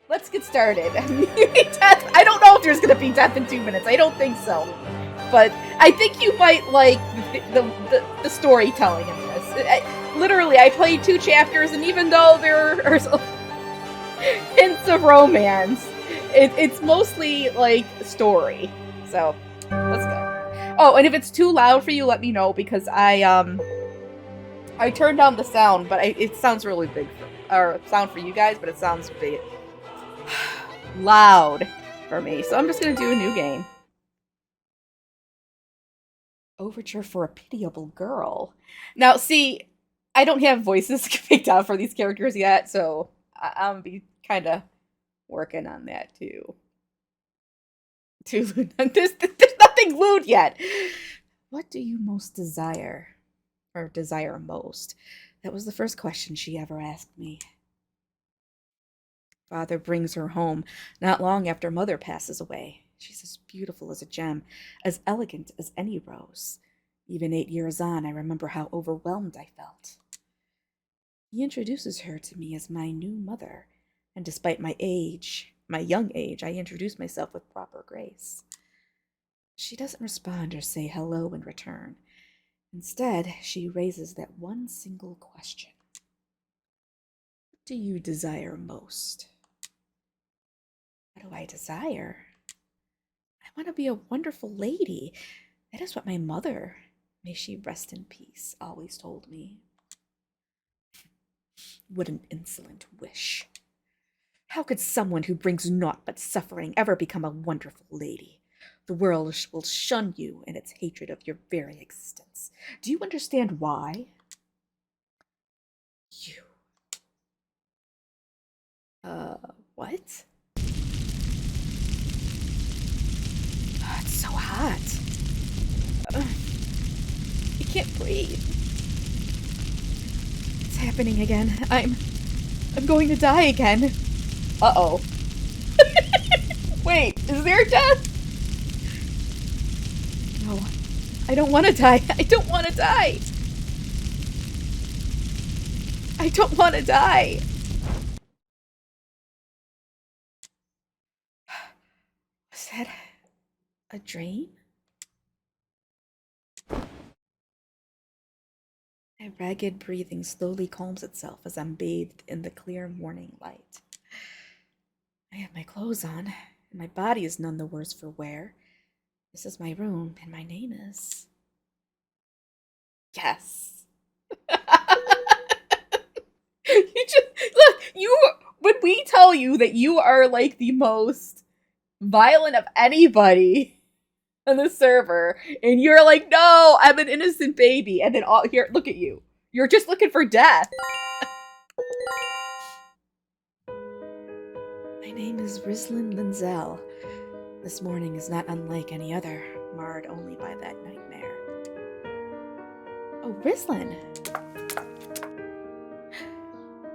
let's get started. Death. I don't know if there's gonna be death in 2 minutes. I don't think so. But I think you might like the storytelling in this. Literally, I played 2 chapters, and even though there are hints of romance, it's mostly like story. So let's go. Oh, and if it's too loud for you, let me know, because I turned down the sound, but it sounds really big or sound for you guys, but it sounds big loud for me. So I'm just gonna do a new game. Overture for a Pitiable Girl. Now, see, I don't have voices picked out for these characters yet, so I'm gonna be kind of working on that too. There's nothing lewd yet. What do you most desire? Or desire most? That was the first question she ever asked me. Father brings her home not long after Mother passes away. She's as beautiful as a gem, as elegant as any rose. Even 8 years on, I remember how overwhelmed I felt. He introduces her to me as my new mother, and despite my young age, I introduce myself with proper grace. She doesn't respond or say hello in return. Instead, she raises that one single question. What do you desire most? What do I desire? I want to be a wonderful lady. That is what my mother, may she rest in peace, always told me. What an insolent wish. How could someone who brings naught but suffering ever become a wonderful lady? The world will shun you in its hatred of your very existence. Do you understand why? You. What? Oh, it's so hot. I can't breathe. It's happening again. I'm going to die again. Uh-oh. Wait, is there death? No, I don't want to die. I don't want to die. I don't want to die. Was that a dream? My ragged breathing slowly calms itself as I'm bathed in the clear morning light. I have my clothes on, and my body is none the worse for wear. This is my room, and my name is... Yes. When we tell you that you are like the most violent of anybody on the server, and you're like, no, I'm an innocent baby, and then here, look at you. You're just looking for death. My name is Rislin Linzel. This morning is not unlike any other, marred only by that nightmare. Oh, Rislin.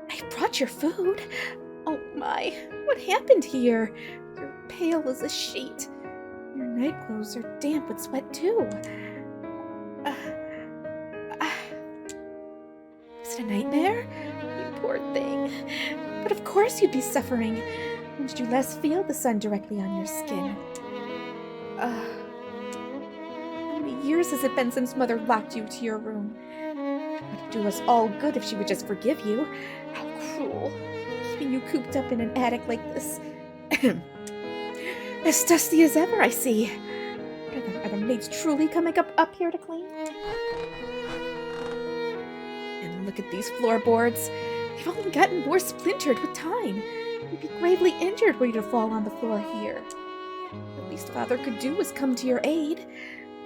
I brought your food. Oh my, what happened here? You're pale as a sheet. Your night clothes are damp with sweat too. Is it a nightmare? You poor thing. But of course you'd be suffering. When did you last feel the sun directly on your skin? How many years has it been since Mother locked you to your room? It would do us all good if she would just forgive you. How cruel. Keeping you cooped up in an attic like this. As dusty as ever, I see. Are the maids truly coming up here to clean? And look at these floorboards. They've only gotten more splintered with time. You'd be gravely injured were you to fall on the floor here. The least Father could do was come to your aid.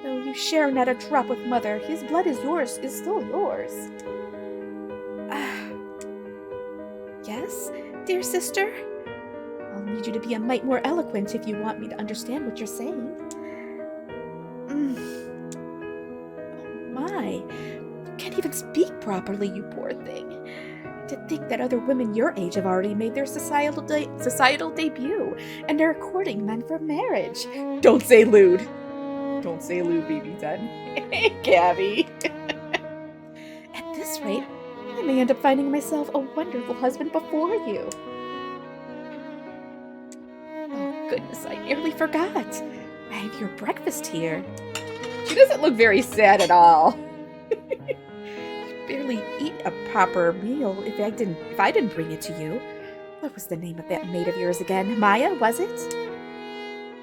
Though you share not a drop with Mother, his blood is still yours. Yes, dear sister? I'll need you to be a mite more eloquent if you want me to understand what you're saying. Oh my, you can't even speak properly, you poor thing. To think that other women your age have already made their societal debut and are courting men for marriage. Don't say lewd. Don't say lewd, BB10. Gabby. At this rate, I may end up finding myself a wonderful husband before you. Goodness, I nearly forgot. I have your breakfast here. She doesn't look very sad at all. Barely eat a proper meal if I didn't bring it to you. What was the name of that maid of yours again? Maya, was it?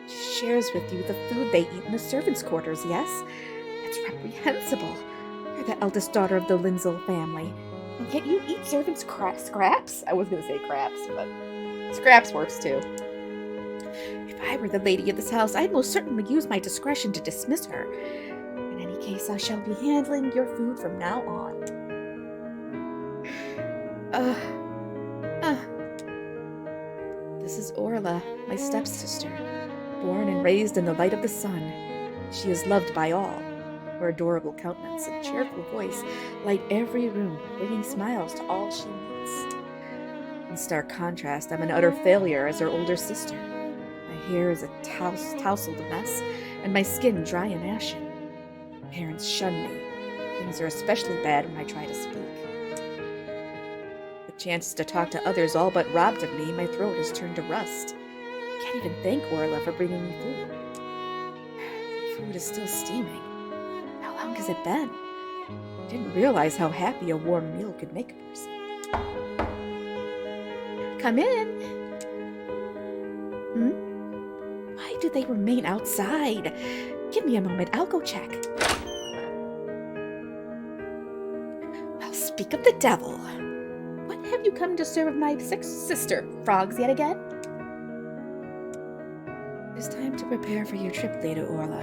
She shares with you the food they eat in the servants' quarters, yes? That's reprehensible. You're the eldest daughter of the Linzel family. And yet you eat servants' scraps? I was going to say craps, but scraps works too. If I were the lady of this house, I'd most certainly use my discretion to dismiss her. In any case, I shall be handling your food from now on. This is Orla, my stepsister. Born and raised in the light of the sun, she is loved by all. Her adorable countenance and cheerful voice light every room, bringing smiles to all she meets. In stark contrast, I'm an utter failure as her older sister. My hair is a tousled mess, and my skin dry and ashen. Parents shun me. Things are especially bad when I try to speak. The chances to talk to others all but robbed of me, my throat has turned to rust. I can't even thank Orla for bringing me food. The food is still steaming. How long has it been? I didn't realize how happy a warm meal could make a person. Come in. Why do they remain outside? Give me a moment, I'll go check. Well, speak of the devil. What have you come to serve my sister? Frogs yet again? It's time to prepare for your trip, Lady Orla.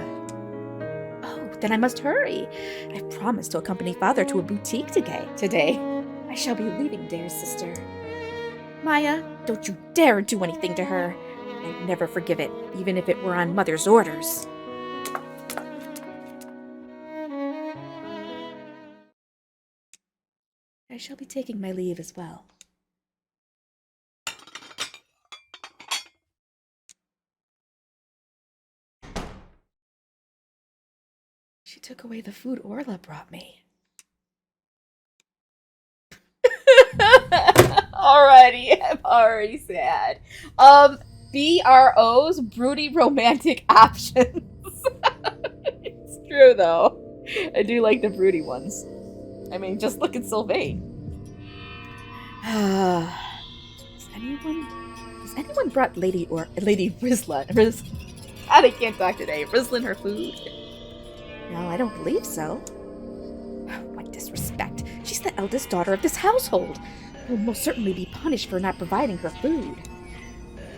Oh, then I must hurry. I've promised to accompany Father to a boutique today. I shall be leaving, dear sister. Maya, don't you dare do anything to her. I'd never forgive it, even if it were on Mother's orders. I shall be taking my leave as well. She took away the food Orla brought me. Alrighty, I'm already sad. BROs, broody romantic options. It's true though. I do like the broody ones. I mean, just look at Sylvain. Has anyone brought Lady Rizla? God, I can't talk today. Rizlin her food? No, I don't believe so. What disrespect. She's the eldest daughter of this household. Will most certainly be punished for not providing her food.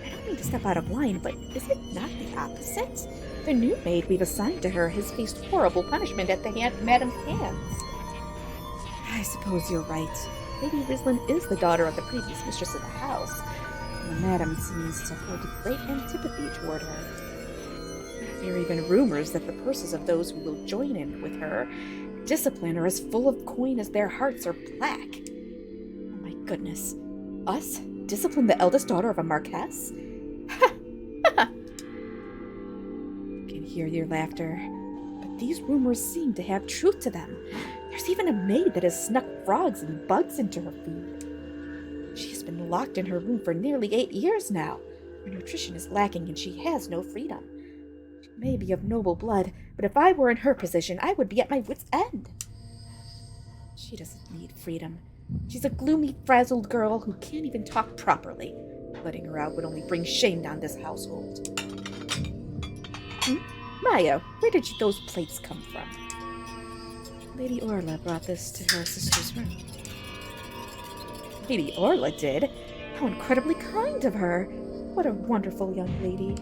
I don't mean to step out of line, but is it not the opposite? The new maid we've assigned to her has faced horrible punishment at the Madam's hands. I suppose you're right. Lady Rizlin is the daughter of the previous mistress of the house, and the Madam seems to hold great antipathy toward her. There are even rumors that the purses of those who will join in with her discipline are as full of coin as their hearts are black. Oh my goodness. Us? Discipline the eldest daughter of a marquess? Ha! Ha! I can hear your laughter, but these rumors seem to have truth to them. There's even a maid that has snuck frogs and bugs into her food. She has been locked in her room for nearly 8 years now. Her nutrition is lacking and she has no freedom. She may be of noble blood, but if I were in her position, I would be at my wit's end. She doesn't need freedom. She's a gloomy, frazzled girl who can't even talk properly. Letting her out would only bring shame down this household. Maya, where did those plates come from? Lady Orla brought this to her sister's room. Lady Orla did? How incredibly kind of her. What a wonderful young lady.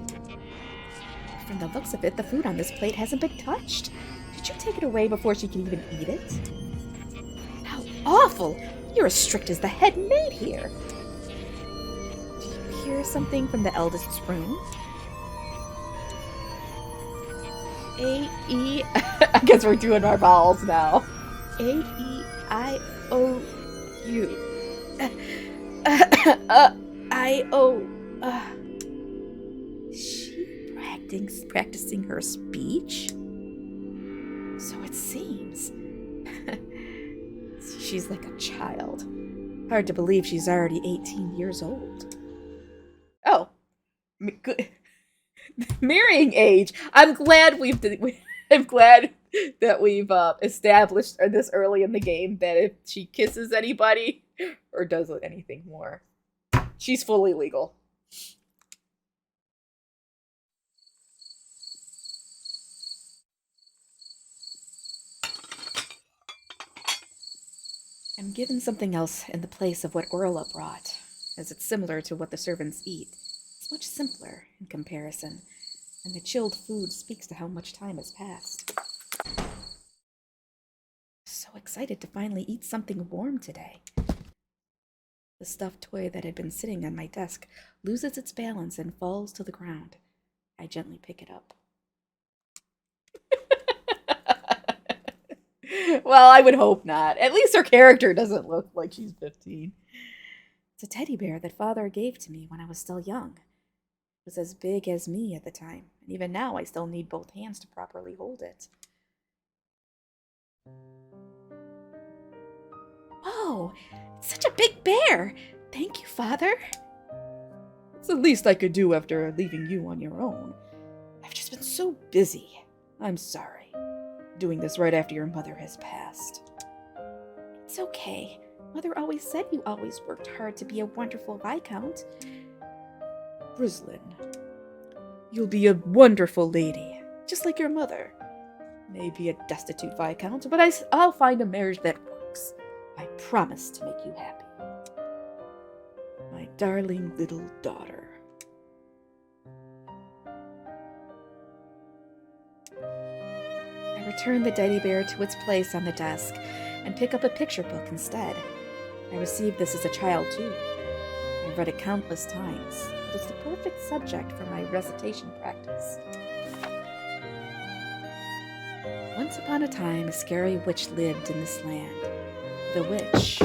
From the looks of it, the food on this plate hasn't been touched. Did you take it away before she can even eat it? How awful! You're as strict as the head maid here. Did you hear something from the eldest's room? A-E... I guess we're doing our vowels now. A-E-I-O-U. I-O... Is she practicing her speech? So it seems. She's like a child. Hard to believe she's already 18 years old. Oh, good. Marrying age. I'm glad I'm glad that we've established this early in the game that if she kisses anybody or does anything more, she's fully legal. I'm given something else in the place of what Orla brought, as it's similar to what the servants eat. It's much simpler in comparison, and the chilled food speaks to how much time has passed. So excited to finally eat something warm today. The stuffed toy that had been sitting on my desk loses its balance and falls to the ground. I gently pick it up. Well, I would hope not. At least her character doesn't look like she's 15. It's a teddy bear that Father gave to me when I was still young. It was as big as me at the time, and even now I still need both hands to properly hold it. Oh, it's such a big bear! Thank you, Father. It's the least I could do after leaving you on your own. I've just been so busy. I'm sorry. Doing this right after your mother has passed. It's okay. Mother always said you always worked hard to be a wonderful Viscount. Brislin, you'll be a wonderful lady, just like your mother. Maybe a destitute Viscount, but I'll find a marriage that works. I promise to make you happy. My darling little daughter. I return the teddy bear to its place on the desk and pick up a picture book instead. I received this as a child too. I've read it countless times, but it's the perfect subject for my recitation practice. Once upon a time, a scary witch lived in this land. The witch.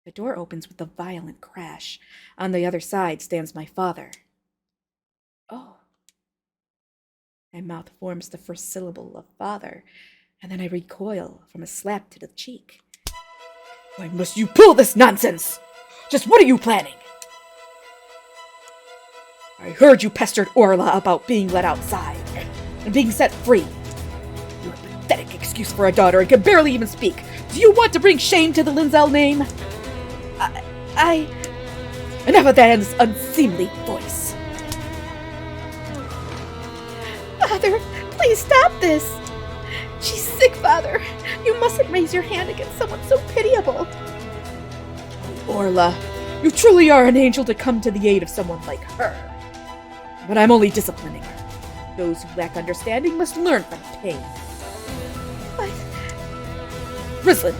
The door opens with a violent crash. On the other side stands my father. Oh. My mouth forms the first syllable of father, and then I recoil from a slap to the cheek. Why must you pull this nonsense? Just what are you planning? I heard you pestered Orla about being let outside and being set free. You're a pathetic excuse for a daughter and can barely even speak. Do you want to bring shame to the Lindsell name? Enough of that unseemly voice. Father, please stop this. She's sick, Father. You mustn't raise your hand against someone so pitiable. Orla, you truly are an angel to come to the aid of someone like her. But I'm only disciplining her. Those who lack understanding must learn from pain. But... Brislin,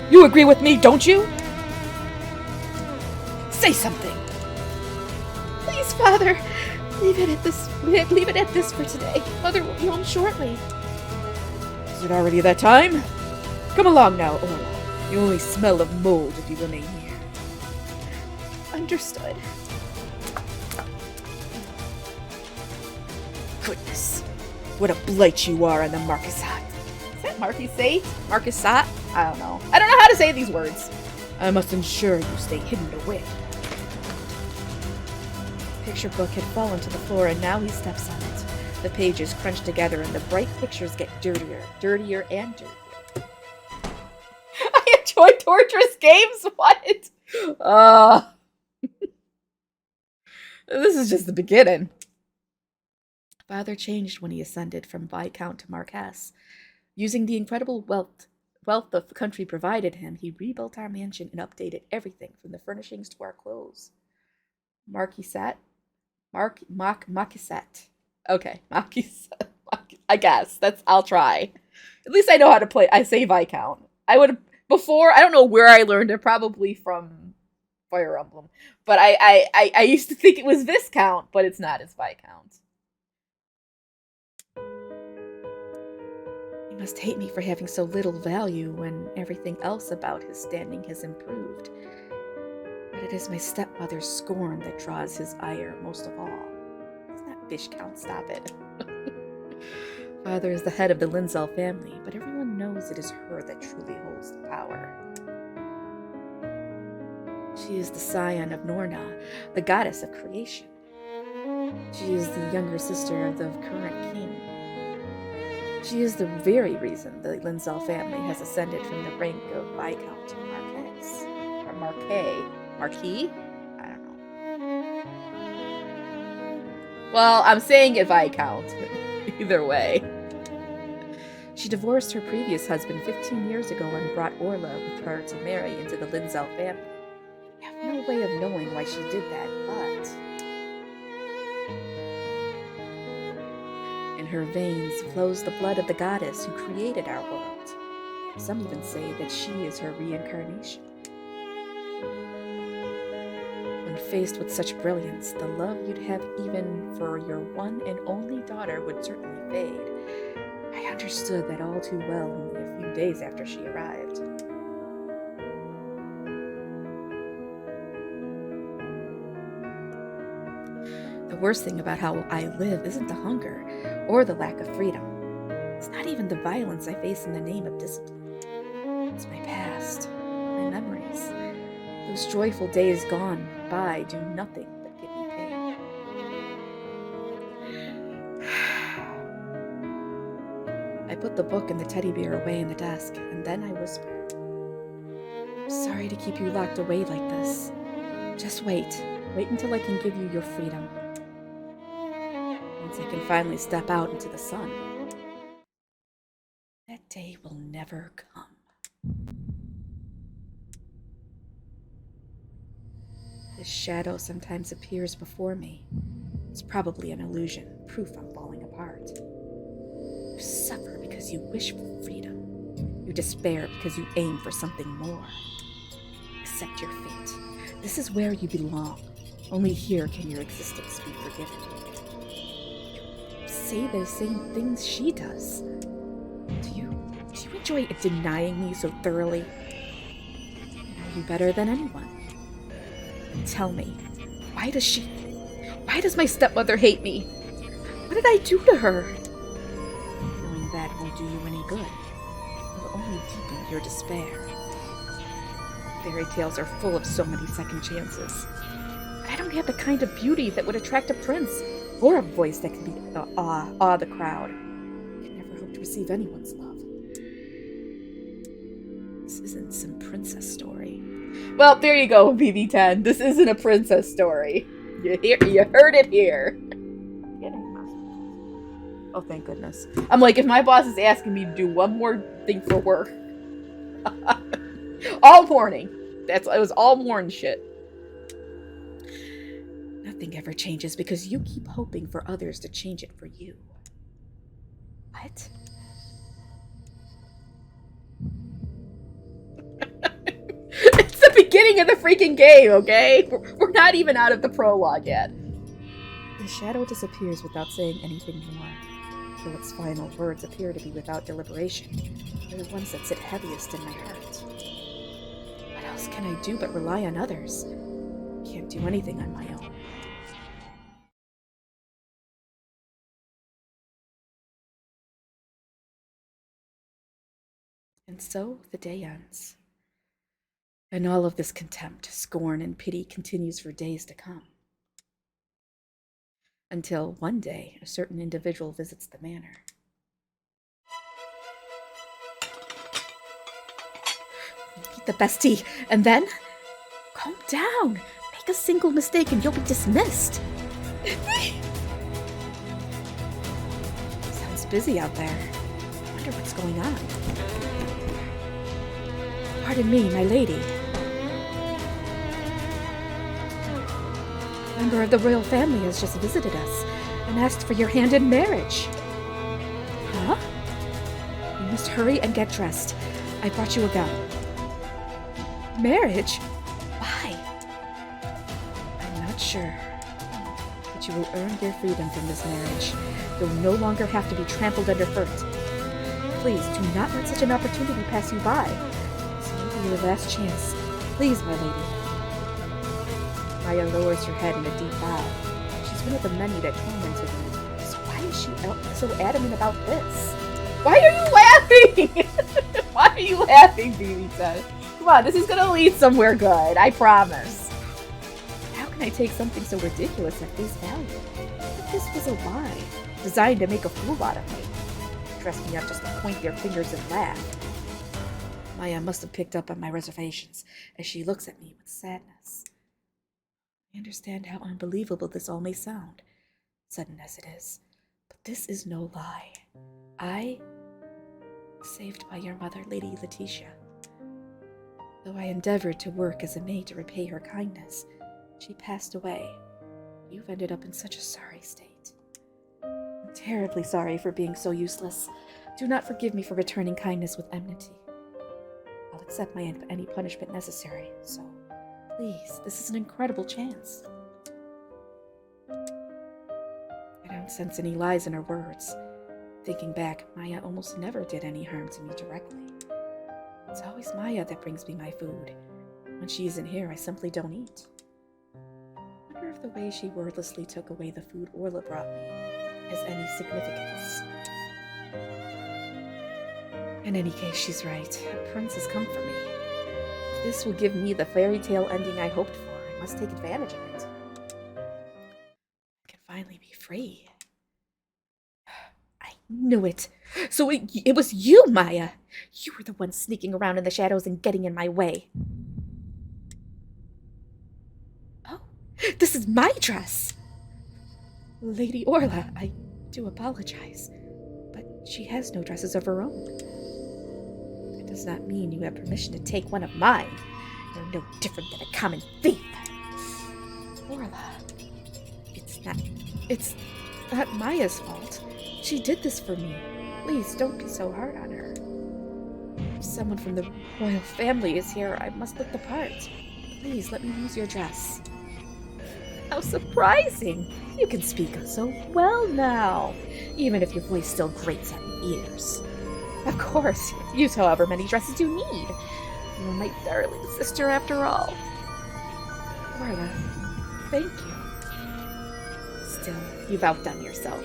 you agree with me, don't you? Say something. Please, Father. Leave it at this for today. Mother will be home shortly. Is it already that time? Come along now, Orla. You only smell of mold if you remain here. Understood. Goodness, what a blight you are on the Marquisate. Is that Marquisate? Marquisate? I don't know. I don't know how to say these words. I must ensure you stay hidden away. The picture book had fallen to the floor, and now he steps on it. The pages crunch together, and the bright pictures get dirtier and dirtier. I enjoy torturous games. What? This is just the beginning. Father changed when he ascended from Viscount to Marquess. Using the incredible wealth the country provided him, he rebuilt our mansion and updated everything from the furnishings to our clothes. Marquisate? Marquisate. Okay, Marquisate. I guess. I'll try. At least I know how to play. I say Viscount. I would before, I don't know where I learned it, probably from Fire Emblem. But I used to think it was Viscount, but it's not, it's Viscount. He must hate me for having so little value when everything else about his standing has improved. But it is my stepmother's scorn that draws his ire most of all. It's not Viscount, stop it. Father is the head of the Lindsell family, but everyone knows it is her that truly holds the power. She is the scion of Norna, the goddess of creation. She is the younger sister of the current king. She is the very reason the Lindsell family has ascended from the rank of Viscount to Marquess. Or Marquis? I don't know. Well, I'm saying it Viscount. Either way. She divorced her previous husband 15 years ago and brought Orla with her to marry into the Lindsell family. I have no way of knowing why she did that, but in her veins flows the blood of the goddess who created our world. Some even say that she is her reincarnation. When faced with such brilliance, the love you'd have even for your one and only daughter would certainly fade. I understood that all too well only a few days after she arrived. The worst thing about how I live isn't the hunger or the lack of freedom. It's not even the violence I face in the name of discipline. It's my past, my memories. Those joyful days gone by do nothing but give me pain. I put the book and the teddy bear away in the desk, and then I whispered, "I'm sorry to keep you locked away like this. Just wait. Wait until I can give you your freedom. Once I can finally step out into the sun. That day will never come." This shadow sometimes appears before me. It's probably an illusion, proof I'm falling apart. You suffer because you wish for freedom. You despair because you aim for something more. Accept your fate. This is where you belong. Only here can your existence be forgiven. You say the same things she does. Do you enjoy denying me so thoroughly? I know you better than anyone. And tell me, why does my stepmother hate me? What did I do to her? Knowing that won't do you any good. It will only deepen your despair. Fairy tales are full of so many second chances. But I don't have the kind of beauty that would attract a prince, or a voice that can awe the crowd. I can never hope to receive anyone's love. This isn't some princess story. Well, there you go, BB10. This isn't a princess story. You heard it here. Oh, thank goodness. I'm like, if my boss is asking me to do one more thing for work. All morning. It was all morning shit. Nothing ever changes because you keep hoping for others to change it for you. What? It's the beginning of the freaking game, okay? We're not even out of the prologue yet. The shadow disappears without saying anything more, though its final words appear to be without deliberation. They're the ones that sit heaviest in my heart. What else can I do but rely on others? Can't do anything on my own. And so the day ends. And all of this contempt, scorn, and pity continues for days to come. Until one day, a certain individual visits the manor. Meet the bestie, and then? Calm down. Make a single mistake and you'll be dismissed. Sounds busy out there. Wonder what's going on. Pardon me, my lady. A member of the royal family has just visited us and asked for your hand in marriage. Huh? You must hurry and get dressed. I brought you a gown. Marriage? Why? I'm not sure. But you will earn your freedom from this marriage. You'll no longer have to be trampled underfoot. Please do not let such an opportunity pass you by. This may be your last chance. Please, my lady. Maya lowers her head in a deep bow. She's one of the many that tormented me. So why is she so adamant about this? Why are you laughing? Why are you laughing, BB said? Come on, this is gonna lead somewhere good, I promise. How can I take something so ridiculous at face value? But this was a lie, designed to make a fool out of me. Dressed me up just to point their fingers and laugh. Maya must have picked up on my reservations, as she looks at me with sadness. I understand how unbelievable this all may sound, sudden as it is, but this is no lie. I was saved by your mother, Lady Letitia. Though I endeavored to work as a maid to repay her kindness, she passed away. You've ended up in such a sorry state. I'm terribly sorry for being so useless. Do not forgive me for returning kindness with enmity. I'll accept any punishment necessary, so please, this is an incredible chance. I don't sense any lies in her words. Thinking back, Maya almost never did any harm to me directly. It's always Maya that brings me my food. When she isn't here, I simply don't eat. I wonder if the way she wordlessly took away the food Orla brought me has any significance. In any case, she's right. A prince has come for me. If this will give me the fairy tale ending I hoped for, I must take advantage of it. I can finally be free. I knew it. So it was you, Maya. You were the one sneaking around in the shadows and getting in my way. Oh, this is my dress. Lady Orla, I do apologize, but she has no dresses of her own. That does not mean you have permission to take one of mine. You're no different than a common thief. Orla, it's not Maya's fault. She did this for me. Please, don't be so hard on her. If someone from the royal family is here, I must look the part. Please, let me use your dress. How surprising! You can speak so well now, even if your voice still grates on the ears. Of course, use however many dresses you need. You're my darling sister after all. Orla, thank you. Still, you've outdone yourself.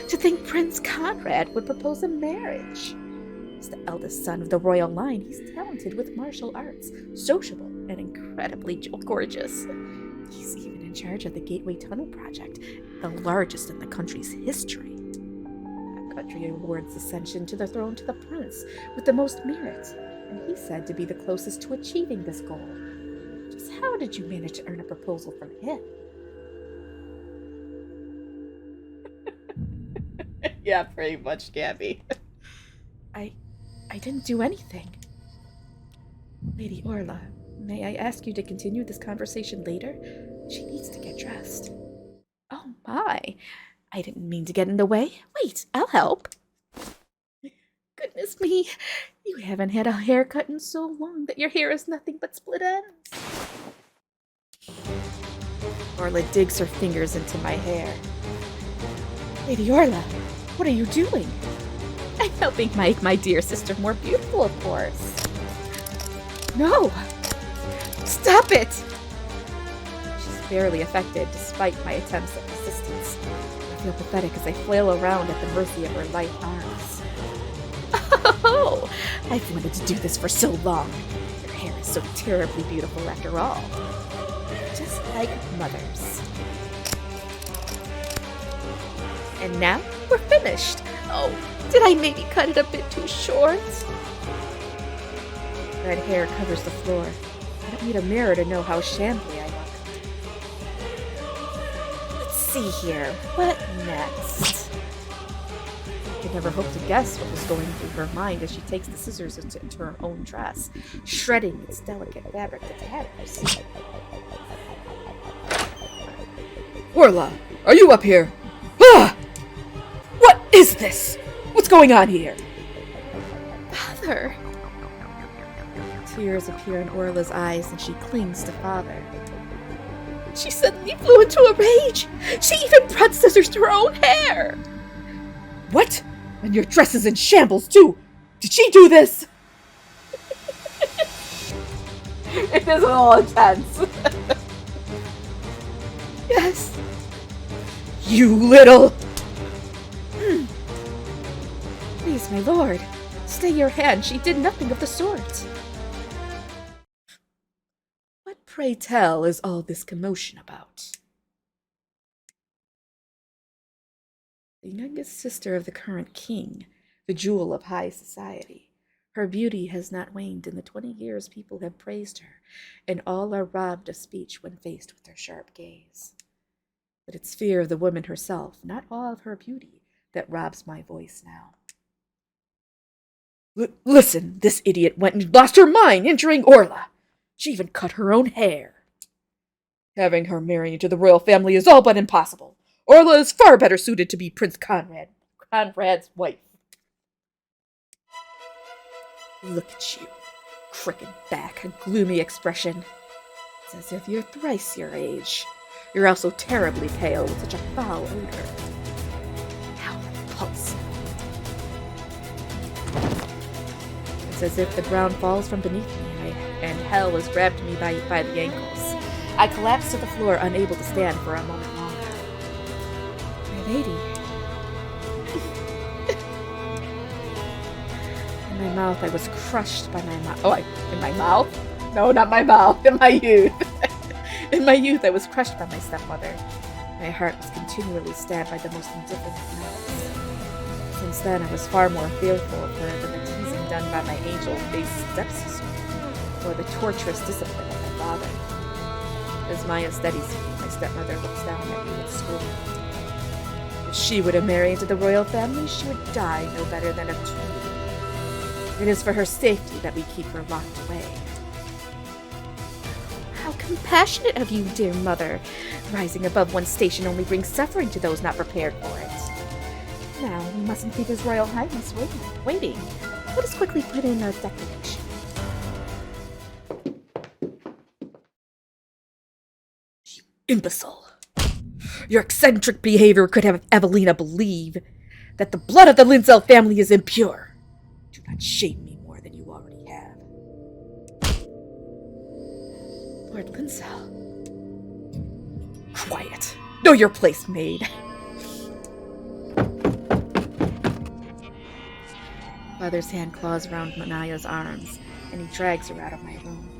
To think Prince Conrad would propose a marriage. As the eldest son of the royal line, he's talented with martial arts, sociable, and incredibly gorgeous. He's even in charge of the Gateway Tunnel project, the largest in the country's history. That country awards ascension to the throne to the prince with the most merit, and he's said to be the closest to achieving this goal. Just how did you manage to earn a proposal from him? Yeah, pretty much, Gabby. I didn't do anything. Lady Orla, may I ask you to continue this conversation later? She needs to get dressed. Oh my, I didn't mean to get in the way. Wait, I'll help. Goodness me, you haven't had a haircut in so long that your hair is nothing but split ends. Orla digs her fingers into my hair. Lady Orla, what are you doing? I'm helping make my dear sister more beautiful, of course. No! Stop it! She's barely affected, despite my attempts at resistance. I feel pathetic as I flail around at the mercy of her light arms. Oh! I've wanted to do this for so long. Your hair is so terribly beautiful after all. Just like mother's. And now we're finished. Oh, did I maybe cut it a bit too short? Red hair covers the floor. I don't need a mirror to know how shambly I look. Let's see here. What next? I could never hope to guess what was going through her mind as she takes the scissors into her own dress, shredding its delicate fabric to tatters. Orla, are you up here? Ah! What is this? What's going on here? Father! Tears appear in Orla's eyes and she clings to Father. She suddenly flew into a rage! She even brought scissors to her own hair! What? And your dress is in shambles too! Did she do this? It is all intense. Yes. You little... Please, my lord, stay your hand. She did nothing of the sort. What pray tell, is all this commotion about? The youngest sister of the current king, the jewel of high society. Her beauty has not waned in the 20 years people have praised her, and all are robbed of speech when faced with her sharp gaze. But it's fear of the woman herself, not awe of her beauty, that robs my voice now. Listen, this idiot went and lost her mind, injuring Orla. She even cut her own hair. Having her marry into the royal family is all but impossible. Orla is far better suited to be Prince Conrad's wife. Look at you, crooked back, a gloomy expression. It's as if you're thrice your age. You're also terribly pale with such a foul odor. How repulsive. It's as if the ground falls from beneath me, and hell has grabbed me by the ankles. I collapse to the floor, unable to stand for a moment longer. My lady. In my mouth, I was crushed by my mouth. In my mouth? No, not my mouth. In my youth. In my youth, I was crushed by my stepmother. My heart was continually stabbed by the most indifferent of mouths. Since then, I was far more fearful of her than the teasing done by my angel-faced stepsister, or the torturous discipline of my father. As Maya studies me, my stepmother looks down at me with scorn. If she would have married into the royal family, she would die no better than a tool. It is for her safety that we keep her locked away. How compassionate of you, dear mother. Rising above one's station only brings suffering to those not prepared for it. Now, we mustn't keep His Royal Highness waiting. Let us quickly put in a declaration. You imbecile. Your eccentric behavior could have Evelina believe that the blood of the Lindsell family is impure. Do not shame me more than you already have. Lord Lindsell. Quiet. Know your place, maid. Father's hand claws around Manaya's arms, and he drags her out of my room.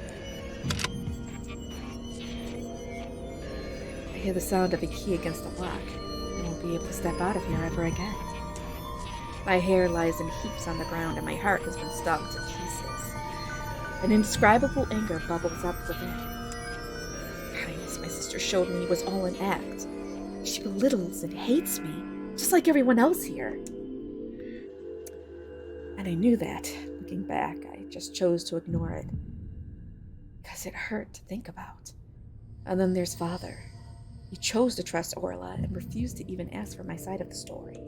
I hear the sound of a key against the lock. I won't be able to step out of here ever again. My hair lies in heaps on the ground, and my heart has been stung to pieces. An indescribable anger bubbles up within. Kindness my sister showed me was all an act. She belittles and hates me, just like everyone else here. And I knew that. Looking back, I just chose to ignore it. Because it hurt to think about. And then there's Father. He chose to trust Orla and refused to even ask for my side of the story.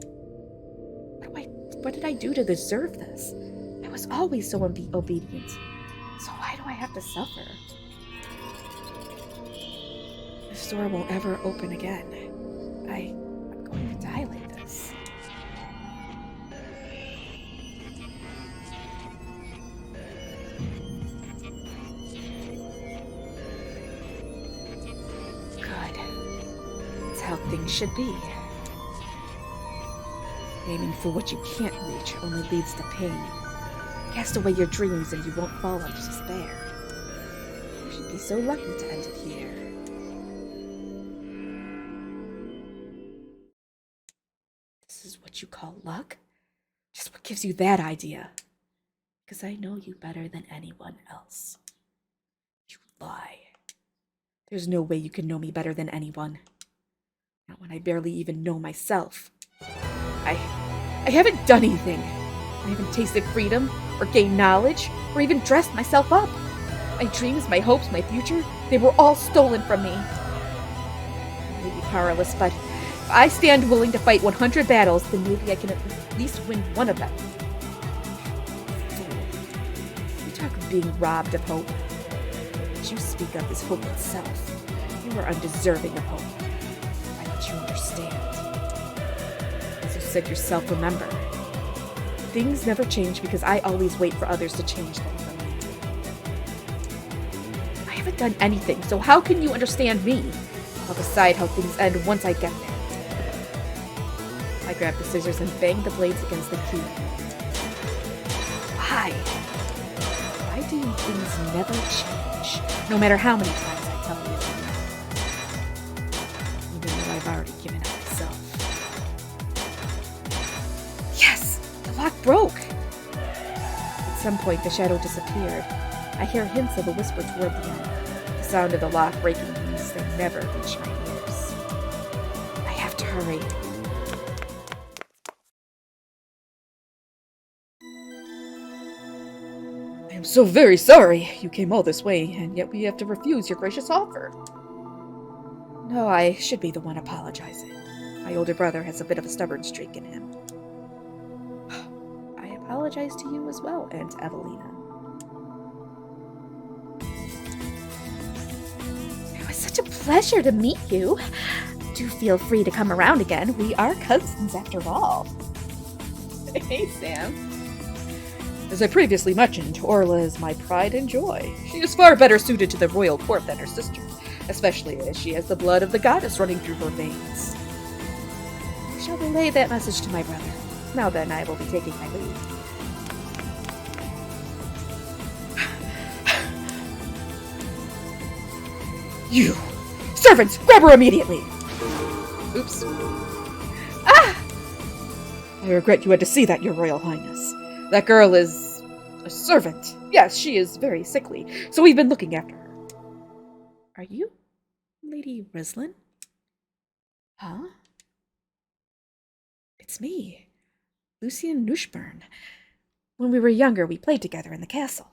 What did I do to deserve this? I was always so obedient. So why do I have to suffer? This door won't ever open again. I'm going to die like this. Good. That's how things should be. Aiming for what you can't reach only leads to pain. Cast away your dreams and you won't fall into despair. You should be so lucky to end it here. This is what you call luck? Just what gives you that idea? Because I know you better than anyone else. You lie. There's no way you can know me better than anyone. Not when I barely even know myself. I haven't done anything. I haven't tasted freedom, or gained knowledge, or even dressed myself up. My dreams, my hopes, my future, they were all stolen from me. I may be powerless, but if I stand willing to fight 100 battles, then maybe I can at least win one of them. Fool. You talk of being robbed of hope. What you speak of is hope itself. You are undeserving of hope. Why don't you understand? As you said yourself, remember. Things never change because I always wait for others to change them for me. I haven't done anything, so how can you understand me? I'll decide how things end once I get there. I grabbed the scissors and banged the blades against the key. Why? Why do things never change, no matter how many times broke. At some point, the shadow disappeared. I hear hints of a whisper toward the end. The sound of the lock breaking loose that never reached my ears. I have to hurry. I am so very sorry you came all this way, and yet we have to refuse your gracious offer. No, I should be the one apologizing. My older brother has a bit of a stubborn streak in him. I apologize to you as well, Aunt Evelina. It was such a pleasure to meet you. Do feel free to come around again. We are cousins after all. Hey, Sam. As I previously mentioned, Orla is my pride and joy. She is far better suited to the royal court than her sister, especially as she has the blood of the goddess running through her veins. I shall relay that message to my brother. Now then, I will be taking my leave. You! Servants, grab her immediately! Oops. Ah! I regret you had to see that, Your Royal Highness. That girl is a servant. Yes, she is very sickly, so we've been looking after her. Are you Lady Rislin? Huh? It's me, Lucian Nushburn. When we were younger, we played together in the castle.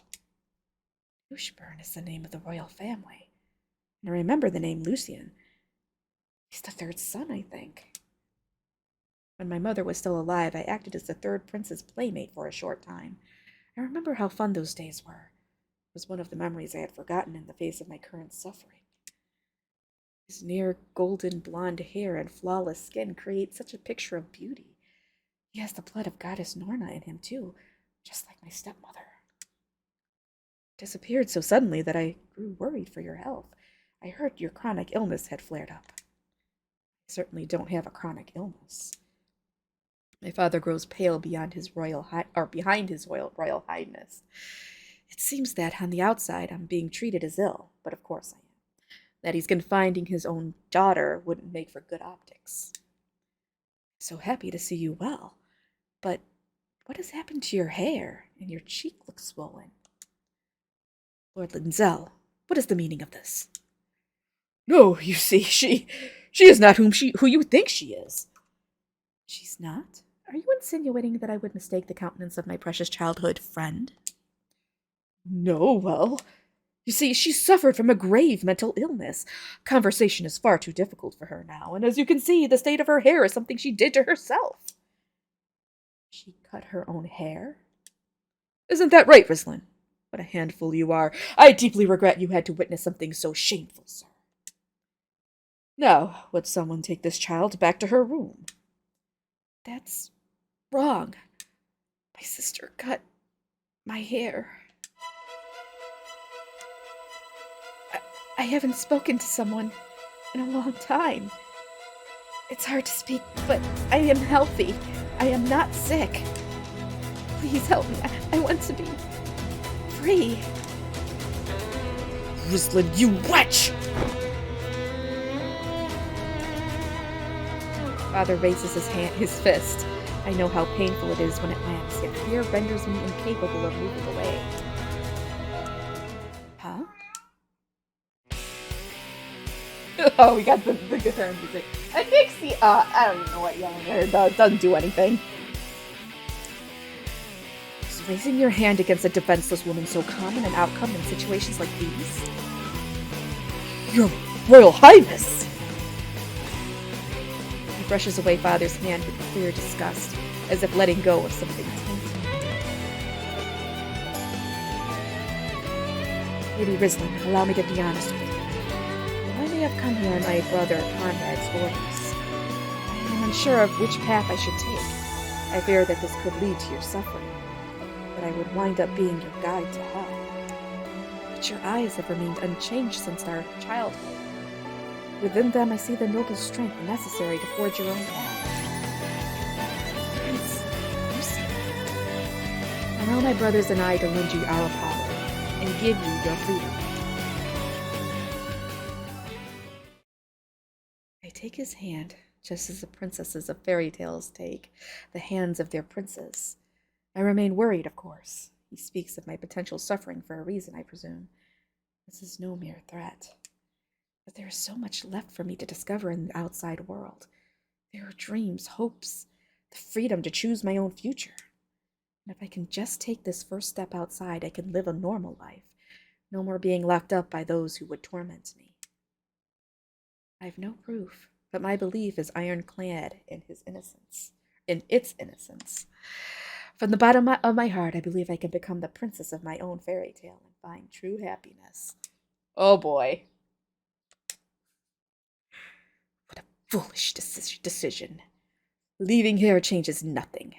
Nushburn is the name of the royal family. And I remember the name Lucian. He's the third son, I think. When my mother was still alive, I acted as the third prince's playmate for a short time. I remember how fun those days were. It was one of the memories I had forgotten in the face of my current suffering. His near golden blonde hair and flawless skin create such a picture of beauty. He has the blood of goddess Norna in him, too, just like my stepmother. Disappeared so suddenly that I grew worried for your health. I heard your chronic illness had flared up. I certainly don't have a chronic illness. My father grows pale behind his royal highness. It seems that on the outside I'm being treated as ill, but of course I am. That he's confining his own daughter wouldn't make for good optics. So happy to see you well, but what has happened to your hair, and your cheek looks swollen? Lord Lindsell, what is the meaning of this? No, you see, she is not who you think she is. She's not? Are you insinuating that I would mistake the countenance of my precious childhood friend? No, well, you see, she suffered from a grave mental illness. Conversation is far too difficult for her now, and as you can see, the state of her hair is something she did to herself. She cut her own hair? Isn't that right, Rislin? What a handful you are. I deeply regret you had to witness something so shameful, sir. Now, would someone take this child back to her room? That's wrong. My sister cut my hair. I haven't spoken to someone in a long time. It's hard to speak, but I am healthy. I am not sick. Please help me. I want to be free. Rislin, you wretch! Father raises his fist. I know how painful it is when it lands, yet fear renders me incapable of moving away. Huh? Oh, we got the guitar music. It makes the, I don't even know what yelling there does. Doesn't do anything. Is raising your hand against a defenseless woman so common an outcome in situations like these? Your Royal Highness! He brushes away Father's hand with clear disgust, as if letting go of something tainted. Lady Rislin, allow me to be honest with you. I may have come here on my brother Conrad's orders. I am unsure of which path I should take. I fear that this could lead to your suffering, that I would wind up being your guide to hell. But your eyes have remained unchanged since our childhood. Within them I see the noble strength necessary to forge your own path. Prince, Lucy, allow my brothers and I to lend you our power, and give you your freedom. I take his hand, just as the princesses of fairy tales take the hands of their princes. I remain worried, of course. He speaks of my potential suffering for a reason, I presume. This is no mere threat. But there is so much left for me to discover in the outside world. There are dreams, hopes, the freedom to choose my own future. And if I can just take this first step outside, I can live a normal life. No more being locked up by those who would torment me. I have no proof, but my belief is ironclad in his innocence. In its innocence. From the bottom of my heart, I believe I can become the princess of my own fairy tale and find true happiness. Oh boy. What a foolish decision. Leaving here changes nothing.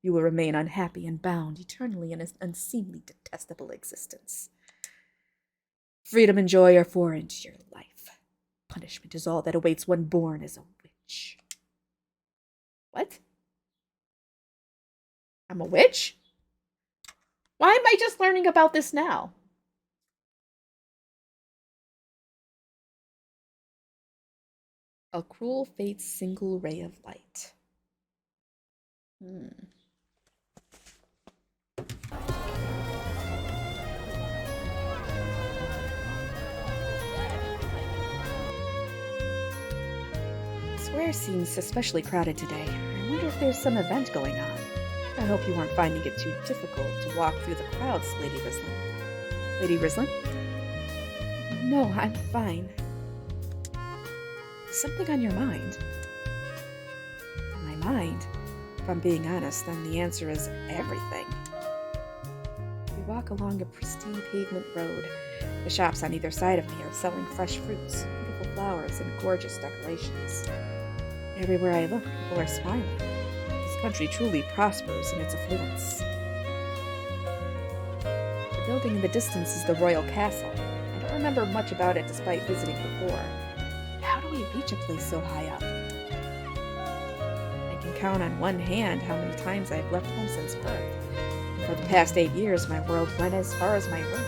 You will remain unhappy and bound eternally in an unseemly, detestable existence. Freedom and joy are foreign to your life. Punishment is all that awaits one born as a witch. What? I'm a witch? Why am I just learning about this now? A cruel fate's single ray of light. Square seems especially crowded today. I wonder if there's some event going on. I hope you aren't finding it too difficult to walk through the crowds, Lady Rislin. Lady Rislin? No, I'm fine. Something on your mind? My mind? If I'm being honest, then the answer is everything. We walk along a pristine pavement road. The shops on either side of me are selling fresh fruits, beautiful flowers, and gorgeous decorations. Everywhere I look, people are smiling. This country truly prospers in its affluence. The building in the distance is the royal castle. I don't remember much about it despite visiting before. How do we reach a place so high up? I can count on one hand how many times I've left home since birth. For the past 8 years, my world went as far as my room.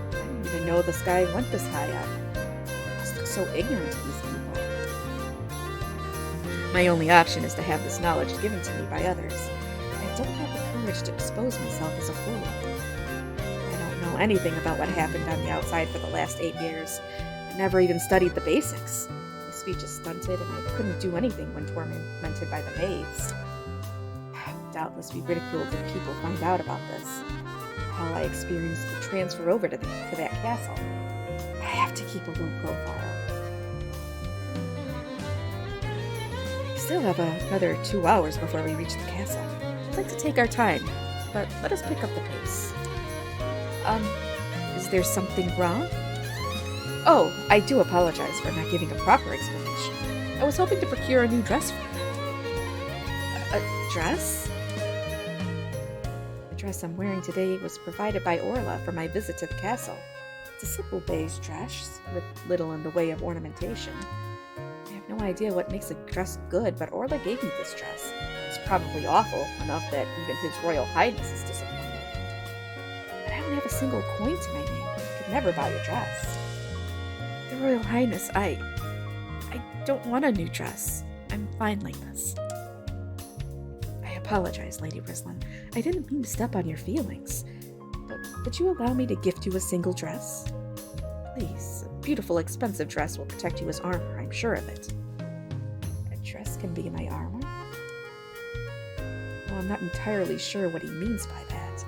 I didn't even know the sky went this high up. I must look so ignorant to these people. My only option is to have this knowledge given to me by others. I don't have the courage to expose myself as a fool. I don't know anything about what happened on the outside for the last 8 years. I never even studied the basics. My speech is stunted, and I couldn't do anything when tormented by the maids. I'll doubtless be ridiculed if people find out about this. How I experienced the transfer over to that castle. I have to keep a low profile. We still have another 2 hours before we reach the castle. I'd like to take our time, but let us pick up the pace. Is there something wrong? Oh, I do apologize for not giving a proper explanation. I was hoping to procure a new dress for you. A dress? The dress I'm wearing today was provided by Orla for my visit to the castle. It's a simple beige dress with little in the way of ornamentation. I have no idea what makes a dress good, but Orla gave me this dress. It's probably awful, enough that even His Royal Highness is disappointed. But I don't have a single coin to my name. I could never buy a dress. Your Royal Highness, I don't want a new dress. I'm fine like this. I apologize, Lady Rislin. I didn't mean to step on your feelings. But would you allow me to gift you a single dress? Please, a beautiful, expensive dress will protect you as armor, I'm sure of it. A dress can be my armor? Well, I'm not entirely sure what he means by that.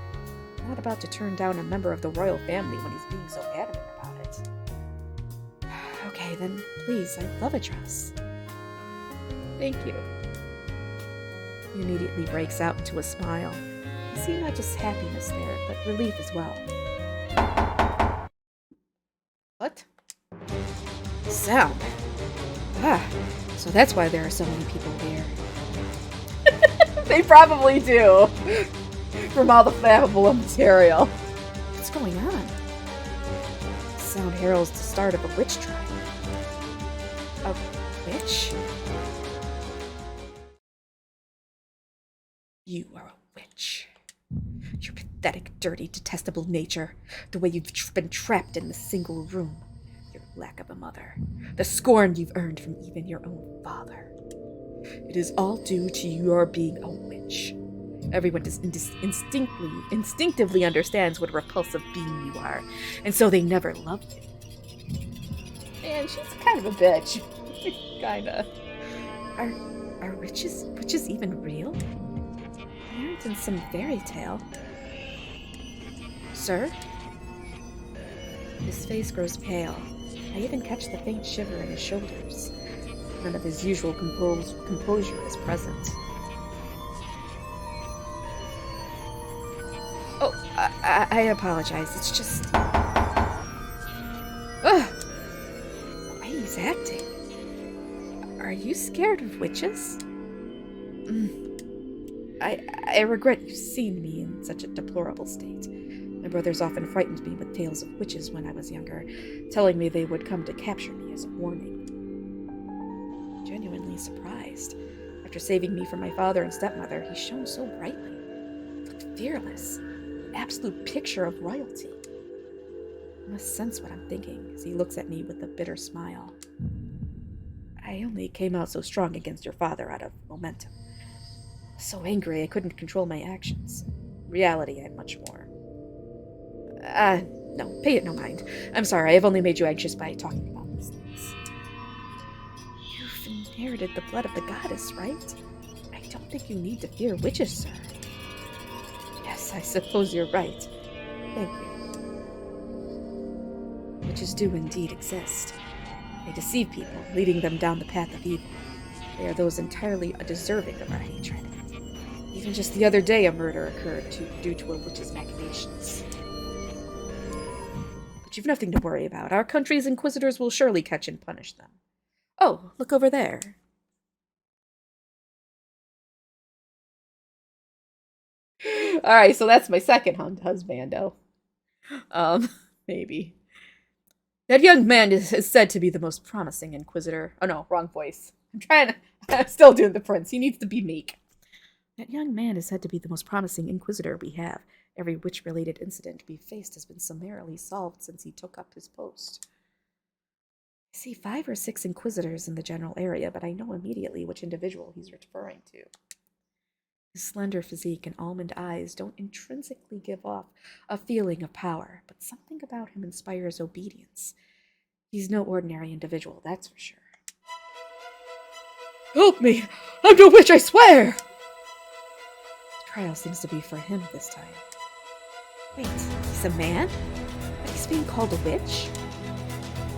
I'm not about to turn down a member of the royal family when he's being so adamant about it. Okay, then please, I'd love a dress. Thank you. He immediately breaks out into a smile. I see not just happiness there, but relief as well. What? Sound. So that's why there are so many people here. They probably do. From all the flammable material. What's going on? The sound heralds the start of a witch trial. A witch? You are a witch. Your pathetic, dirty, detestable nature. The way you've been trapped in this single room. Your lack of a mother. The scorn you've earned from even your own father. It is all due to your being a witch. Everyone just instinctively understands what a repulsive being you are, and so they never loved you. And she's kind of a bitch. Kinda. Are witches even real? They aren't in some fairy tale. Sir? His face grows pale. I even catch the faint shiver in his shoulders. None of his usual composure is present. Oh, I apologize. It's just... Ugh! The way he's acting. Are you scared of witches? I regret you've seen me in such a deplorable state. My brothers often frightened me with tales of witches when I was younger, telling me they would come to capture me as a warning. Genuinely surprised. After saving me from my father and stepmother, he shone so brightly. Looked fearless. An absolute picture of royalty. I must sense what I'm thinking as he looks at me with a bitter smile. I only came out so strong against your father out of momentum. So angry I couldn't control my actions. In reality, I'm much more. No, pay it no mind. I'm sorry, I've only made you anxious by talking about these things. You've inherited the blood of the goddess, right? I don't think you need to fear witches, sir. Yes, I suppose you're right. Thank you. Witches do indeed exist. They deceive people, leading them down the path of evil. They are those entirely undeserving of our hatred. Even just the other day, a murder occurred due to a witch's machinations. But you've nothing to worry about. Our country's inquisitors will surely catch and punish them. Oh, look over there. Alright, so that's my second husbando. Maybe. That young man is said to be the most promising inquisitor. Oh no, wrong voice. I'm still doing the prince. He needs to be meek. That young man is said to be the most promising inquisitor we have. Every witch-related incident we've faced has been summarily solved since he took up his post. I see 5 or 6 inquisitors in the general area, but I know immediately which individual he's referring to. His slender physique and almond eyes don't intrinsically give off a feeling of power, but something about him inspires obedience. He's no ordinary individual, that's for sure. Help me! I'm no witch, I swear! The trial seems to be for him this time. Wait, he's a man? But he's being called a witch?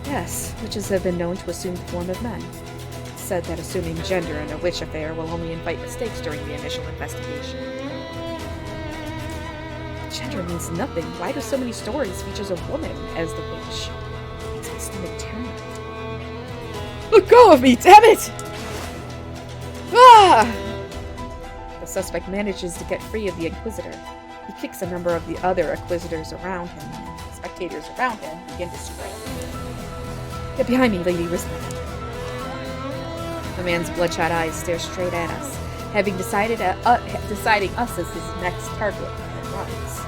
Yes, witches have been known to assume the form of men. It's said that assuming gender in a witch affair will only invite mistakes during the initial investigation. Gender means nothing. Why do so many stories feature a woman as the witch? It's my stomach turning. Let go of me, damn it! Ah! The suspect manages to get free of the Inquisitor. He kicks a number of the other Inquisitors around him, and spectators around him begin to scream. Get behind me, Lady Rislin. The man's bloodshot eyes stare straight at us, having deciding us as his next target and runs.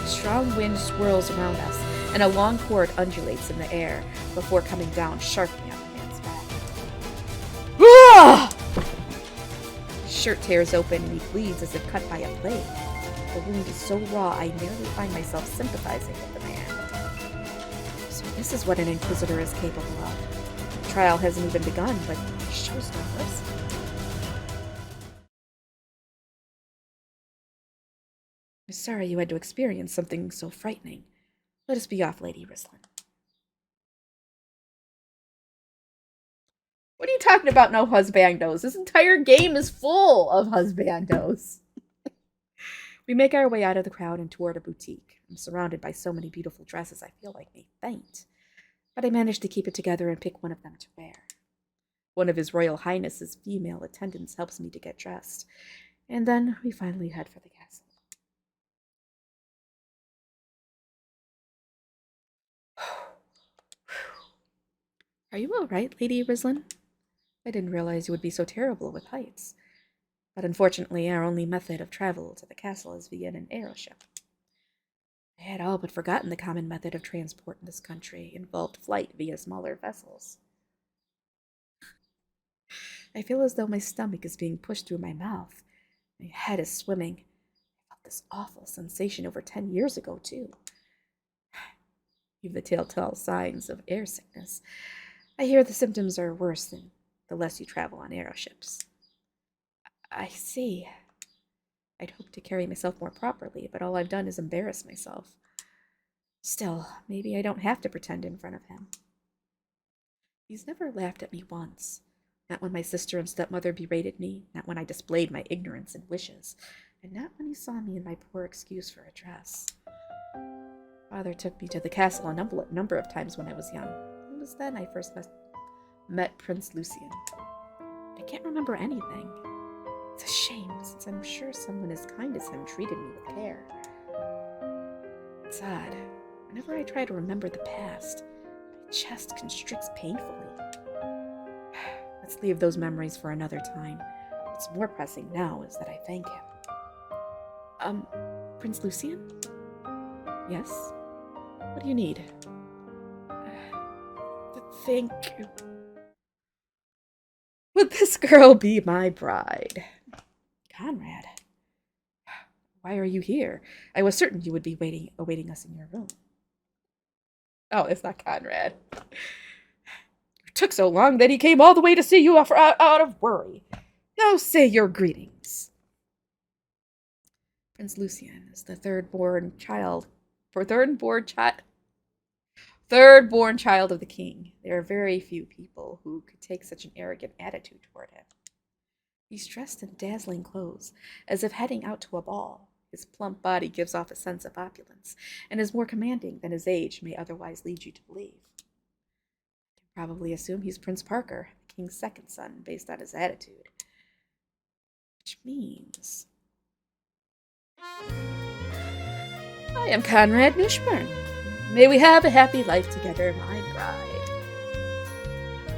A strong wind swirls around us, and a long cord undulates in the air before coming down sharply on the man's back. Ah! His shirt tears open and he bleeds as if cut by a blade. The wound is so raw I nearly find myself sympathizing with the man. So this is what an Inquisitor is capable of. The trial hasn't even begun, but he shows no mercy. I'm sorry you had to experience something so frightening. Let us be off, Lady Rislin. What are you talking about, no husbandos? This entire game is full of husbandos. We make our way out of the crowd and toward a boutique. I'm surrounded by so many beautiful dresses I feel like may faint. But I manage to keep it together and pick one of them to wear. One of His Royal Highness's female attendants helps me to get dressed. And then we finally head for the castle. Are you all right, Lady Rislin? I didn't realize you would be so terrible with heights. But unfortunately, our only method of travel to the castle is via an aeroship. I had all but forgotten the common method of transport in this country involved flight via smaller vessels. I feel as though my stomach is being pushed through my mouth. My head is swimming. I felt this awful sensation over 10 years ago, too. Even the telltale signs of air sickness. I hear the symptoms are worse than the less you travel on airships. I see. I'd hoped to carry myself more properly, but all I've done is embarrass myself. Still, maybe I don't have to pretend in front of him. He's never laughed at me once. Not when my sister and stepmother berated me, not when I displayed my ignorance and wishes, and not when he saw me in my poor excuse for a dress. Father took me to the castle a number of times when I was young. It was then I first met Prince Lucian. I can't remember anything. It's a shame, since I'm sure someone as kind as him treated me with care. It's odd. Whenever I try to remember the past, my chest constricts painfully. Let's leave those memories for another time. What's more pressing now is that I thank him. Prince Lucian? Yes? What do you need? Thank you. Would this girl be my bride? Conrad. Why are you here? I was certain you would be awaiting us in your room. Oh, it's not Conrad. It took so long that he came all the way to see you out of worry. Now say your greetings. Prince Lucian is the third-born child of the king. There are very few people who could take such an arrogant attitude toward him. He's dressed in dazzling clothes, as if heading out to a ball. His plump body gives off a sense of opulence, and is more commanding than his age may otherwise lead you to believe. You can probably assume he's Prince Parker, the king's second son, based on his attitude. Which means... I am Conrad Nushburn. May we have a happy life together, my bride.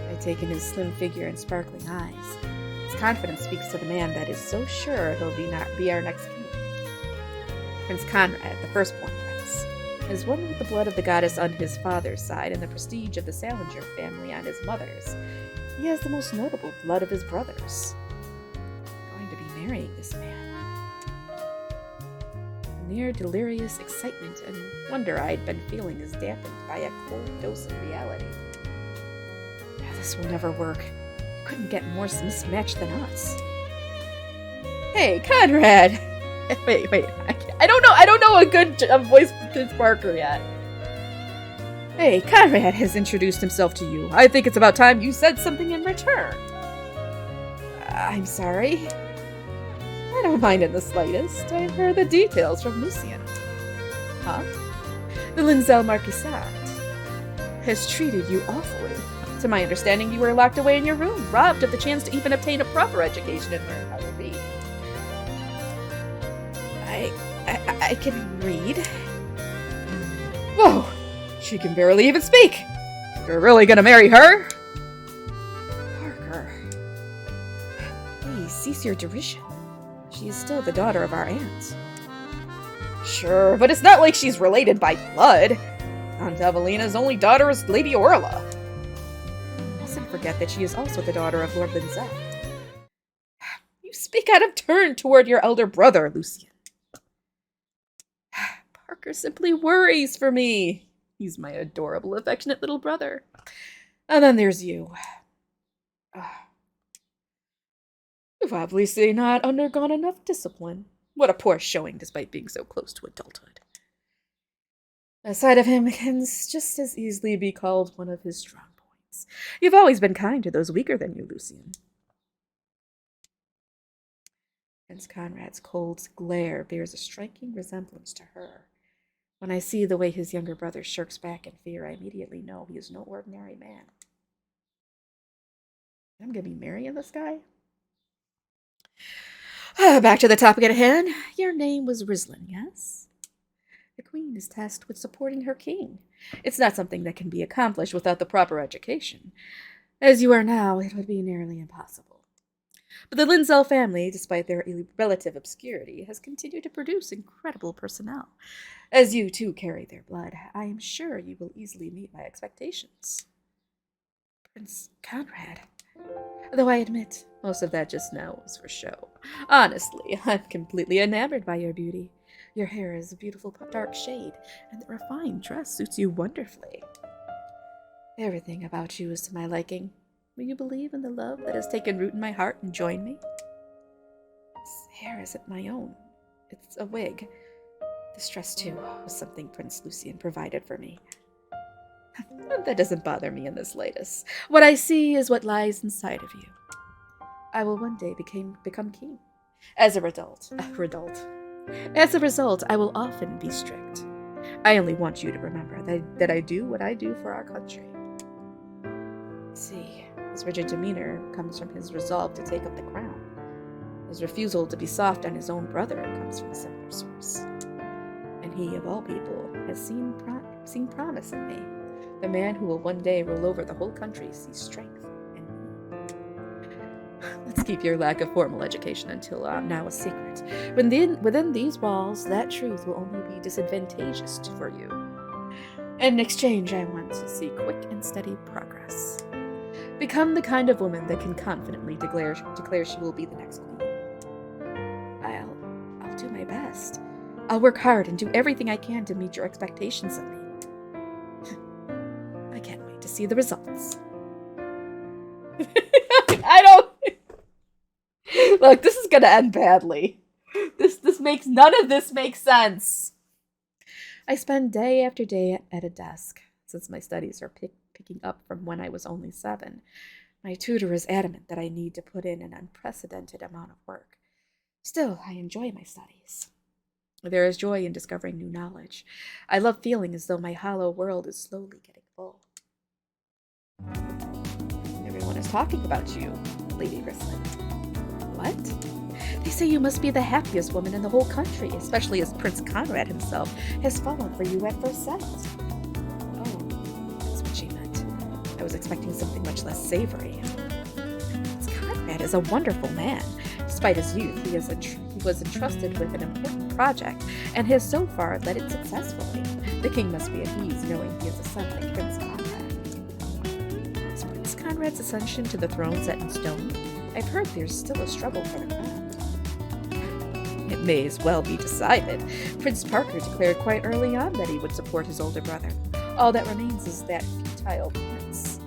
I take in his slim figure and sparkling eyes. His confidence speaks to the man that is so sure he'll be our next king. Prince Conrad, the firstborn prince, is one with the blood of the goddess on his father's side and the prestige of the Salinger family on his mother's. He has the most notable blood of his brothers. I'm going to be marrying this man. The near delirious excitement and wonder I'd been feeling is dampened by a cold dose of reality. This will never work. You couldn't get more mismatched than us. Hey, Conrad! Wait. I don't know a good voice for Prince Parker yet. Hey, Conrad has introduced himself to you. I think it's about time you said something in return. I'm sorry. I don't mind in the slightest. I've heard the details from Lucian. Huh? The Linzel Marquisat has treated you awfully. To my understanding, you were locked away in your room, robbed of the chance to even obtain a proper education and learn how to read. I can read. Whoa! She can barely even speak! You're really gonna marry her? Parker. Please, cease your derision. She is still the daughter of our aunt. Sure, but it's not like she's related by blood. Aunt Evelina's only daughter is Lady Orla. You mustn't forget that she is also the daughter of Lord Linzel. You speak out of turn toward your elder brother, Lucian. Parker simply worries for me. He's my adorable, affectionate little brother. And then there's you. You've obviously not undergone enough discipline. What a poor showing, despite being so close to adulthood. A side of him can just as easily be called one of his strong points. You've always been kind to those weaker than you, Lucian. Prince Conrad's cold glare bears a striking resemblance to her. When I see the way his younger brother shirks back in fear, I immediately know he is no ordinary man. I'm gonna be marrying this guy? Back to the topic at hand. Your name was Rislin, yes? The queen is tasked with supporting her king. It's not something that can be accomplished without the proper education. As you are now, it would be nearly impossible. But the Linzel family, despite their relative obscurity, has continued to produce incredible personnel. As you too carry their blood, I am sure you will easily meet my expectations. Prince Conrad, Though I admit, most of that just now was for show. Honestly, I'm completely enamored by your beauty. Your hair is a beautiful dark shade, and the refined dress suits you wonderfully. Everything about you is to my liking. Will you believe in the love that has taken root in my heart and join me? This hair isn't my own. It's a wig. This dress, too, was something Prince Lucian provided for me. That doesn't bother me in the slightest. What I see is what lies inside of you. I will one day become king. As a result, I will often be strict. I only want you to remember that I do what I do for our country. See, his rigid demeanor comes from his resolve to take up the crown. His refusal to be soft on his own brother comes from a similar source. And he, of all people, has seen promise in me. The man who will one day rule over the whole country sees strength in me. Let's keep your lack of formal education until now a secret. Within these walls, that truth will only be disadvantageous for you. In exchange, I want to see quick and steady progress. Become the kind of woman that can confidently declare she will be the next queen. I'll do my best. I'll work hard and do everything I can to meet your expectations of me. I can't wait to see the results. I don't... Look, this is gonna end badly. None of this makes sense. I spend day after day at a desk, since my studies are picking up from when I was only 7. My tutor is adamant that I need to put in an unprecedented amount of work. Still, I enjoy my studies. There is joy in discovering new knowledge. I love feeling as though my hollow world is slowly getting full. Everyone is talking about you, Lady Rislin. What? They say you must be the happiest woman in the whole country, especially as Prince Conrad himself has fallen for you at first sight. Oh, that's what she meant. I was expecting something much less savory. Prince Conrad is a wonderful man. Despite his youth, he was entrusted with an important project, and has so far led it successfully. The king must be at ease knowing he is a son like Prince Conrad. Is Prince Conrad's ascension to the throne set in stone? I've heard there's still a struggle for the crown. It may as well be decided. Prince Parker declared quite early on that he would support his older brother. All that remains is that futile prince.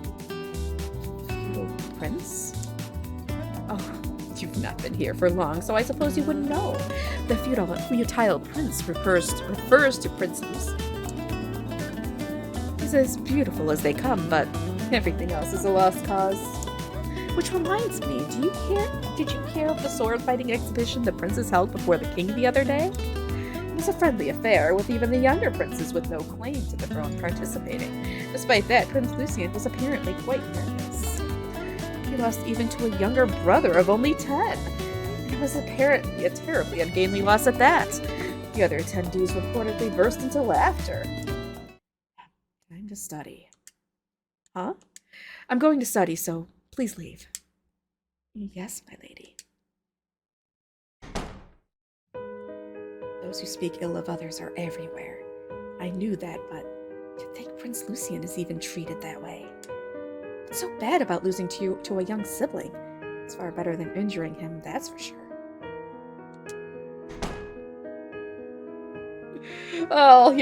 Futile prince? Oh, you've not been here for long, so I suppose you wouldn't know. The futile prince refers to Prince Lucian. He's as beautiful as they come, but everything else is a lost cause. Which reminds me, did you hear of the sword-fighting exhibition the princess held before the king the other day? It was a friendly affair, with even the younger princes with no claim to the throne participating. Despite that, Prince Lucian was apparently quite nervous. He lost even to a younger brother of only 10. It was apparently a terribly ungainly loss at that. The other attendees reportedly burst into laughter. Time to study. Huh? I'm going to study, so please leave. Yes, my lady. Those who speak ill of others are everywhere. I knew that, but to think Prince Lucian is even treated that way. What's so bad about losing to a young sibling? It's far better than injuring him, that's for sure. Well,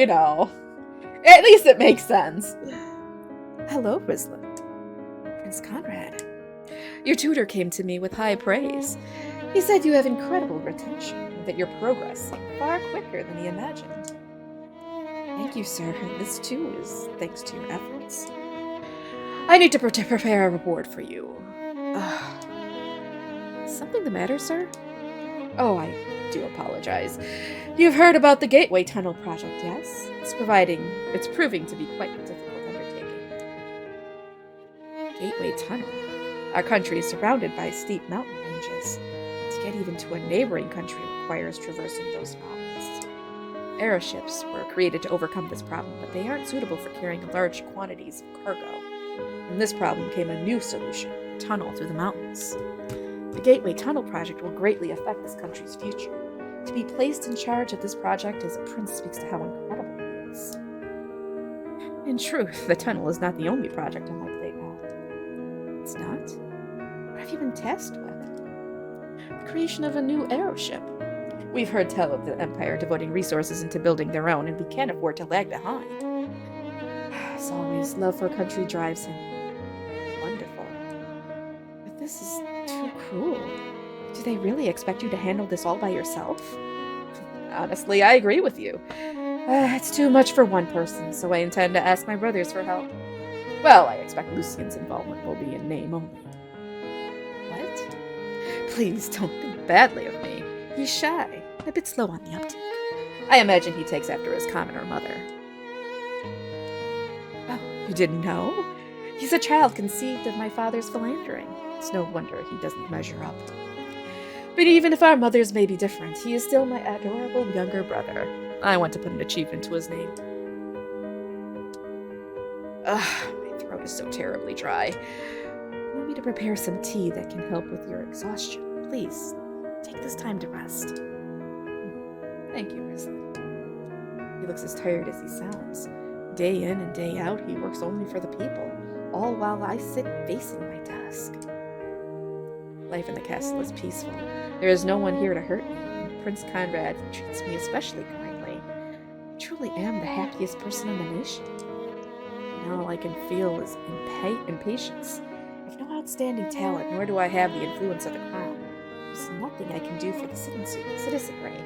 at least it makes sense. Hello, Rislin. Prince Conrad. Your tutor came to me with high praise. He said you have incredible retention, and that your progress seemed far quicker than he imagined. Thank you, sir. This, too, is thanks to your efforts. I need to prepare a reward for you. Something the matter, sir? Oh, I do apologize. You've heard about the Gateway Tunnel project, yes? It's proving to be quite a difficult undertaking. Gateway Tunnel? Our country is surrounded by steep mountain ranges. To get even to a neighboring country requires traversing those mountains. Airships were created to overcome this problem, but they aren't suitable for carrying large quantities of cargo. From this problem came a new solution: a tunnel through the mountains. The Gateway Tunnel project will greatly affect this country's future. To be placed in charge of this project as a prince speaks to how incredible it is. In truth, the tunnel is not the only project on my plate now. It's not? What have even tasked with? The creation of a new aeroship. We've heard tell of the Empire devoting resources into building their own, and we can't afford to lag behind. As always, love for country drives him. Wonderful. But this is too cruel. Do they really expect you to handle this all by yourself? Honestly, I agree with you. It's too much for one person, so I intend to ask my brothers for help. Well, I expect Lucien's involvement will be in name only. What? Please don't think badly of me. He's shy, a bit slow on the uptake. I imagine he takes after his commoner mother. Oh, you didn't know? He's a child conceived of my father's philandering. It's no wonder he doesn't measure up. But even if our mothers may be different, he is still my adorable younger brother. I want to put an achievement to his name. Ugh, my throat is so terribly dry. Allow me to prepare some tea that can help with your exhaustion. Please, take this time to rest. Thank you, Risley. He looks as tired as he sounds. Day in and day out, he works only for the people, all while I sit facing my desk. Life in the castle is peaceful. There is no one here to hurt me, and Prince Conrad treats me especially kindly. I truly am the happiest person in the nation. And all I can feel is impatience. I have no outstanding talent, nor do I have the influence of the crown. There's nothing I can do for the citizenry.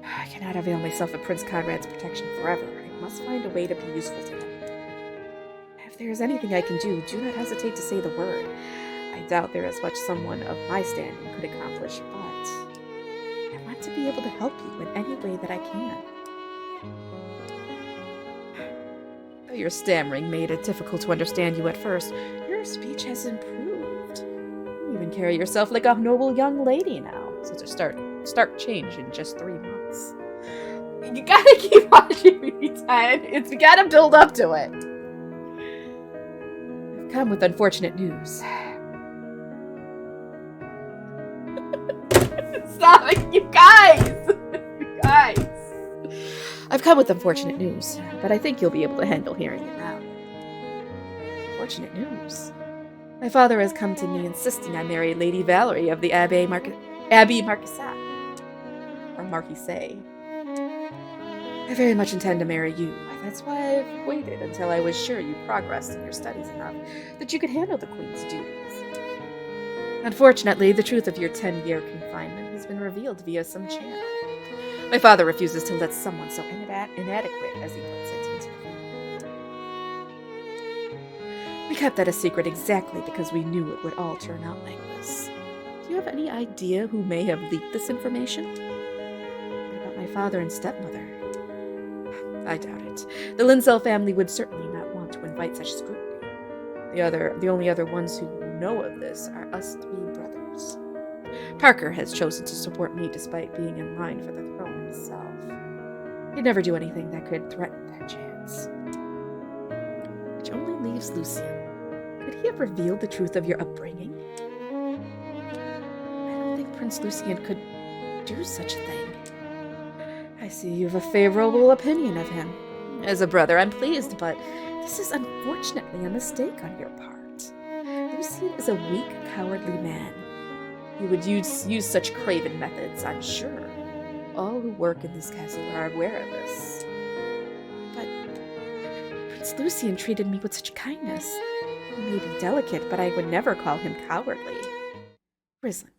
I cannot avail myself of Prince Conrad's protection forever. I must find a way to be useful to him. If there is anything I can do not hesitate to say the word. I doubt there is much someone of my standing could accomplish, but I want to be able to help you in any way that I can. Though your stammering made it difficult to understand you at first, your speech has improved. You even carry yourself like a noble young lady now. Such a stark change in just 3 months. You gotta keep watching me, Ty. You gotta build up to it. I've come with unfortunate news. Stop it, you guys! You guys! I've come with unfortunate news, but I think you'll be able to handle hearing it now. Unfortunate news? My father has come to me insisting I marry Lady Valerie of the Abbey Marquisate. Or Marquisate. I very much intend to marry you. That's why I've waited until I was sure you progressed in your studies enough that you could handle the Queen's duties. Unfortunately, the truth of your 10-year confinement has been revealed via some channel. My father refuses to let someone so inadequate, as he puts it, into the family. We kept that a secret exactly because we knew it would all turn out like this. Do you have any idea who may have leaked this information? What about my father and stepmother? I doubt it. The Lindsell family would certainly not want to invite such scrutiny. The only other ones who know of this are us 3 brothers. Parker has chosen to support me despite being in line for the throne himself. He'd never do anything that could threaten that chance. Which only leaves Lucien. Could he have revealed the truth of your upbringing? I don't think Prince Lucien could do such a thing. I see you have a favorable opinion of him. As a brother, I'm pleased, but this is unfortunately a mistake on your part. Lucien is a weak, cowardly man. He would use such craven methods, I'm sure. All who work in this castle are aware of this. But Prince Lucien treated me with such kindness. He may be delicate, but I would never call him cowardly. Rislin,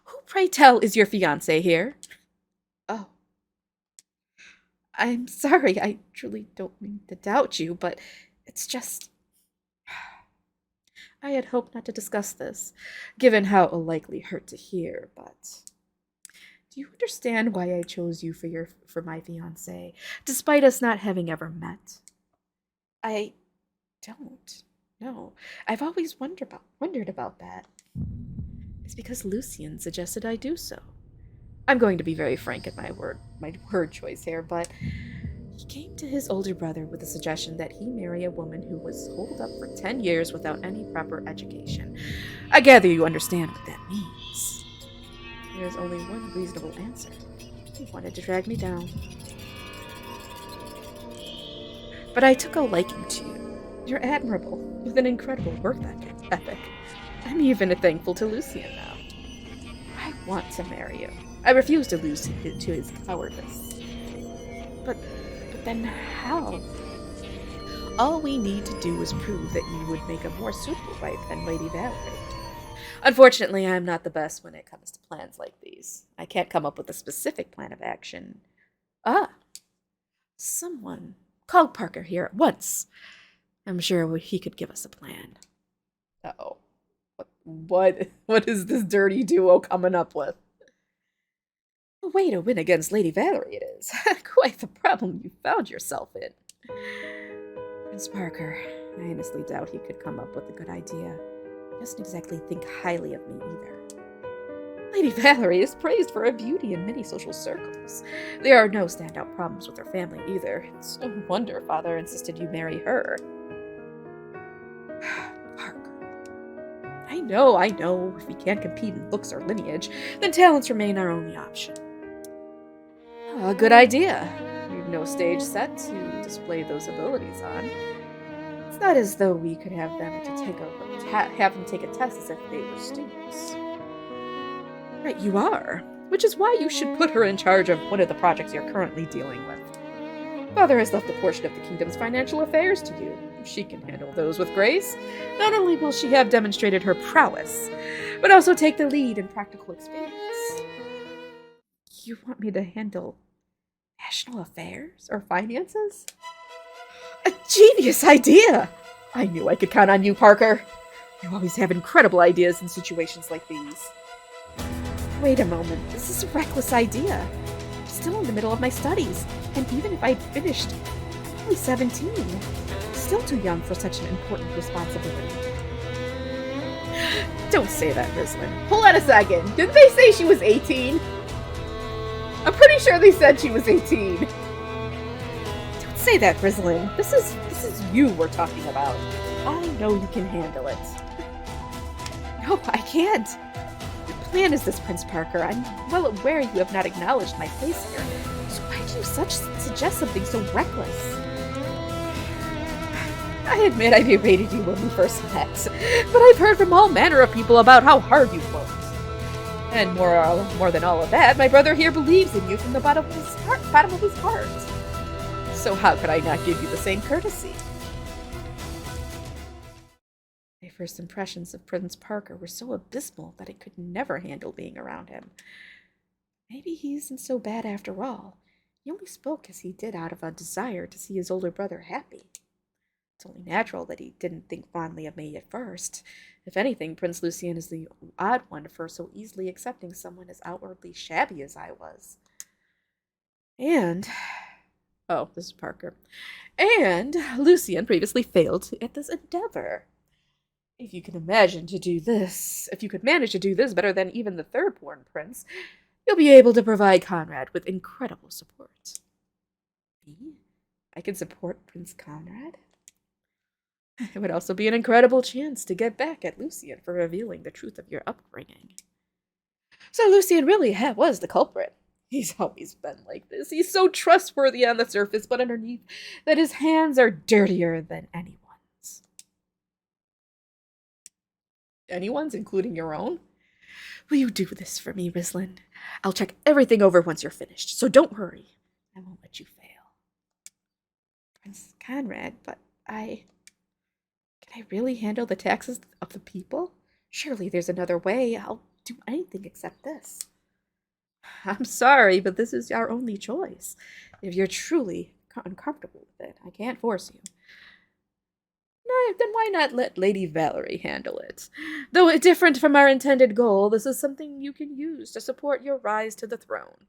who, pray tell, is your fiancé here? Oh. I'm sorry, I truly don't mean to doubt you, but it's just... I had hoped not to discuss this, given how it'll likely hurt to hear, but... Do you understand why I chose you for my fiancé, despite us not having ever met? I don't. No, I've always wondered about that. It's because Lucien suggested I do so. I'm going to be very frank in my word choice here, but he came to his older brother with the suggestion that he marry a woman who was holed up for 10 years without any proper education. I gather you understand what that means. There's only one reasonable answer. He wanted to drag me down. But I took a liking to you. You're admirable, with an incredible work ethic. I'm even thankful to Lucian now. I want to marry you. I refuse to lose to his cowardice. But then how? All we need to do is prove that you would make a more suitable wife than Lady Valerie. Unfortunately, I'm not the best when it comes to plans like these. I can't come up with a specific plan of action. Someone. Call Parker here at once. I'm sure he could give us a plan. Uh-oh. What is this dirty duo coming up with? A way to win against Lady Valerie it is. Quite the problem you found yourself in. Prince Parker, I honestly doubt he could come up with a good idea. He doesn't exactly think highly of me either. Lady Valerie is praised for her beauty in many social circles. There are no standout problems with her family either. It's no wonder Father insisted you marry her. Parker. I know. If we can't compete in looks or lineage, then talents remain our only option. A good idea. We've no stage set to display those abilities on. It's not as though we could have them take a test as if they were students. Right, you are. Which is why you should put her in charge of one of the projects you're currently dealing with. Father has left a portion of the kingdom's financial affairs to you. She can handle those with grace. Not only will she have demonstrated her prowess, but also take the lead in practical experience. You want me to handle national affairs or finances? A genius idea! I knew I could count on you, Parker. You always have incredible ideas in situations like these. Wait a moment, this is a reckless idea. I'm still in the middle of my studies, and even if I'd finished, I'm only 17. Still too young for such an important responsibility. Don't say that, Rislin. Hold on a second. Didn't they say she was 18? I'm pretty sure they said she was 18. Don't say that, Rislin. This is you we're talking about. I know you can handle it. No, I can't. What plan is this, Prince Parker? I'm well aware you have not acknowledged my place here. So why do you suggest something so reckless? I admit I berated you when we first met, but I've heard from all manner of people about how hard you've worked. And more than all of that, my brother here believes in you from the bottom of his heart. So how could I not give you the same courtesy? My first impressions of Prince Parker were so abysmal that I could never handle being around him. Maybe he isn't so bad after all. He only spoke as he did out of a desire to see his older brother happy. It's only natural that he didn't think fondly of me at first. If anything, Prince Lucian is the odd one for so easily accepting someone as outwardly shabby as I was. And... oh, this is Parker. And Lucian previously failed at this endeavor. If you can manage to do this better than even the third-born prince, you'll be able to provide Conrad with incredible support. Me? I can support Prince Conrad? It would also be an incredible chance to get back at Lucian for revealing the truth of your upbringing. So Lucian really was the culprit. He's always been like this. He's so trustworthy on the surface, but underneath that his hands are dirtier than anyone's. Anyone's, including your own? Will you do this for me, Rislin? I'll check everything over once you're finished, so don't hurry. I won't let you fail. Prince Conrad, but Can I really handle the taxes of the people? Surely there's another way. I'll do anything except this. I'm sorry, but this is our only choice. If you're truly uncomfortable with it, I can't force you. No, then why not let Lady Valerie handle it? Though different from our intended goal, this is something you can use to support your rise to the throne.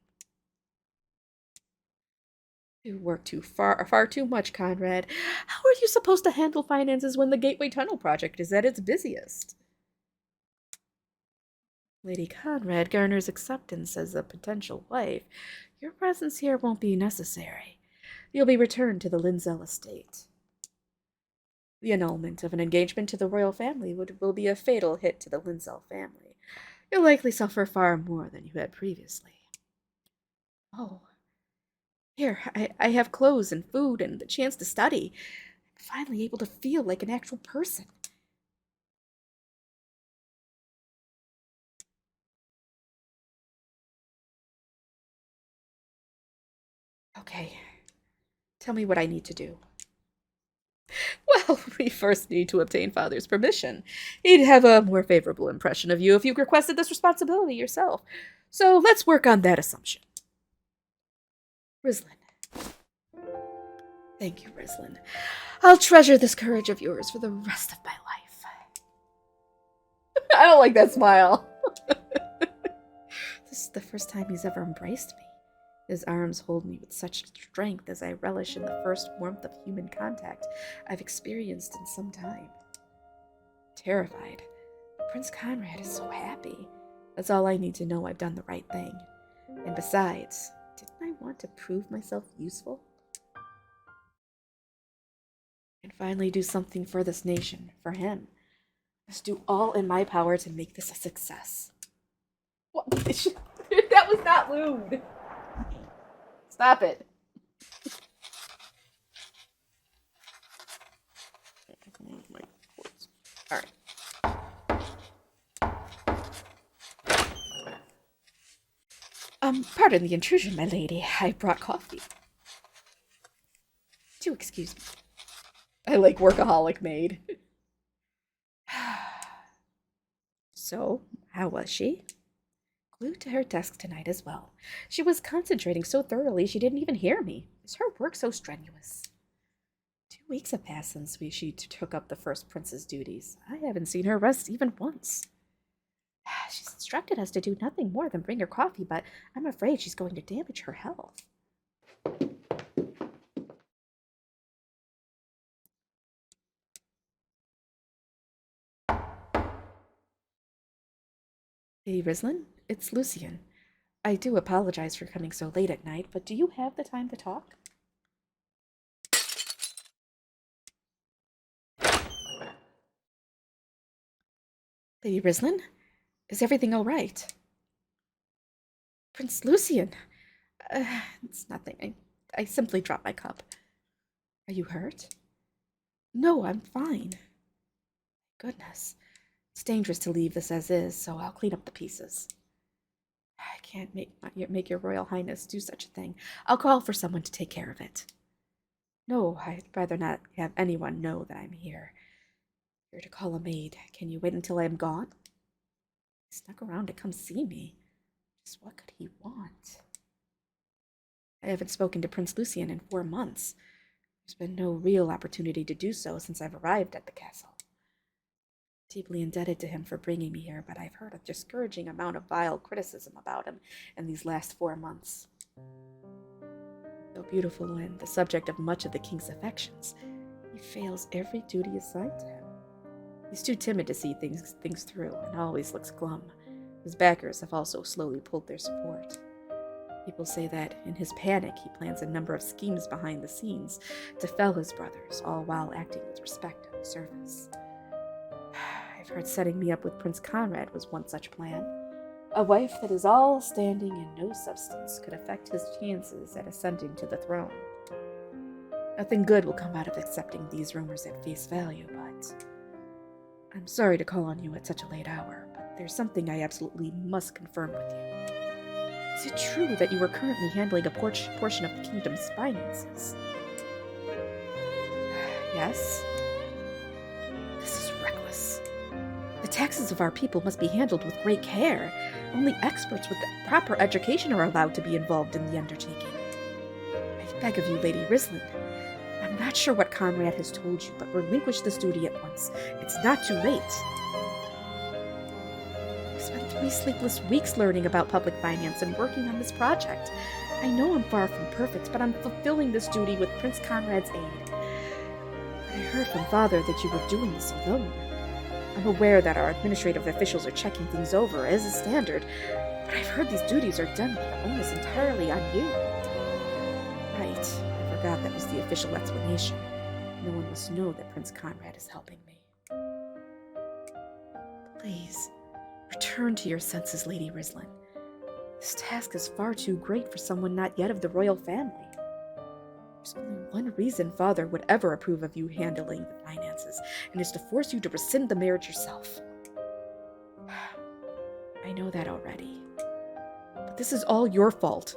You work far too much, Conrad. How are you supposed to handle finances when the Gateway Tunnel project is at its busiest? Lady Conrad garners acceptance as a potential wife. Your presence here won't be necessary. You'll be returned to the Lindsell estate. The annulment of an engagement to the royal family will be a fatal hit to the Lindsell family. You'll likely suffer far more than you had previously. Oh. Here, I have clothes and food and the chance to study. finally able to feel like an actual person. Okay, tell me what I need to do. Well, we first need to obtain Father's permission. He'd have a more favorable impression of you if you requested this responsibility yourself. So let's work on that assumption. Rislin. Thank you, Rislin. I'll treasure this courage of yours for the rest of my life. I don't like that smile. This is the first time he's ever embraced me. His arms hold me with such strength as I relish in the first warmth of human contact I've experienced in some time. Terrified, Prince Conrad is so happy. That's all I need to know I've done the right thing. And besides, didn't I want to prove myself useful? And finally do something for this nation, for him. Just do all in my power to make this a success. What? That was not lewd. Stop it. All right. Pardon the intrusion, my lady. I brought coffee. Do excuse me. I like workaholic maid. So, how was she? Glued to her desk tonight as well. She was concentrating so thoroughly she didn't even hear me. Is her work so strenuous? 2 weeks have passed since she took up the first prince's duties. I haven't seen her rest even once. She's instructed us to do nothing more than bring her coffee, but I'm afraid she's going to damage her health. Lady Rislin, it's Lucian. I do apologize for coming so late at night, but do you have the time to talk? Lady Rislin, is everything all right? Prince Lucian! It's nothing. I simply dropped my cup. Are you hurt? No, I'm fine. Goodness. It's dangerous to leave this as is, so I'll clean up the pieces. I can't make your Royal Highness do such a thing. I'll call for someone to take care of it. No, I'd rather not have anyone know that I'm here. You're to call a maid. Can you wait until I'm gone? He snuck around to come see me. Just what could he want? I haven't spoken to Prince Lucian in 4 months. There's been no real opportunity to do so since I've arrived at the castle. Deeply indebted to him for bringing me here, but I've heard a discouraging amount of vile criticism about him in these last 4 months. Though beautiful and the subject of much of the king's affections, he fails every duty assigned to him. He's too timid to see things through and always looks glum. His backers have also slowly pulled their support. People say that in his panic he plans a number of schemes behind the scenes to fell his brothers, all while acting with respect and service. I've heard setting me up with Prince Conrad was one such plan. A wife that is all standing and no substance could affect his chances at ascending to the throne. Nothing good will come out of accepting these rumors at face value, but I'm sorry to call on you at such a late hour, but there's something I absolutely must confirm with you. Is it true that you are currently handling a portion of the kingdom's finances? Yes. This is reckless. The taxes of our people must be handled with great care. Only experts with proper education are allowed to be involved in the undertaking. I beg of you, Lady Rislin. I'm not sure what Conrad has told you, but relinquish this duty at once. It's not too late. I've spent 3 sleepless weeks learning about public finance and working on this project. I know I'm far from perfect, but I'm fulfilling this duty with Prince Conrad's aid. I heard from Father that you were doing this alone. I'm aware that our administrative officials are checking things over as a standard, but I've heard these duties are done with the onus entirely on you. Right, I forgot that was the official explanation. No one must know that Prince Conrad is helping me. Please, return to your senses, Lady Rislin. This task is far too great for someone not yet of the royal family. There's only one reason Father would ever approve of you handling the finances, and it's to force you to rescind the marriage yourself. I know that already. But this is all your fault.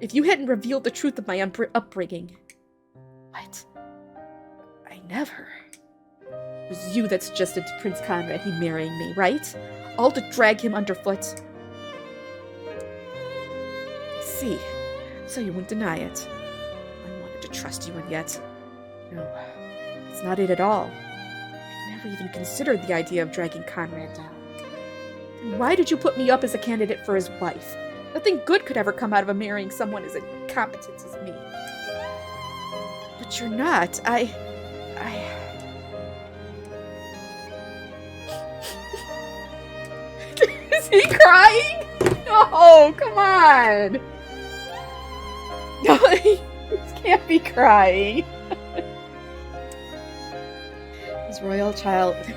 If you hadn't revealed the truth of my upbringing... What? I never... It was you that suggested to Prince Conrad he marrying me, right? All to drag him underfoot. I see. So you wouldn't deny it. I wanted to trust you, and yet... No, it's not it at all. I never even considered the idea of dragging Conrad down. Then why did you put me up as a candidate for his wife? Nothing good could ever come out of marrying someone as incompetent as me. But you're not. Is he crying? No, come on. No, he can't be crying. His royal childness.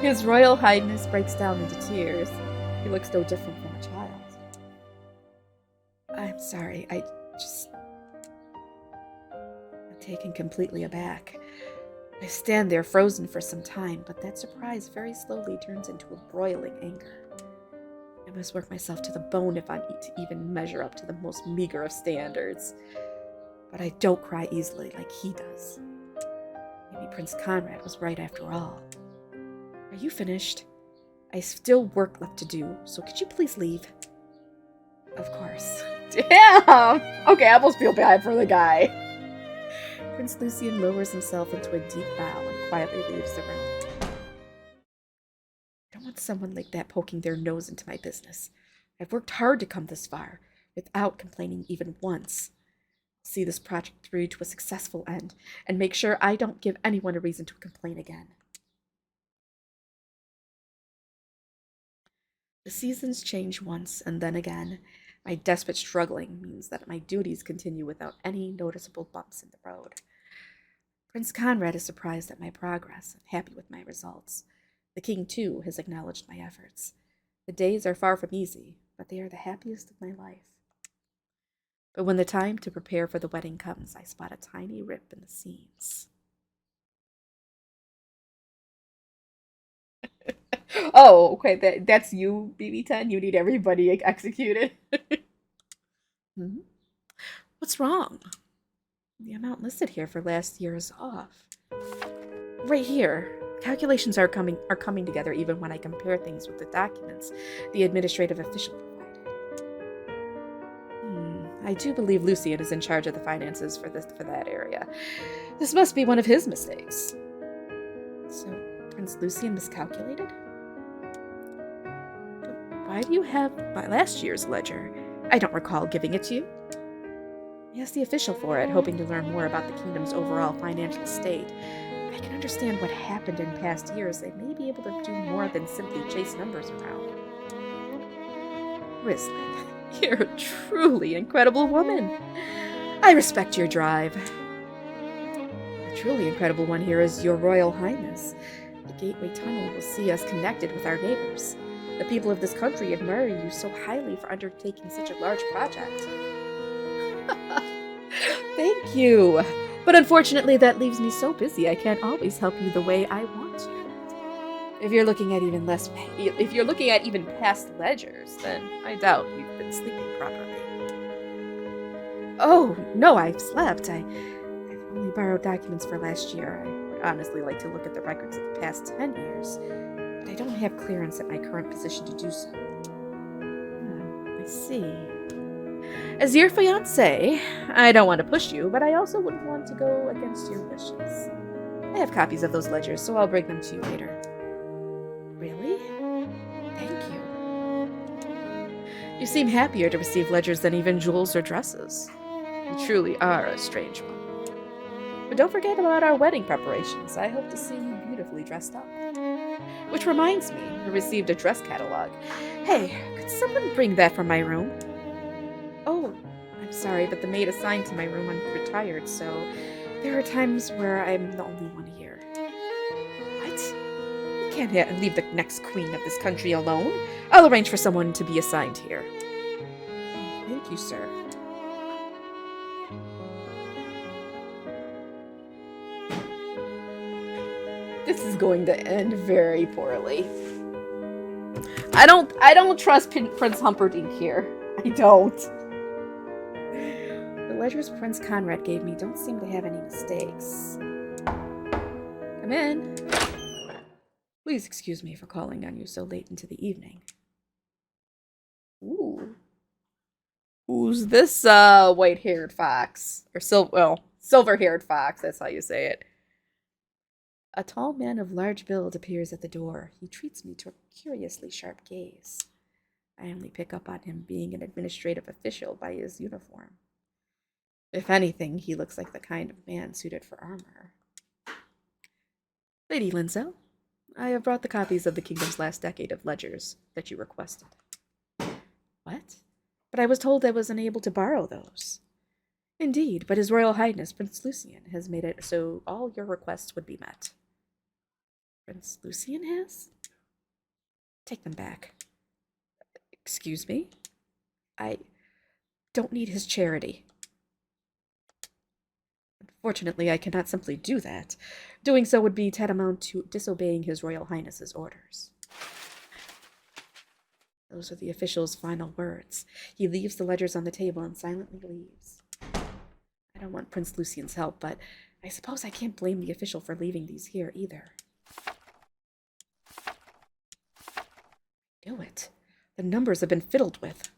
His royal highness breaks down into tears. He looks no different from a child. I'm sorry, I'm taken completely aback. I stand there frozen for some time, but that surprise very slowly turns into a broiling anger. I must work myself to the bone if I'm to even measure up to the most meager of standards. But I don't cry easily like he does. Maybe Prince Conrad was right after all. Are you finished? I still work left to do, so could you please leave? Of course. Damn! Okay, I almost feel bad for the guy. Prince Lucien lowers himself into a deep bow and quietly leaves the room. I don't want someone like that poking their nose into my business. I've worked hard to come this far, without complaining even once. I'll see this project through to a successful end, and make sure I don't give anyone a reason to complain again. The seasons change once and then again. My desperate struggling means that my duties continue without any noticeable bumps in the road. Prince Conrad is surprised at my progress and happy with my results. The king, too, has acknowledged my efforts. The days are far from easy, but they are the happiest of my life. But when the time to prepare for the wedding comes, I spot a tiny rip in the seams. Oh, okay, that's you, BB-10? You need everybody executed? Hmm? What's wrong? The amount listed here for last year is off. Right here. Calculations are coming together even when I compare things with the documents the administrative official provided. I do believe Lucien is in charge of the finances for that area. This must be one of his mistakes. So, Prince Lucien miscalculated? Why do you have my last year's ledger? I don't recall giving it to you. I asked the official for it, hoping to learn more about the kingdom's overall financial state. If I can understand what happened in past years, I may be able to do more than simply chase numbers around. Rislin, you're a truly incredible woman. I respect your drive. The truly incredible one here is your Royal Highness. The Gateway Tunnel will see us connected with our neighbors. The people of this country admire you so highly for undertaking such a large project. Thank you. But unfortunately, that leaves me so busy I can't always help you the way I want to. If you're looking at even past ledgers, then I doubt you've been sleeping properly. Oh, no, I've slept. I've only borrowed documents for last year. I would honestly like to look at the records of the past 10 years, but I don't have clearance at my current position to do so. I see. As your fiancé, I don't want to push you, but I also wouldn't want to go against your wishes. I have copies of those ledgers, so I'll bring them to you later. Really? Thank you. You seem happier to receive ledgers than even jewels or dresses. You truly are a strange one. But don't forget about our wedding preparations. I hope to see you beautifully dressed up. Which reminds me, I received a dress catalog. Hey, could someone bring that from my room? Oh, I'm sorry, but the maid assigned to my room retired, so there are times where I'm the only one here. What? You can't leave the next queen of this country alone. I'll arrange for someone to be assigned here. Oh, thank you, sir. This is going to end very poorly. I don't trust Prince Humperdinck here. I don't. The ledgers Prince Conrad gave me don't seem to have any mistakes. Come in. Please excuse me for calling on you so late into the evening. Ooh. Who's this white-haired fox? Or silver-haired fox, that's how you say it. A tall man of large build appears at the door. He treats me to a curiously sharp gaze. I only pick up on him being an administrative official by his uniform. If anything, he looks like the kind of man suited for armor. Lady Lindsell, I have brought the copies of the kingdom's last decade of ledgers that you requested. What? But I was told I was unable to borrow those. Indeed, but His Royal Highness Prince Lucian has made it so all your requests would be met. Prince Lucian has? Take them back. Excuse me? I don't need his charity. Unfortunately, I cannot simply do that. Doing so would be tantamount to disobeying His Royal Highness's orders. Those are the official's final words. He leaves the ledgers on the table and silently leaves. I don't want Prince Lucian's help, but I suppose I can't blame the official for leaving these here either. I knew it. The numbers have been fiddled with.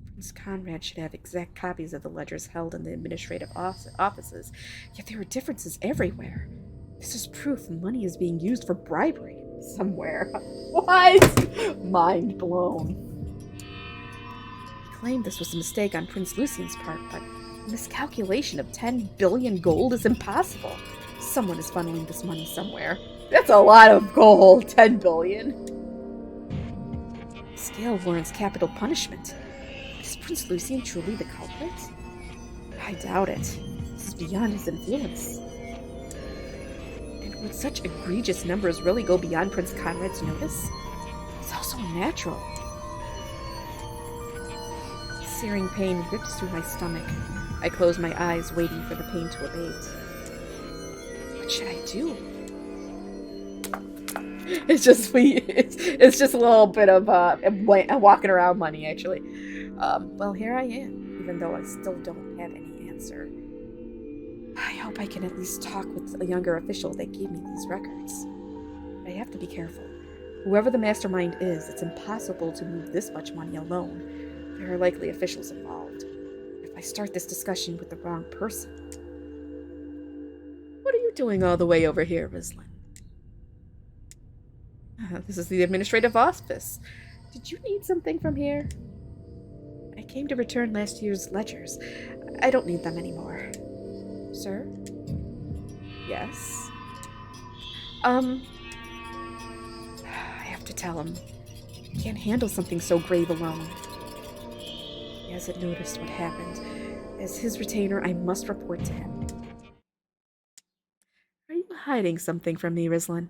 Prince Conrad should have exact copies of the ledgers held in the administrative offices, yet there are differences everywhere. This is proof money is being used for bribery somewhere. What? Mind blown. He claimed this was a mistake on Prince Lucian's part, but a miscalculation of 10 billion gold is impossible. Someone is funneling this money somewhere. That's a lot of gold, 10 billion. The scale warrants capital punishment. Is Prince Lucian truly the culprit? I doubt it. This is beyond his influence. And would such egregious numbers really go beyond Prince Conrad's notice? It's also unnatural. Searing pain rips through my stomach. I close my eyes, waiting for the pain to abate. What should I do? It's just a little bit of walking around money, actually. Well, here I am, even though I still don't have any answer. I hope I can at least talk with a younger official that gave me these records. But I have to be careful. Whoever the mastermind is, it's impossible to move this much money alone. There are likely officials involved. If I start this discussion with the wrong person... What are you doing all the way over here, Rislin? This is the administrative office. Did you need something from here? I came to return last year's ledgers. I don't need them anymore. Sir? Yes? I have to tell him. I can't handle something so grave alone. He hasn't noticed what happened. As his retainer, I must report to him. Are you hiding something from me, Rislin?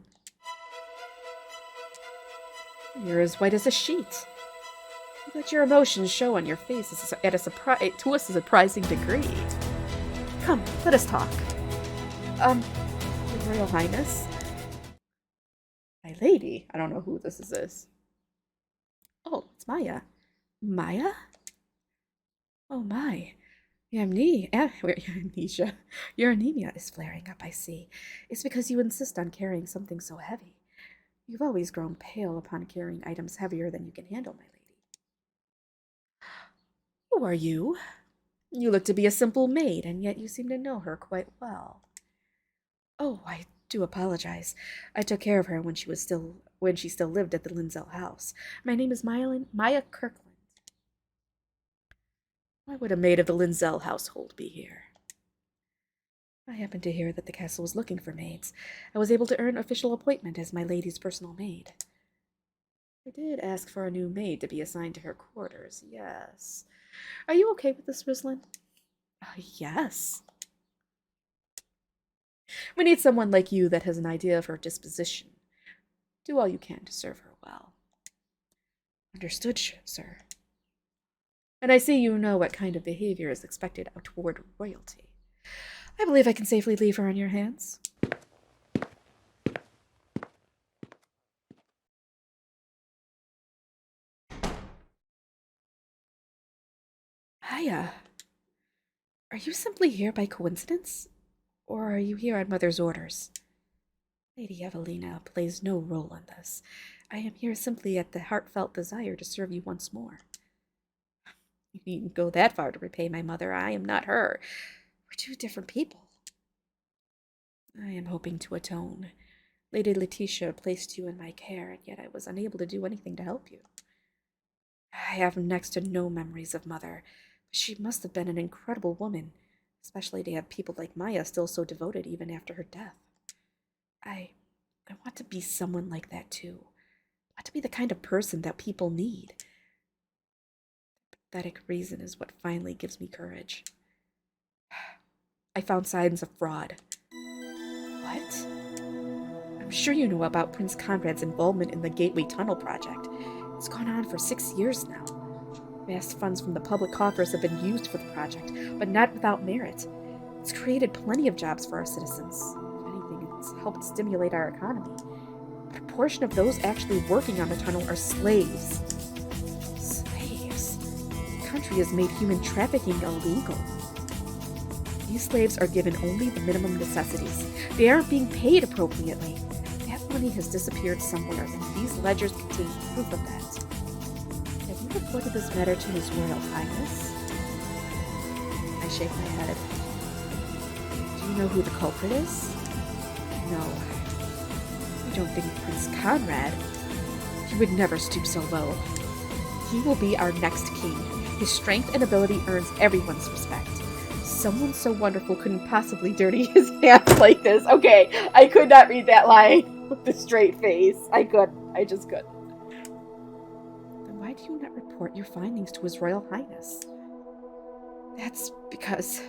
You're as white as a sheet. Let your emotions show on your face to a surprising degree. Come, let us talk. Your Royal Highness? My lady. I don't know who this is. Oh, it's Maya. Maya? Oh my. Your amnesia. Your anemia is flaring up, I see. It's because you insist on carrying something so heavy. You've always grown pale upon carrying items heavier than you can handle, my lady. Who are you? You look to be a simple maid, and yet you seem to know her quite well. Oh, I do apologize. I took care of her when she still lived at the Lindsell house. My name is Maya Kirkland. Why would a maid of the Lindsell household be here? I happened to hear that the castle was looking for maids. I was able to earn official appointment as my lady's personal maid. I did ask for a new maid to be assigned to her quarters, yes. Are you okay with this, Rislin? Yes. We need someone like you that has an idea of her disposition. Do all you can to serve her well. Understood, sir. And I see you know what kind of behavior is expected toward royalty. I believe I can safely leave her in your hands. Maya, are you simply here by coincidence? Or are you here on Mother's orders? Lady Evelina plays no role in this. I am here simply at the heartfelt desire to serve you once more. You needn't go that far to repay my mother. I am not her. We're two different people. I am hoping to atone. Lady Letitia placed you in my care, and yet I was unable to do anything to help you. I have next to no memories of Mother, but she must have been an incredible woman, especially to have people like Maya still so devoted even after her death. I want to be someone like that too. I want to be the kind of person that people need. The pathetic reason is what finally gives me courage. I found signs of fraud. What? I'm sure you know about Prince Conrad's involvement in the Gateway Tunnel project. It's gone on for 6 years now. Vast funds from the public coffers have been used for the project, but not without merit. It's created plenty of jobs for our citizens. If anything, it's helped stimulate our economy. But a portion of those actually working on the tunnel are slaves. Slaves? The country has made human trafficking illegal. These slaves are given only the minimum necessities. They aren't being paid appropriately. That money has disappeared somewhere, and these ledgers contain proof of that. Have you reported this matter to His Royal Highness? I shake my head. Do you know who the culprit is? No. You don't think Prince Conrad? He would never stoop so low. He will be our next king. His strength and ability earns everyone's respect. Someone so wonderful couldn't possibly dirty his hands like this. Okay, I could not read that line with a straight face. I just couldn't. Then why do you not report your findings to His Royal Highness? That's because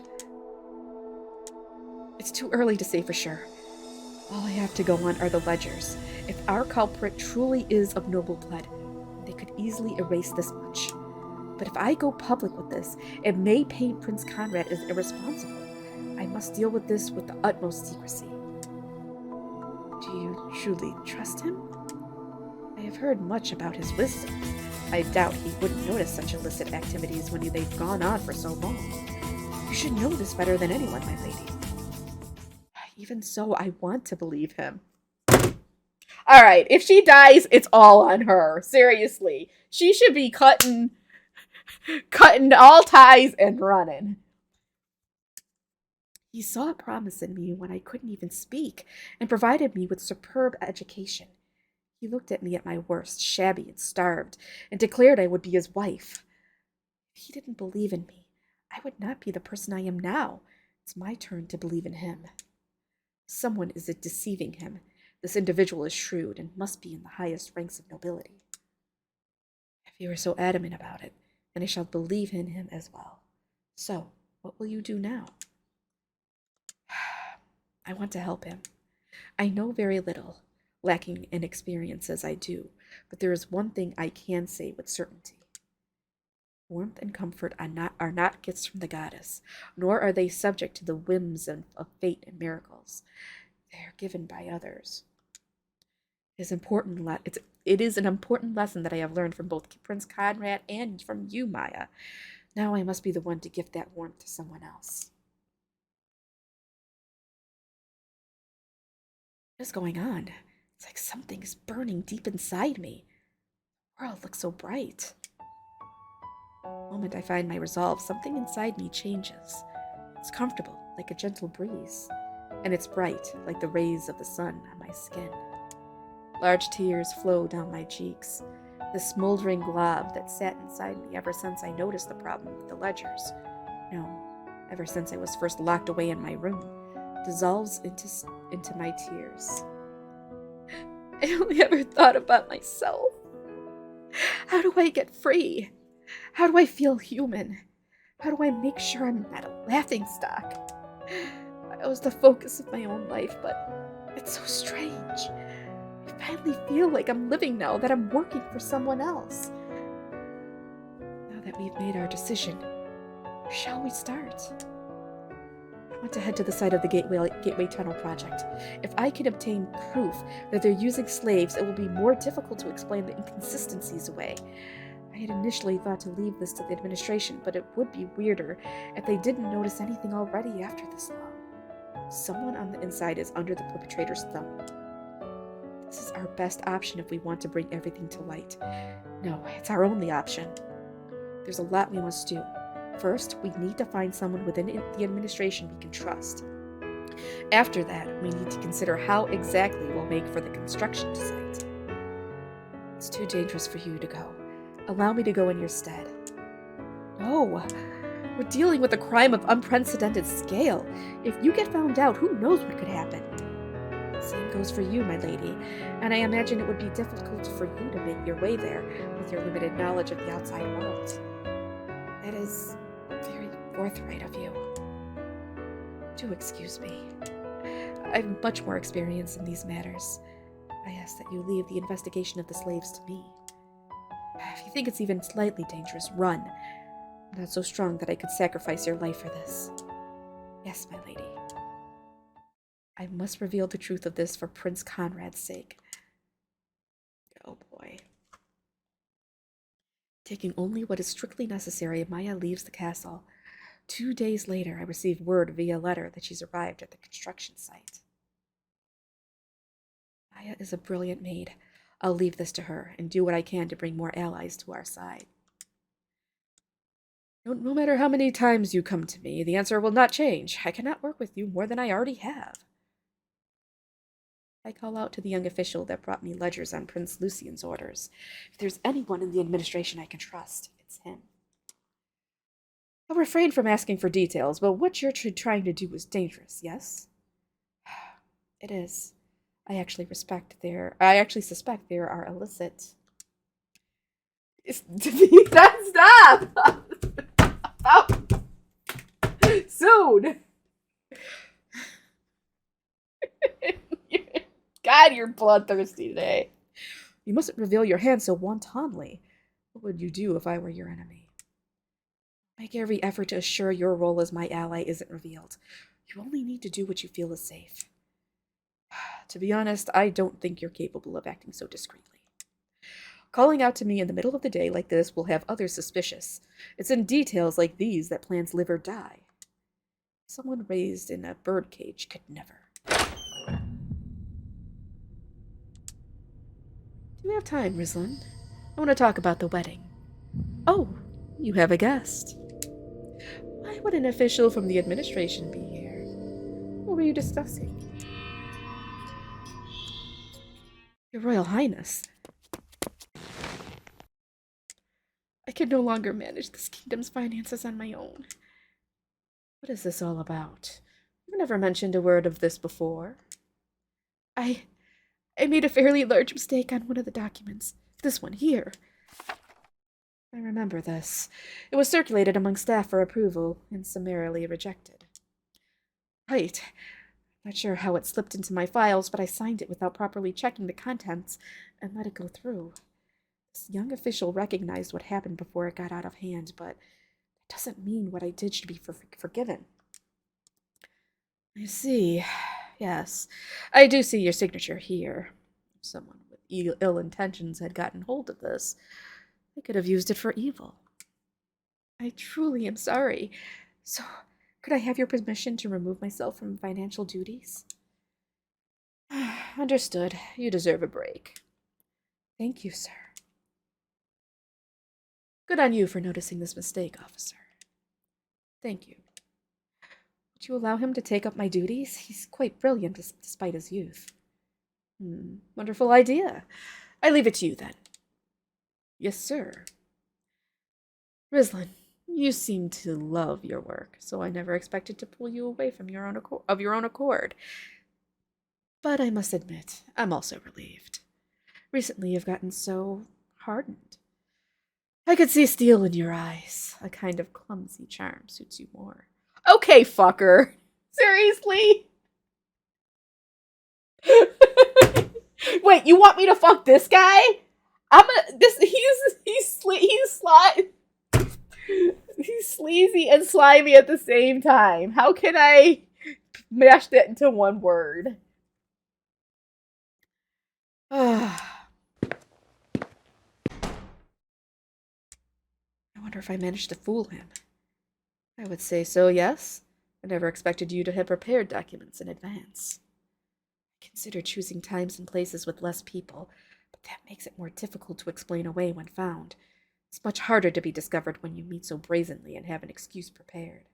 it's too early to say for sure. All I have to go on are the ledgers. If our culprit truly is of noble blood, they could easily erase this much. But if I go public with this, it may paint Prince Conrad as irresponsible. I must deal with this with the utmost secrecy. Do you truly trust him? I have heard much about his wisdom. I doubt he wouldn't notice such illicit activities when they've gone on for so long. You should know this better than anyone, my lady. Even so, I want to believe him. All right, if she dies, it's all on her. Seriously. She should be cutting all ties and running. He saw a promise in me when I couldn't even speak and provided me with superb education. He looked at me at my worst, shabby and starved, and declared I would be his wife. If he didn't believe in me, I would not be the person I am now. It's my turn to believe in him. Someone is deceiving him. This individual is shrewd and must be in the highest ranks of nobility. If you are so adamant about it, then I shall believe in him as well. So, what will you do now? I want to help him. I know very little, lacking in experience as I do, but there is one thing I can say with certainty. Warmth and comfort are not gifts from the goddess, nor are they subject to the whims of fate and miracles. They are given by others. It is an important lesson that I have learned from both Prince Conrad and from you, Maya. Now I must be the one to gift that warmth to someone else. What is going on? It's like something is burning deep inside me. The world looks so bright. The moment I find my resolve, something inside me changes. It's comfortable, like a gentle breeze, and it's bright, like the rays of the sun on my skin. Large tears flow down my cheeks. The smoldering glob that sat inside me ever since I noticed the problem with the ledgers, no, ever since I was first locked away in my room, dissolves into my tears. I only ever thought about myself. How do I get free? How do I feel human? How do I make sure I'm not a laughingstock? I was the focus of my own life, but it's so strange. I finally feel like I'm living now, that I'm working for someone else. Now that we've made our decision, where shall we start? I want to head to the site of the Gateway Tunnel project. If I can obtain proof that they're using slaves, it will be more difficult to explain the inconsistencies away. I had initially thought to leave this to the administration, but it would be weirder if they didn't notice anything already after this long. Someone on the inside is under the perpetrator's thumb. This is our best option if we want to bring everything to light. No, it's our only option. There's a lot we must do. First, we need to find someone within the administration we can trust. After that, we need to consider how exactly we'll make for the construction site. It's too dangerous for you to go. Allow me to go in your stead. No, we're dealing with a crime of unprecedented scale. If you get found out, who knows what could happen? Same goes for you, my lady, and I imagine it would be difficult for you to make your way there with your limited knowledge of the outside world. That is very forthright of you. Do excuse me. I've much more experience in these matters. I ask that you leave the investigation of the slaves to me. If you think it's even slightly dangerous, run. I'm not so strong that I could sacrifice your life for this. Yes, my lady. I must reveal the truth of this for Prince Conrad's sake. Oh boy. Taking only what is strictly necessary, Maya leaves the castle. 2 days later, I receive word via letter that she's arrived at the construction site. Maya is a brilliant maid. I'll leave this to her and do what I can to bring more allies to our side. No matter how many times you come to me, the answer will not change. I cannot work with you more than I already have. I call out to the young official that brought me ledgers on Prince Lucian's orders. If there's anyone in the administration I can trust, it's him. I'll refrain from asking for details, but what you're trying to do is dangerous, yes? It is. I actually suspect there are illicit. Stop! Soon! God, you're bloodthirsty today. You mustn't reveal your hand so wantonly. What would you do if I were your enemy? Make every effort to assure your role as my ally isn't revealed. You only need to do what you feel is safe. To be honest, I don't think you're capable of acting so discreetly. Calling out to me in the middle of the day like this will have others suspicious. It's in details like these that plans live or die. Someone raised in a birdcage could never. Do you have time, Rislin? I want to talk about the wedding. Oh, you have a guest. Why would an official from the administration be here? What were you discussing? Your Royal Highness. I can no longer manage this kingdom's finances on my own. What is this all about? You've never mentioned a word of this before. I made a fairly large mistake on one of the documents. This one here. I remember this. It was circulated among staff for approval and summarily rejected. Right. Not sure how it slipped into my files, but I signed it without properly checking the contents and let it go through. This young official recognized what happened before it got out of hand, but that doesn't mean what I did should be forgiven. I see. Yes, I do see your signature here. If someone with ill intentions had gotten hold of this, they could have used it for evil. I truly am sorry. So, could I have your permission to remove myself from financial duties? Understood. You deserve a break. Thank you, sir. Good on you for noticing this mistake, officer. Thank you. Would you allow him to take up my duties? He's quite brilliant despite his youth. Wonderful idea. I leave it to you, then. Yes, sir. Rislin, you seem to love your work, so I never expected to pull you away from your own accord. But I must admit, I'm also relieved. Recently, you've gotten so hardened. I could see steel in your eyes. A kind of clumsy charm suits you more. Okay, fucker. Seriously? Wait, you want me to fuck this guy? He's sleazy and slimy at the same time. How can I mash that into one word? wonder if I managed to fool him. I would say so, yes. I never expected you to have prepared documents in advance. I consider choosing times and places with less people, but that makes it more difficult to explain away when found. It's much harder to be discovered when you meet so brazenly and have an excuse prepared.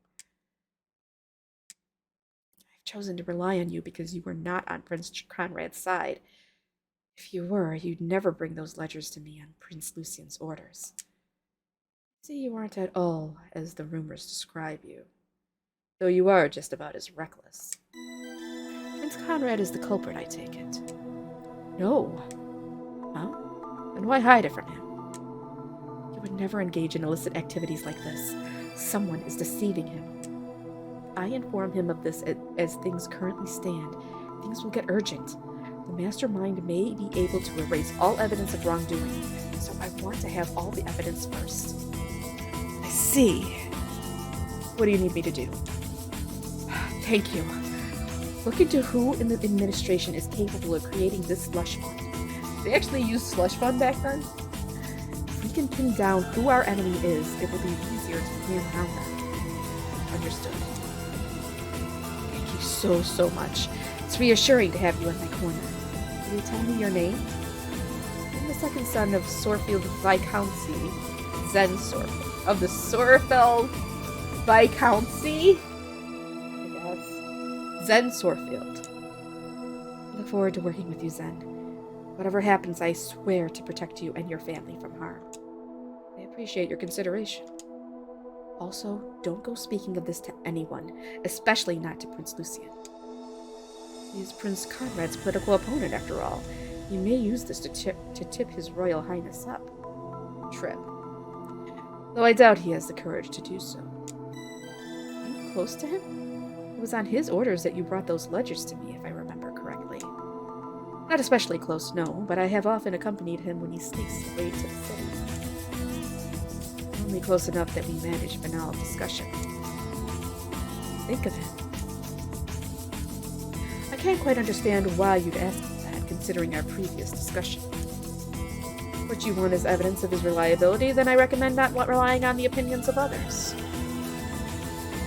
I've chosen to rely on you because you were not on Prince Conrad's side. If you were, you'd never bring those ledgers to me on Prince Lucian's orders. See, you aren't at all as the rumors describe you, though you are just about as reckless. Prince Conrad is the culprit, I take it. No. Huh? Then why hide it from him? He would never engage in illicit activities like this. Someone is deceiving him. I inform him of this as things currently stand. Things will get urgent. The mastermind may be able to erase all evidence of wrongdoing, so I want to have all the evidence first. I see. What do you need me to do? Thank you. Look into who in the administration is capable of creating this slush fund. They actually used slush fund back then? If we can pin down who our enemy is, it will be easier to plan around them. Understood. Thank you so much. It's reassuring to have you in my corner. Will you tell me your name? I'm the second son of Sorfield Viscountcy, Zen Sorfield. Of the Sorfeld Viscountcy? I guess. Zen Sorfield. I look forward to working with you, Zen. Whatever happens, I swear to protect you and your family from harm. I appreciate your consideration. Also, don't go speaking of this to anyone, especially not to Prince Lucian. He's Prince Conrad's political opponent, after all. He may use this to tip His Royal Highness up. Trip. Though I doubt he has the courage to do so. Are you close to him? It was on his orders that you brought those ledgers to me, if I remember correctly. Not especially close, no, but I have often accompanied him when he sneaks away to the city. Only close enough that we manage banal discussion. Think of him. I can't quite understand why you'd ask me that, considering our previous discussion. What you want is evidence of his reliability, then I recommend not relying on the opinions of others.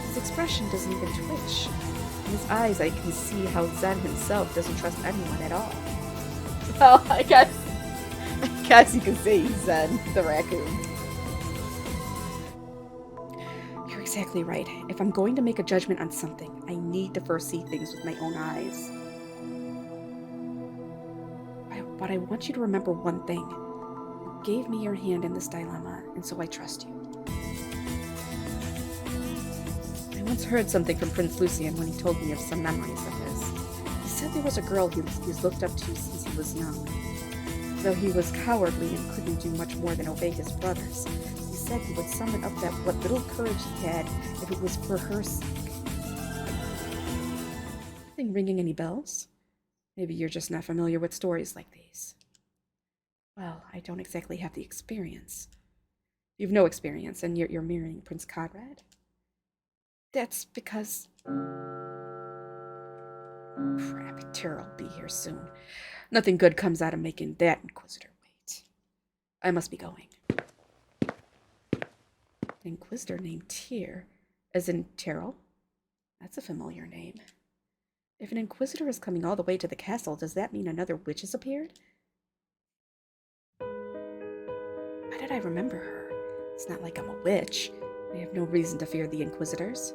His expression doesn't even twitch. In his eyes, I can see how Zen himself doesn't trust anyone at all. Well, I guess you can say he's Zen, the raccoon. You're exactly right. If I'm going to make a judgment on something, I need to first see things with my own eyes. But I want you to remember one thing. You gave me your hand in this dilemma, and so I trust you. I once heard something from Prince Lucian when he told me of some memories of his. He said there was a girl he's looked up to since he was young. Though he was cowardly and couldn't do much more than obey his brothers, he said he would summon up what little courage he had if it was for her sake. Nothing ringing any bells? Maybe you're just not familiar with stories like these. Well, I don't exactly have the experience. You've no experience, and yet you're marrying Prince Conrad? That's because... Crap, Terra'll be here soon. Nothing good comes out of making that Inquisitor wait. I must be going. An Inquisitor named Tyr, as in Terrell? That's a familiar name. If an Inquisitor is coming all the way to the castle, does that mean another witch has appeared? Why did I remember her? It's not like I'm a witch. I have no reason to fear the Inquisitors.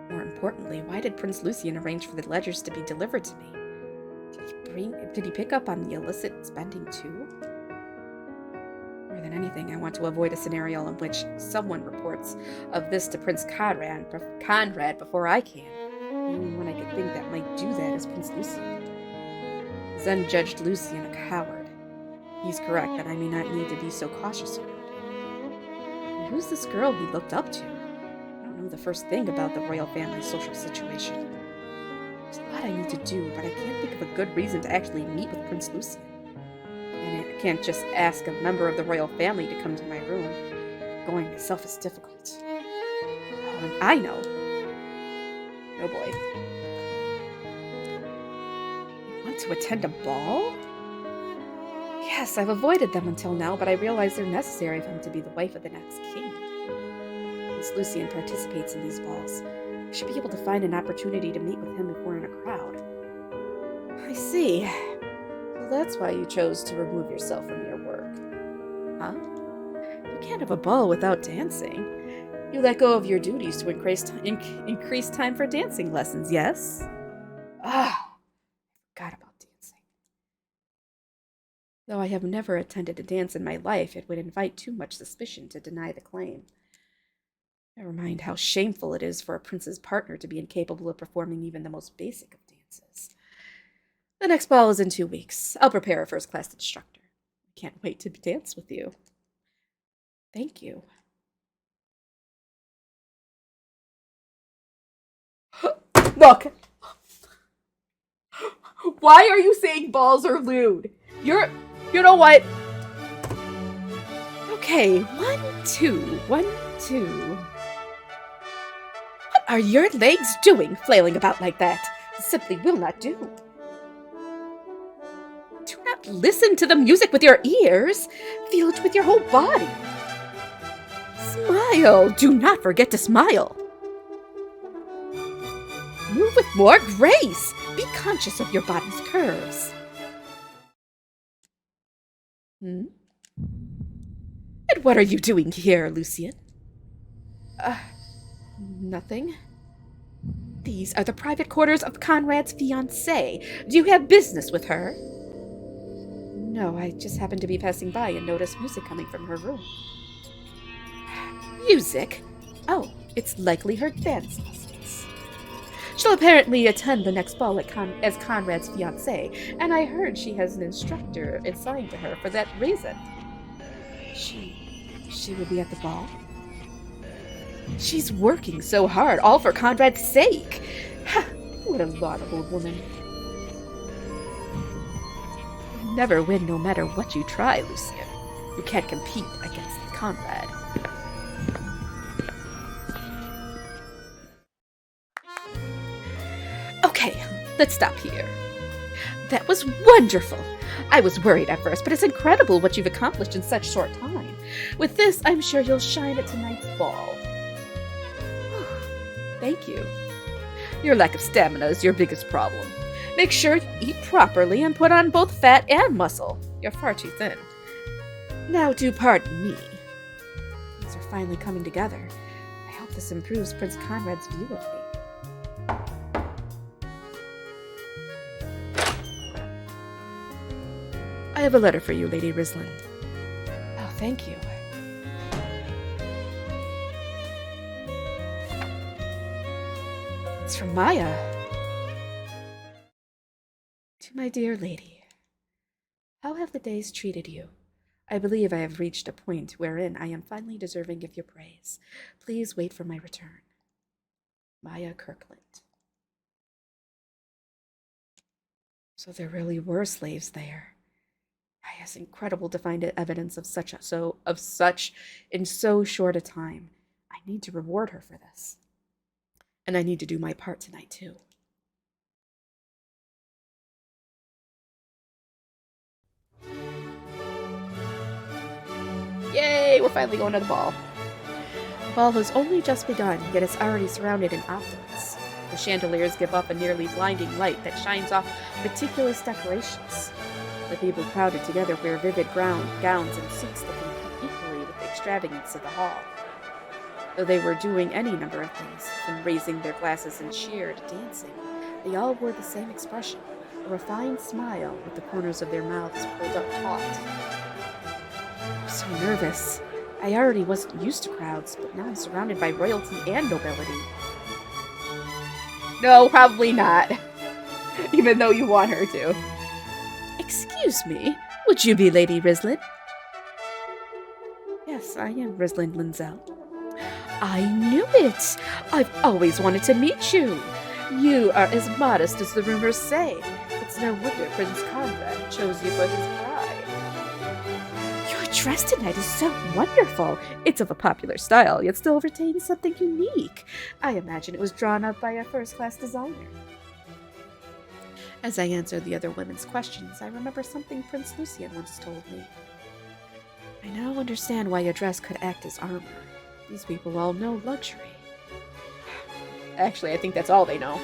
More importantly, why did Prince Lucian arrange for the ledgers to be delivered to me? Did he pick up on the illicit spending too? More than anything, I want to avoid a scenario in which someone reports of this to Prince Conrad before I can. The only one I could think that might do that is Prince Lucian. Zen judged Lucian a coward. He's correct that I may not need to be so cautious around him. And who's this girl he looked up to? I don't know the first thing about the royal family's social situation. There's a lot I need to do, but I can't think of a good reason to actually meet with Prince Lucian. And I can't just ask a member of the royal family to come to my room. Going myself is difficult. Oh, and I know. Oh boy. You want to attend a ball? Yes, I've avoided them until now, but I realize they're necessary for him to be the wife of the next king. Since Lucien participates in these balls, I should be able to find an opportunity to meet with him if we're in a crowd. I see. So that's why you chose to remove yourself from your work. Huh? You can't have a ball without dancing. You let go of your duties to increase time for dancing lessons, yes? Ah, forgot about dancing. Though I have never attended a dance in my life, it would invite too much suspicion to deny the claim. Never mind how shameful it is for a prince's partner to be incapable of performing even the most basic of dances. The next ball is in 2 weeks. I'll prepare a first-class instructor. I can't wait to dance with you. Thank you. Look! Why are you saying balls are lewd? You know what? Okay, 1, 2, 1, 2. What are your legs doing, flailing about like that? This simply will not do. Do not listen to the music with your ears. Feel it with your whole body. Smile. Do not forget to smile. Move with more grace. Be conscious of your body's curves. And what are you doing here, Lucien? Nothing. These are the private quarters of Conrad's fiancée. Do you have business with her? No, I just happened to be passing by and noticed music coming from her room. Music? Oh, it's likely her dance lessons. She'll apparently attend the next ball as Conrad's fiancée, and I heard she has an instructor assigned to her for that reason. She will be at the ball? She's working so hard, all for Conrad's sake. What a laudable woman. You never win no matter what you try, Lucien. You can't compete against Conrad. Okay, let's stop here. That was wonderful. I was worried at first, but it's incredible what you've accomplished in such short time. With this, I'm sure you'll shine at tonight's ball. Thank you. Your lack of stamina is your biggest problem. Make sure you eat properly and put on both fat and muscle. You're far too thin. Now do pardon me. Things are finally coming together. I hope this improves Prince Conrad's view of me. I have a letter for you, Lady Rislin. Oh, thank you. It's from Maya. To my dear lady, how have the days treated you? I believe I have reached a point wherein I am finally deserving of your praise. Please wait for my return. Maya Kirkland. So there really were slaves there. It's incredible to find evidence of such in so short a time. I need to reward her for this. And I need to do my part tonight, too. Yay! We're finally going to the ball. The ball has only just begun, yet it's already surrounded in opulence. The chandeliers give off a nearly blinding light that shines off meticulous decorations. The people crowded together wear vivid gowns and suits that compete equally with the extravagance of the hall. Though they were doing any number of things, from raising their glasses and cheer to dancing, they all wore the same expression, a refined smile with the corners of their mouths pulled up taut. I'm so nervous. I already wasn't used to crowds, but now I'm surrounded by royalty and nobility. No, probably not. Even though you want her to. Excuse me, would you be Lady Rislin? Yes, I am Rislin Linzel. I knew it! I've always wanted to meet you. You are as modest as the rumors say. It's no wonder Prince Conrad chose you for his bride. Your dress tonight is so wonderful. It's of a popular style, yet still retains something unique. I imagine it was drawn up by a first-class designer. As I answered the other women's questions, I remember something Prince Lucian once told me. I now understand why a dress could act as armor. These people all know luxury. Actually, I think that's all they know.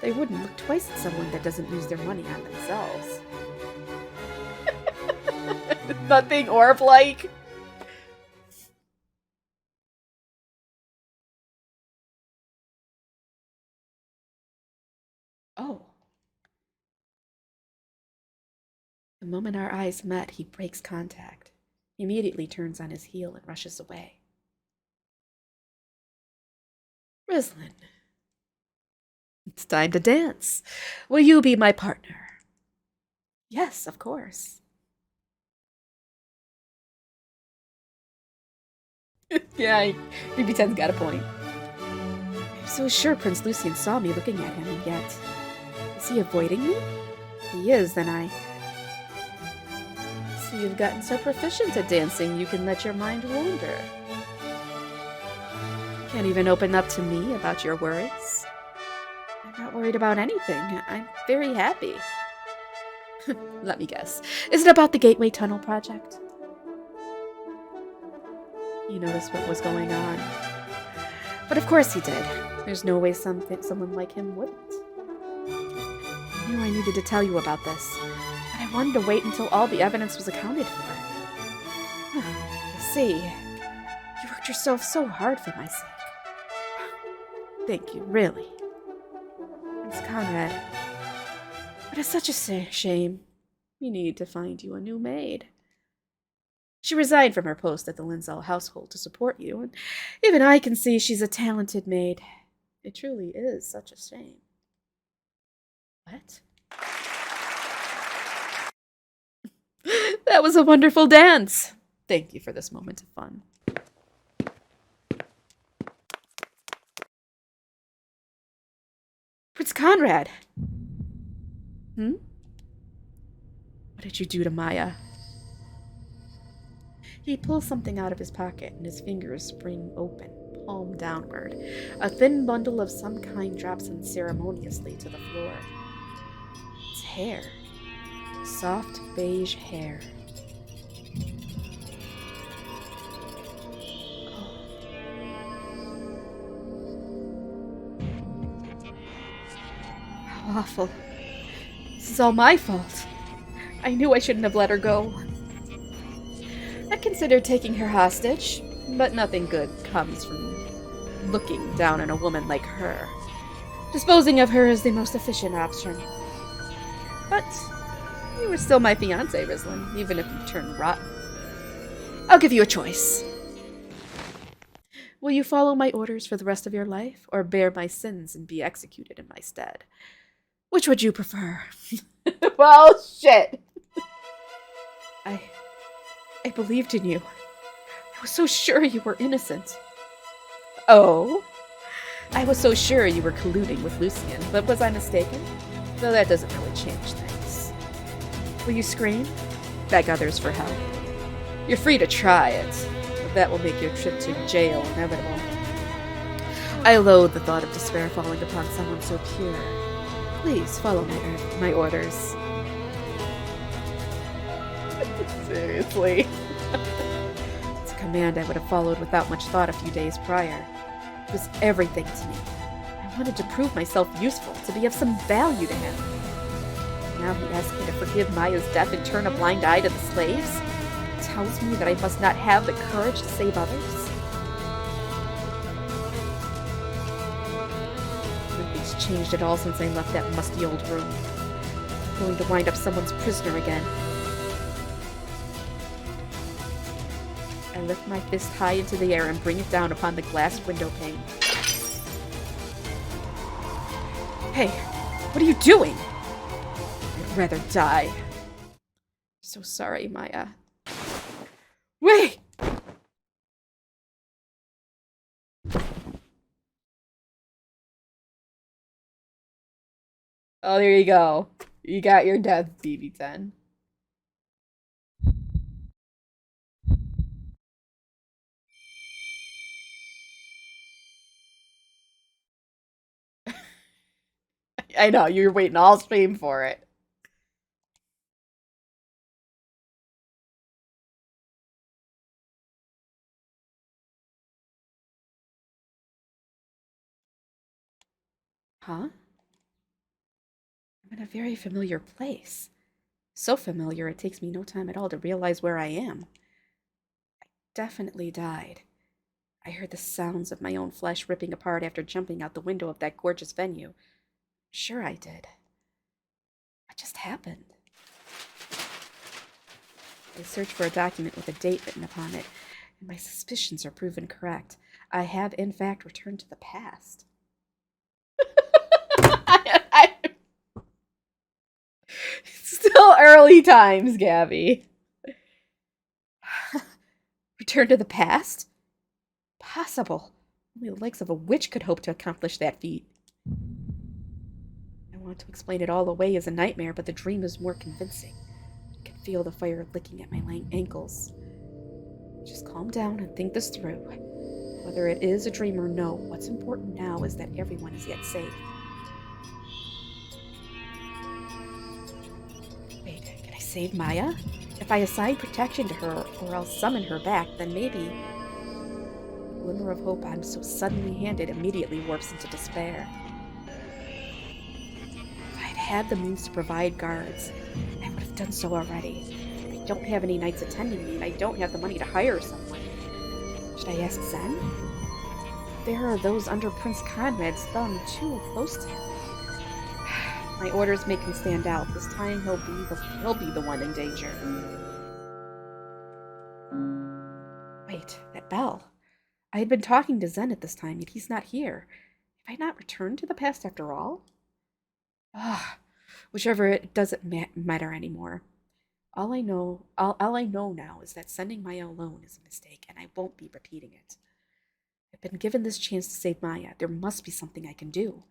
They wouldn't look twice at someone that doesn't use their money on themselves. Nothing orb-like. Oh. The moment our eyes met, he breaks contact. He immediately turns on his heel and rushes away. Rislin, it's time to dance. Will you be my partner? Yes, of course. Yeah, BB10's got a point. I'm so sure Prince Lucian saw me looking at him, and yet... Is he avoiding me? If he is, then I... So you've gotten so proficient at dancing, you can let your mind wander. Can't even open up to me about your worries. I'm not worried about anything. I'm very happy. Let me guess. Is it about the Gateway Tunnel project? He noticed what was going on. But of course he did. There's no way someone like him wouldn't. I knew I needed to tell you about this, but I wanted to wait until all the evidence was accounted for. I see. You worked yourself so hard for my sake. Thank you, really. Miss Conrad. But it's such a shame. We need to find you a new maid. She resigned from her post at the Linzell household to support you, and even I can see she's a talented maid. It truly is such a shame. What? That was a wonderful dance. Thank you for this moment of fun. Prince Conrad! What did you do to Maya? He pulls something out of his pocket, and his fingers spring open, palm downward. A thin bundle of some kind drops unceremoniously to the floor. It's hair. Soft beige hair. How awful. This is all my fault. I knew I shouldn't have let her go. I considered taking her hostage, but nothing good comes from looking down on a woman like her. Disposing of her is the most efficient option. But you were still my fiancé, Rislin, even if you turned rotten. I'll give you a choice. Will you follow my orders for the rest of your life, or bear my sins and be executed in my stead? Which would you prefer? Well, shit. I believed in you. I was so sure you were innocent. Oh? I was so sure you were colluding with Lucian, but was I mistaken? Though that doesn't really change things. Will you scream? Beg others for help? You're free to try it, but that will make your trip to jail inevitable. I loathe the thought of despair falling upon someone so pure. Please follow my orders. Seriously. It's a command I would have followed without much thought a few days prior. It was everything to me. I wanted to prove myself useful, to be of some value to him. Now he asks me to forgive Maya's death and turn a blind eye to the slaves? He tells me that I must not have the courage to save others? Nothing's changed at all since I left that musty old room. I'm going to wind up someone's prisoner again. I lift my fist high into the air and bring it down upon the glass window pane. Hey, what are you doing? I'd rather die. So sorry, Maya. Wait! Oh, there you go. You got your death, BB10. I know, you're waiting all stream for it. Huh? I'm in a very familiar place. So familiar it takes me no time at all to realize where I am. Definitely died. I heard the sounds of my own flesh ripping apart after jumping out the window of that gorgeous venue. Sure I did. What just happened? I searched for a document with a date written upon it, and my suspicions are proven correct. I have, in fact, returned to the past. Still early times, Gabby. Return to the past? Possible. Only the likes of a witch could hope to accomplish that feat. I want to explain it all away as a nightmare, but the dream is more convincing. I can feel the fire licking at my ankles. Just calm down and think this through. Whether it is a dream or no, what's important now is that everyone is yet safe. Wait, can I save Maya? If I assign protection to her, or I'll summon her back, then maybe... The glimmer of hope I'm so suddenly handed immediately warps into despair. If I'd had the means to provide guards, I would have done so already. I don't have any knights attending me, and I don't have the money to hire someone. Should I ask Zen? There are those under Prince Conrad's thumb too close to him. My orders make him stand out. This time he'll be the one in danger. Wait, that bell. I had been talking to Zen at this time, yet he's not here. Have I not returned to the past after all? Whichever, it doesn't matter anymore. All I know now is that sending Maya alone is a mistake, and I won't be repeating it. I've been given this chance to save Maya. There must be something I can do.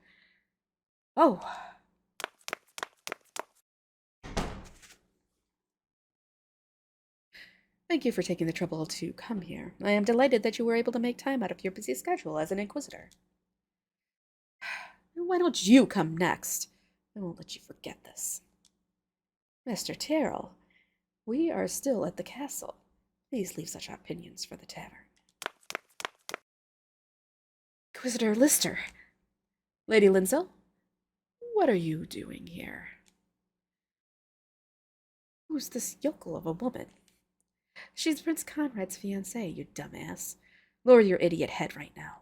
Oh. Thank you for taking the trouble to come here. I am delighted that you were able to make time out of your busy schedule as an Inquisitor. Why don't you come next? I won't let you forget this. Mr. Terrell, we are still at the castle. Please leave such opinions for the tavern. Inquisitor Lister. Lady Linzel, what are you doing here? Who's this yokel of a woman? She's Prince Conrad's fiancée, you dumbass. Lower your idiot head right now.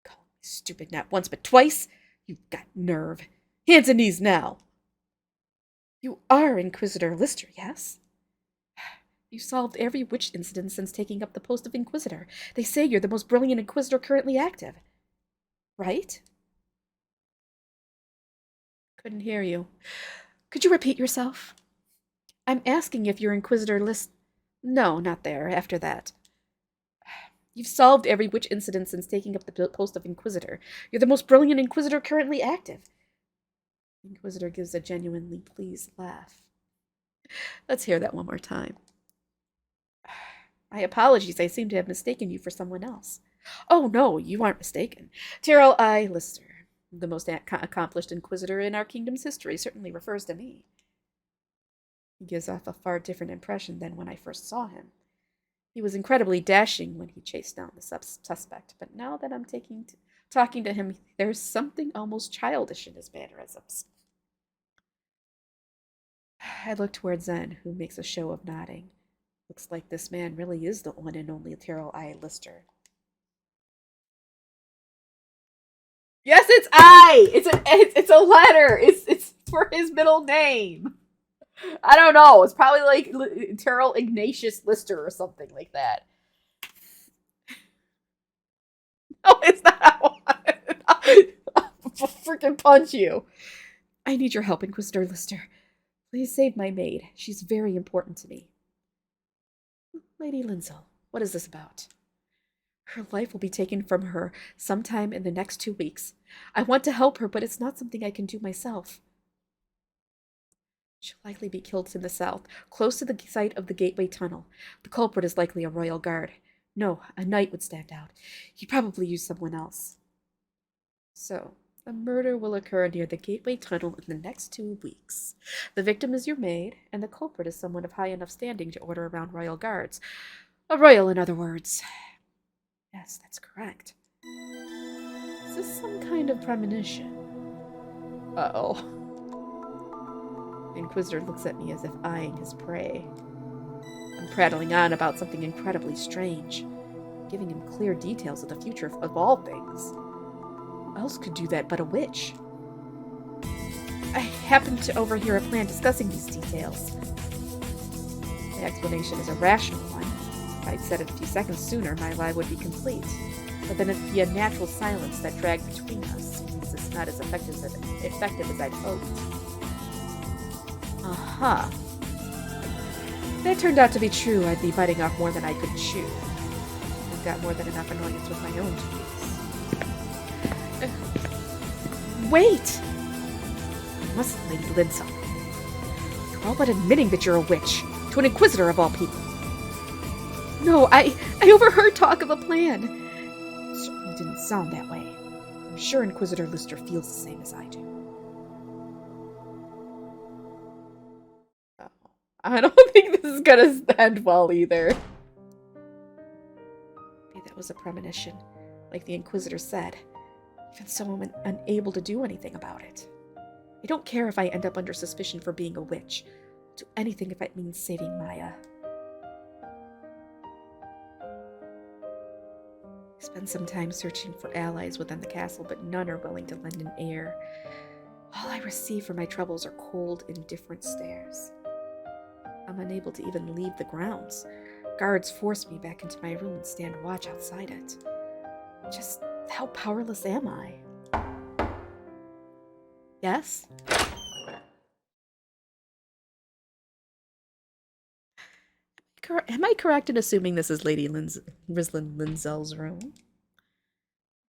Call me stupid not once but twice? You've got nerve. Hands and knees now. You are Inquisitor Lister, yes? You solved every witch incident since taking up the post of Inquisitor. They say you're the most brilliant Inquisitor currently active. Right? Couldn't hear you. Could you repeat yourself? I'm asking if you're Inquisitor No, not there. After that. You've solved every witch incident since taking up the post of Inquisitor. You're the most brilliant Inquisitor currently active. The Inquisitor gives a genuinely pleased laugh. Let's hear that one more time. My apologies, I seem to have mistaken you for someone else. Oh, no, you aren't mistaken. Terrell I. Lister, the most accomplished Inquisitor in our kingdom's history, certainly refers to me. He gives off a far different impression than when I first saw him. He was incredibly dashing when he chased down the suspect, but now that I'm talking to him, there's something almost childish in his mannerisms. I look toward Zen, who makes a show of nodding. Looks like this man really is the one and only Terrell I. Lister. Yes, it's I! It's a letter! It's for his middle name! I don't know. It's probably like Terrell Ignatius Lister or something like that. No, it's not. I'll freaking punch you. I need your help, Inquisitor Lister. Please save my maid. She's very important to me. Lady Linzel, what is this about? Her life will be taken from her sometime in the next 2 weeks. I want to help her, but it's not something I can do myself. She'll likely be killed in the south, close to the site of the Gateway Tunnel. The culprit is likely a royal guard. No, a knight would stand out. He'd probably use someone else. So, A murder will occur near the Gateway Tunnel in the next 2 weeks. The victim is your maid, and the culprit is someone of high enough standing to order around royal guards. A royal, in other words. Yes, that's correct. Is this some kind of premonition? Uh-oh. The Inquisitor looks at me as if eyeing his prey. I'm prattling on about something incredibly strange, giving him clear details of the future of all things. Who else could do that but a witch? I happened to overhear a plan discussing these details. The explanation is a rational one. If I'd said it a few seconds sooner, my lie would be complete. But then the unnatural silence that dragged between us means it's not as effective as I'd hoped. Aha. If that turned out to be true, I'd be biting off more than I could chew. I've got more than enough annoyance with my own duties. Wait! You mustn't, Lady Linsell. You're all but admitting that you're a witch, to an Inquisitor of all people. No, I overheard talk of a plan. It certainly didn't sound that way. I'm sure Inquisitor Lister feels the same as I do. Oh, I don't think this is gonna end well either. Maybe that was a premonition, like the Inquisitor said. Even so, I'm unable to do anything about it. I don't care if I end up under suspicion for being a witch. I'll do anything if it means saving Maya. I spend some time searching for allies within the castle, but none are willing to lend an ear. All I receive for my troubles are cold, indifferent stares. I'm unable to even leave the grounds. Guards force me back into my room and stand watch outside it. Just how powerless am I? Yes? Am I correct in assuming this is Lady Rislin Linzell's room?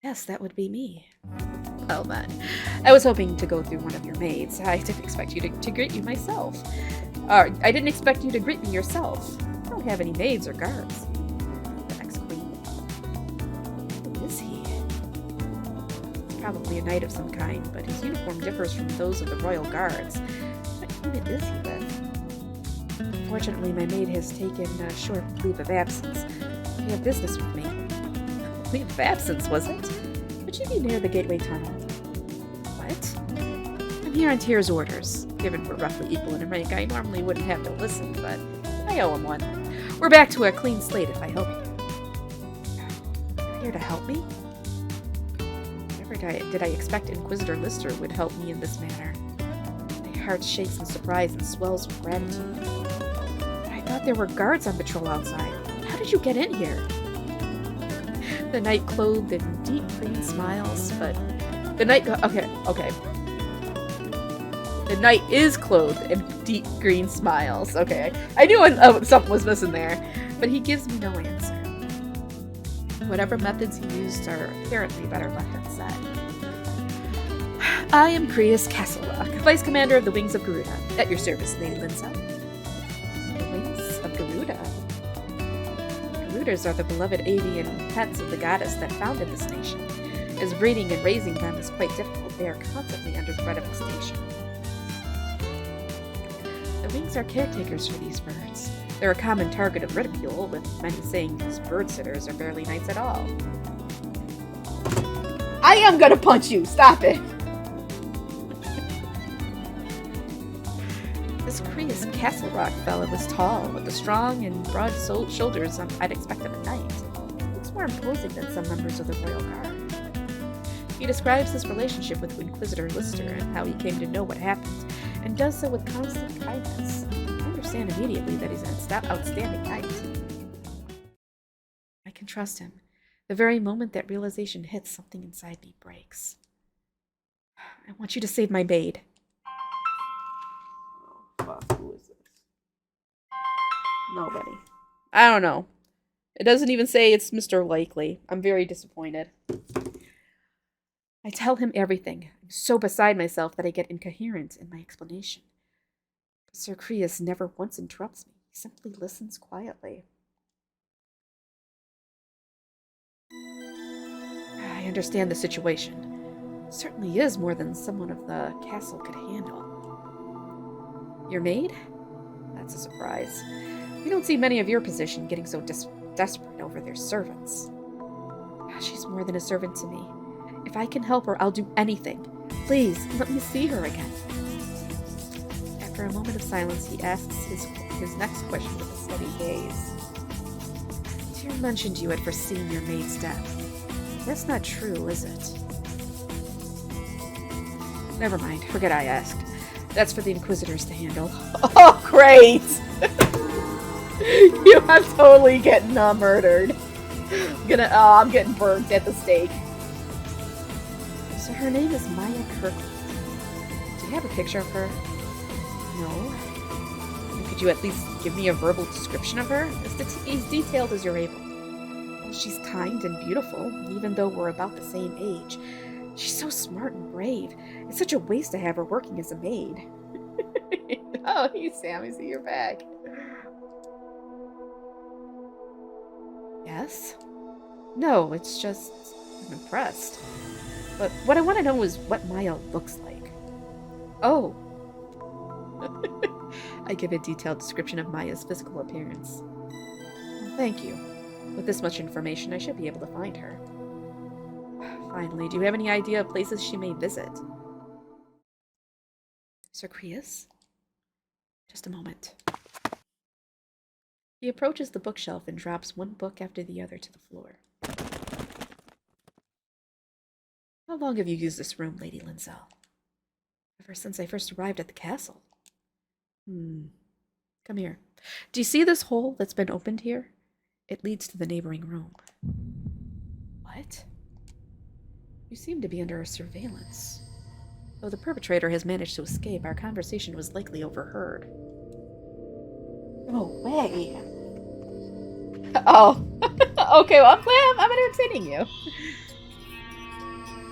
Yes, that would be me. Well then, I was hoping to go through one of your maids. I didn't expect you to greet you myself. I didn't expect you to greet me yourself. I don't have any maids or guards. The next queen. Who is he? Probably a knight of some kind, but his uniform differs from those of the royal guards. What unit is he with? Fortunately, my maid has taken a short leave of absence. She had business with me. Leave of absence, was it? Would you be near the Gateway Tunnel? What? I'm here on Tyr's orders. Given we're roughly equal in rank, I normally wouldn't have to listen, but I owe him one. We're back to a clean slate if I help you. You're here to help me? Never did I expect Inquisitor Lister would help me in this manner. My heart shakes in surprise and swells with gratitude. I thought there were guards on patrol outside. How did you get in here? The knight clothed in deep green smiles, but the knight okay. The knight is clothed in deep green smiles. Okay, I knew something was missing there, but he gives me no answer. Whatever methods he used are apparently better left unsaid. I am Creus Castlerock, Vice Commander of the Wings of Garuda. At your service, Lady Linsell. The Wings of Garuda? Garudas are the beloved avian pets of the goddess that founded this nation. As breeding and raising them is quite difficult, they are constantly under threat of extinction. The Wings are caretakers for these birds. They're a common target of ridicule, with many saying these bird sitters are barely knights at all. I am gonna punch you! Stop it! This Creus Castlerock fella was tall, with the strong and broad shoulders I'd expect of a knight. He looks more imposing than some members of the Royal Guard. He describes his relationship with Inquisitor Lister and how he came to know what happened, and does so with constant kindness. I understand immediately that he's an outstanding knight. I can trust him. The very moment that realization hits, something inside me breaks. I want you to save my maid. Fuck, who is this? Nobody. I don't know. It doesn't even say it's Mr. Likely. I'm very disappointed. I tell him everything. I'm so beside myself that I get incoherent in my explanation. But Sir Creus never once interrupts me. He simply listens quietly. I understand the situation. Certainly is more than someone of the castle could handle. Your maid? That's a surprise. We don't see many of your position getting so desperate over their servants. She's more than a servant to me. If I can help her, I'll do anything. Please, let me see her again. After a moment of silence, he asks his next question with a steady gaze. Tyr mentioned you had foreseen your maid's death. That's not true, is it? Never mind, forget I asked. That's for the Inquisitors to handle. Oh, great! You are totally getting murdered. I'm getting burnt at the stake. So her name is Maya Kirkland. Do you have a picture of her? No. Could you at least give me a verbal description of her? As detailed as you're able. She's kind and beautiful, even though we're about the same age. She's so smart and brave. It's such a waste to have her working as a maid. Oh, hey Sam, I see you're back. Yes? No, it's just... I'm impressed. But what I want to know is what Maya looks like. Oh. I give a detailed description of Maya's physical appearance. Thank you. With this much information, I should be able to find her. Finally, do you have any idea of places she may visit? Sir Creus? Just a moment. He approaches the bookshelf and drops one book after the other to the floor. How long have you used this room, Lady Lindsell? Ever since I first arrived at the castle. Come here. Do you see this hole that's been opened here? It leads to the neighboring room. What? You seem to be under surveillance. Though the perpetrator has managed to escape, our conversation was likely overheard. No way. Oh. Okay, well, I'm entertaining you.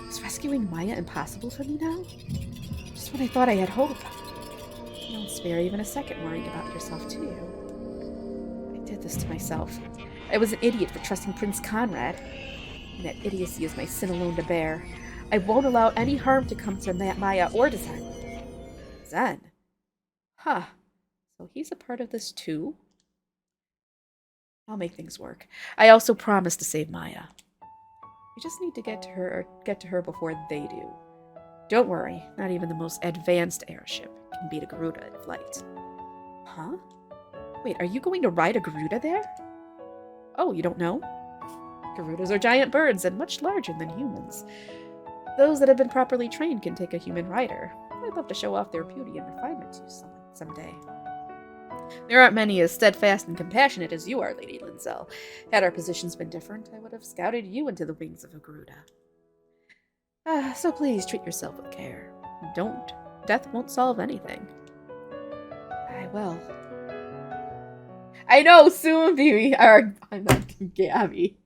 Is rescuing Maya impossible for me now? Just when I thought I had hope. You don't spare even a second worrying about yourself, do you? I did this to myself. I was an idiot for trusting Prince Conrad. And that idiocy is my sin alone to bear. I won't allow any harm to come to Maya or to Zen. Zen? Huh. So he's a part of this too? I'll make things work. I also promise to save Maya. We just need to get to her before they do. Don't worry, not even the most advanced airship can beat a Garuda in flight. Huh? Wait, are you going to ride a Garuda there? Oh, you don't know? Garudas are giant birds and much larger than humans. Those that have been properly trained can take a human rider. I'd love to show off their beauty and refinement to someone someday. There aren't many as steadfast and compassionate as you are, Lady Lindsell. Had our positions been different, I would have scouted you into the wings of a Garuda. So please treat yourself with care. Don't. Death won't solve anything. I will. I know, soon we are. I'm not Gabby.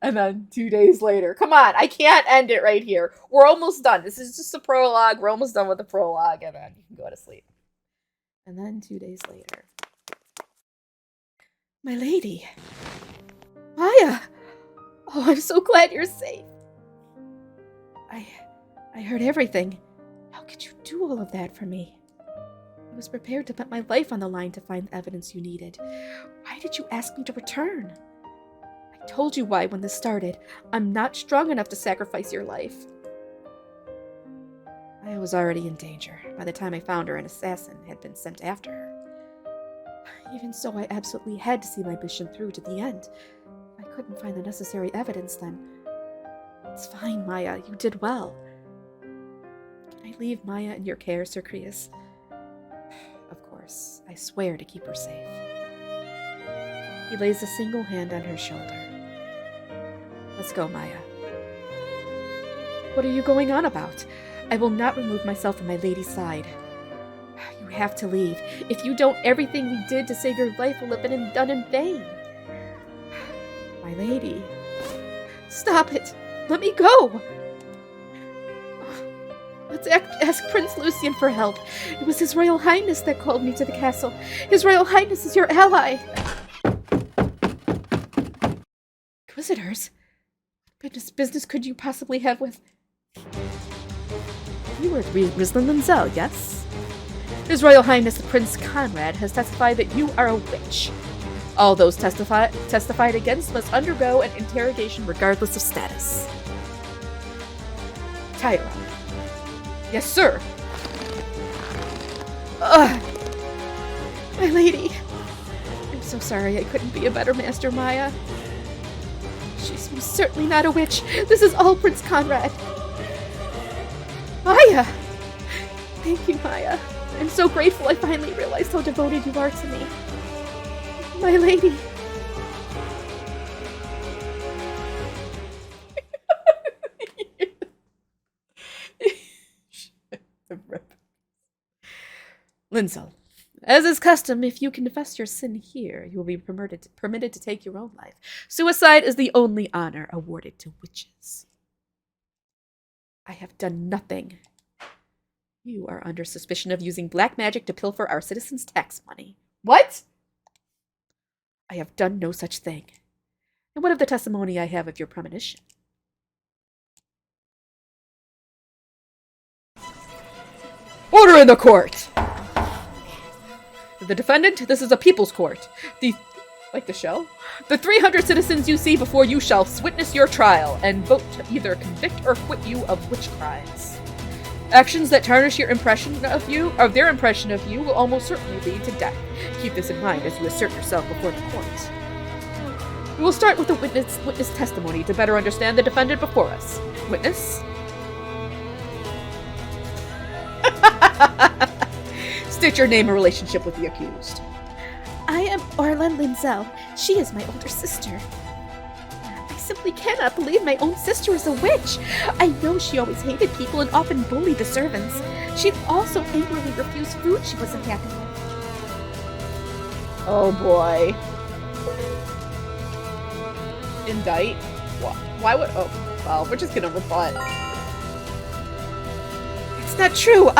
And then 2 days later. Come on, I can't end it right here. We're almost done. This is just a prologue. We're almost done with the prologue, and then you can go to sleep. And then 2 days later. My lady. Maya! Oh, I'm so glad you're safe. I heard everything. How could you do all of that for me? I was prepared to put my life on the line to find the evidence you needed. Why did you ask me to return? I told you why when this started. I'm not strong enough to sacrifice your life. I was already in danger. By the time I found her, an assassin had been sent after her. Even so, I absolutely had to see my mission through to the end. If I couldn't find the necessary evidence, then... It's fine, Maya. You did well. Can I leave Maya in your care, Sir Creus? Of course. I swear to keep her safe. He lays a single hand on her shoulder. Let's go, Maya. What are you going on about? I will not remove myself from my lady's side. You have to leave. If you don't, everything we did to save your life will have been done in vain. My lady. Stop it! Let me go! Let's ask Prince Lucian for help. It was His Royal Highness that called me to the castle. His Royal Highness is your ally. Inquisitors? What business could you possibly have with... You are Rieslin Linzel, yes? His Royal Highness the Prince Conrad has testified that you are a witch. All those testified against must undergo an interrogation regardless of status. Tyra. Yes, sir. Ugh. My lady. I'm so sorry I couldn't be a better master, Maya. She's most certainly not a witch. This is all Prince Conrad. Maya! Thank you, Maya. I'm so grateful I finally realized how devoted you are to me. My lady. Linzel, as is custom, if you confess your sin here, you will be permitted to take your own life. Suicide is the only honor awarded to witches. I have done nothing. You are under suspicion of using black magic to pilfer our citizens' tax money. What? I have done no such thing. And what of the testimony I have of your premonition? Order in the court! The defendant, this is a people's court. Like the show? The 300 citizens you see before you shall witness your trial and vote to either convict or acquit you of witch crimes. Actions that tarnish their impression of you will almost certainly lead to death. Keep this in mind as you assert yourself before the court. We will start with the witness testimony to better understand the defendant before us. Witness? State your name and relationship with the accused. I am Orla Linzel. She is my older sister. I simply cannot believe my own sister is a witch. I know she always hated people and often bullied the servants. She also angrily refused food she wasn't happy with. Oh boy. Indict? Why would... Oh, well, we're just gonna rebut. It's not true.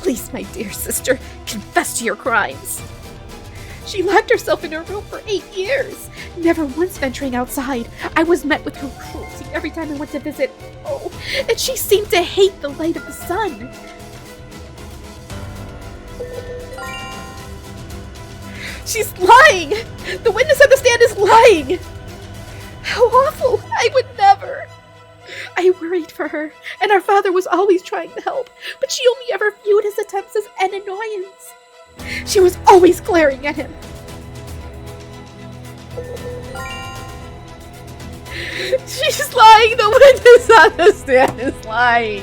Please, my dear sister, confess to your crimes. She locked herself in her room for 8 years, never once venturing outside. I was met with her cruelty every time I went to visit. Oh, and she seemed to hate the light of the sun. She's lying! The witness at the stand is lying! How awful! I would never! I worried for her, and our father was always trying to help, but she only ever viewed his attempts as an annoyance. She was always glaring at him. She's lying! The witness on the stand is lying!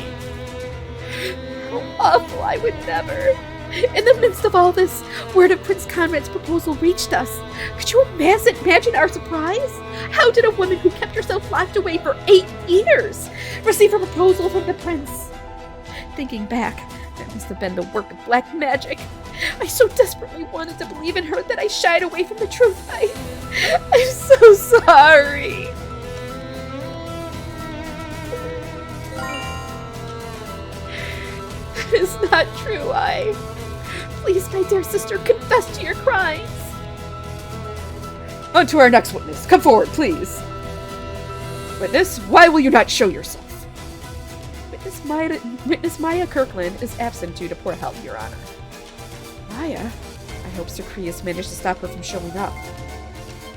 How awful! I would never! In the midst of all this, word of Prince Conrad's proposal reached us. Could you imagine our surprise? How did a woman who kept herself locked away for 8 years receive a proposal from the prince? Thinking back, that must have been the work of black magic. I so desperately wanted to believe in her that I shied away from the truth. I'm so sorry. That is not true. Please, my dear sister, confess to your crimes. On to our next witness. Come forward, please. Witness, why will you not show yourself? Witness Maya Kirkland is absent due to poor health, Your Honor. Maya? I hope Sir Creus managed to stop her from showing up.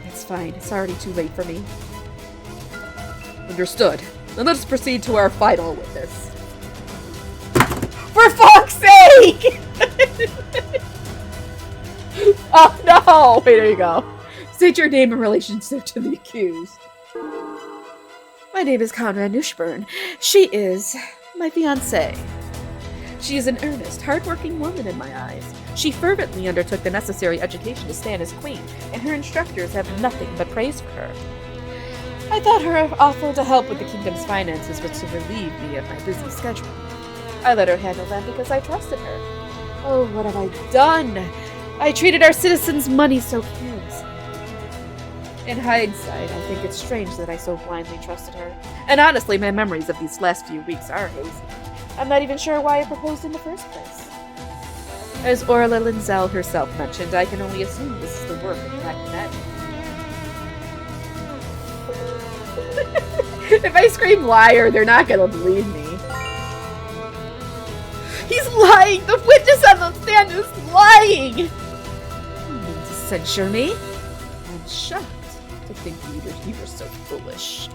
It's fine. It's already too late for me. Understood. Then let's proceed to our final witness. For fuck's sake! Oh no! Wait, there you go. State your name and relationship to the accused. My name is Conrad Nushburn. She is my fiancée. She is an earnest, hard-working woman in my eyes. She fervently undertook the necessary education to stand as queen, and her instructors have nothing but praise for her. I thought her offer to help with the kingdom's finances was to relieve me of my busy schedule. I let her handle them because I trusted her. Oh, what have I done? I treated our citizens' money so carelessly. In hindsight, I think it's strange that I so blindly trusted her. And honestly, my memories of these last few weeks are hazy. I'm not even sure why I proposed in the first place. As Orla Linzel herself mentioned, I can only assume this is the work of black magic. If I scream liar, they're not gonna believe me. lying! The witness on the stand is lying! You mean to censure me? I'm shocked to think you were so foolish.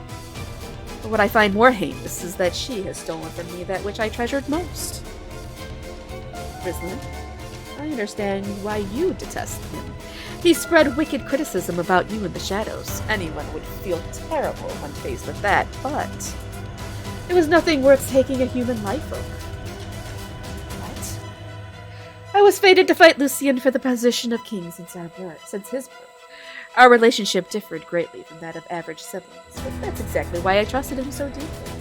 But what I find more heinous is that she has stolen from me that which I treasured most. Rislin, I understand why you detest him. He spread wicked criticism about you in the shadows. Anyone would feel terrible when faced with that, but it was nothing worth taking a human life over. What? I was fated to fight Lucien for the position of king since his birth. Our relationship differed greatly from that of average siblings, but that's exactly why I trusted him so deeply.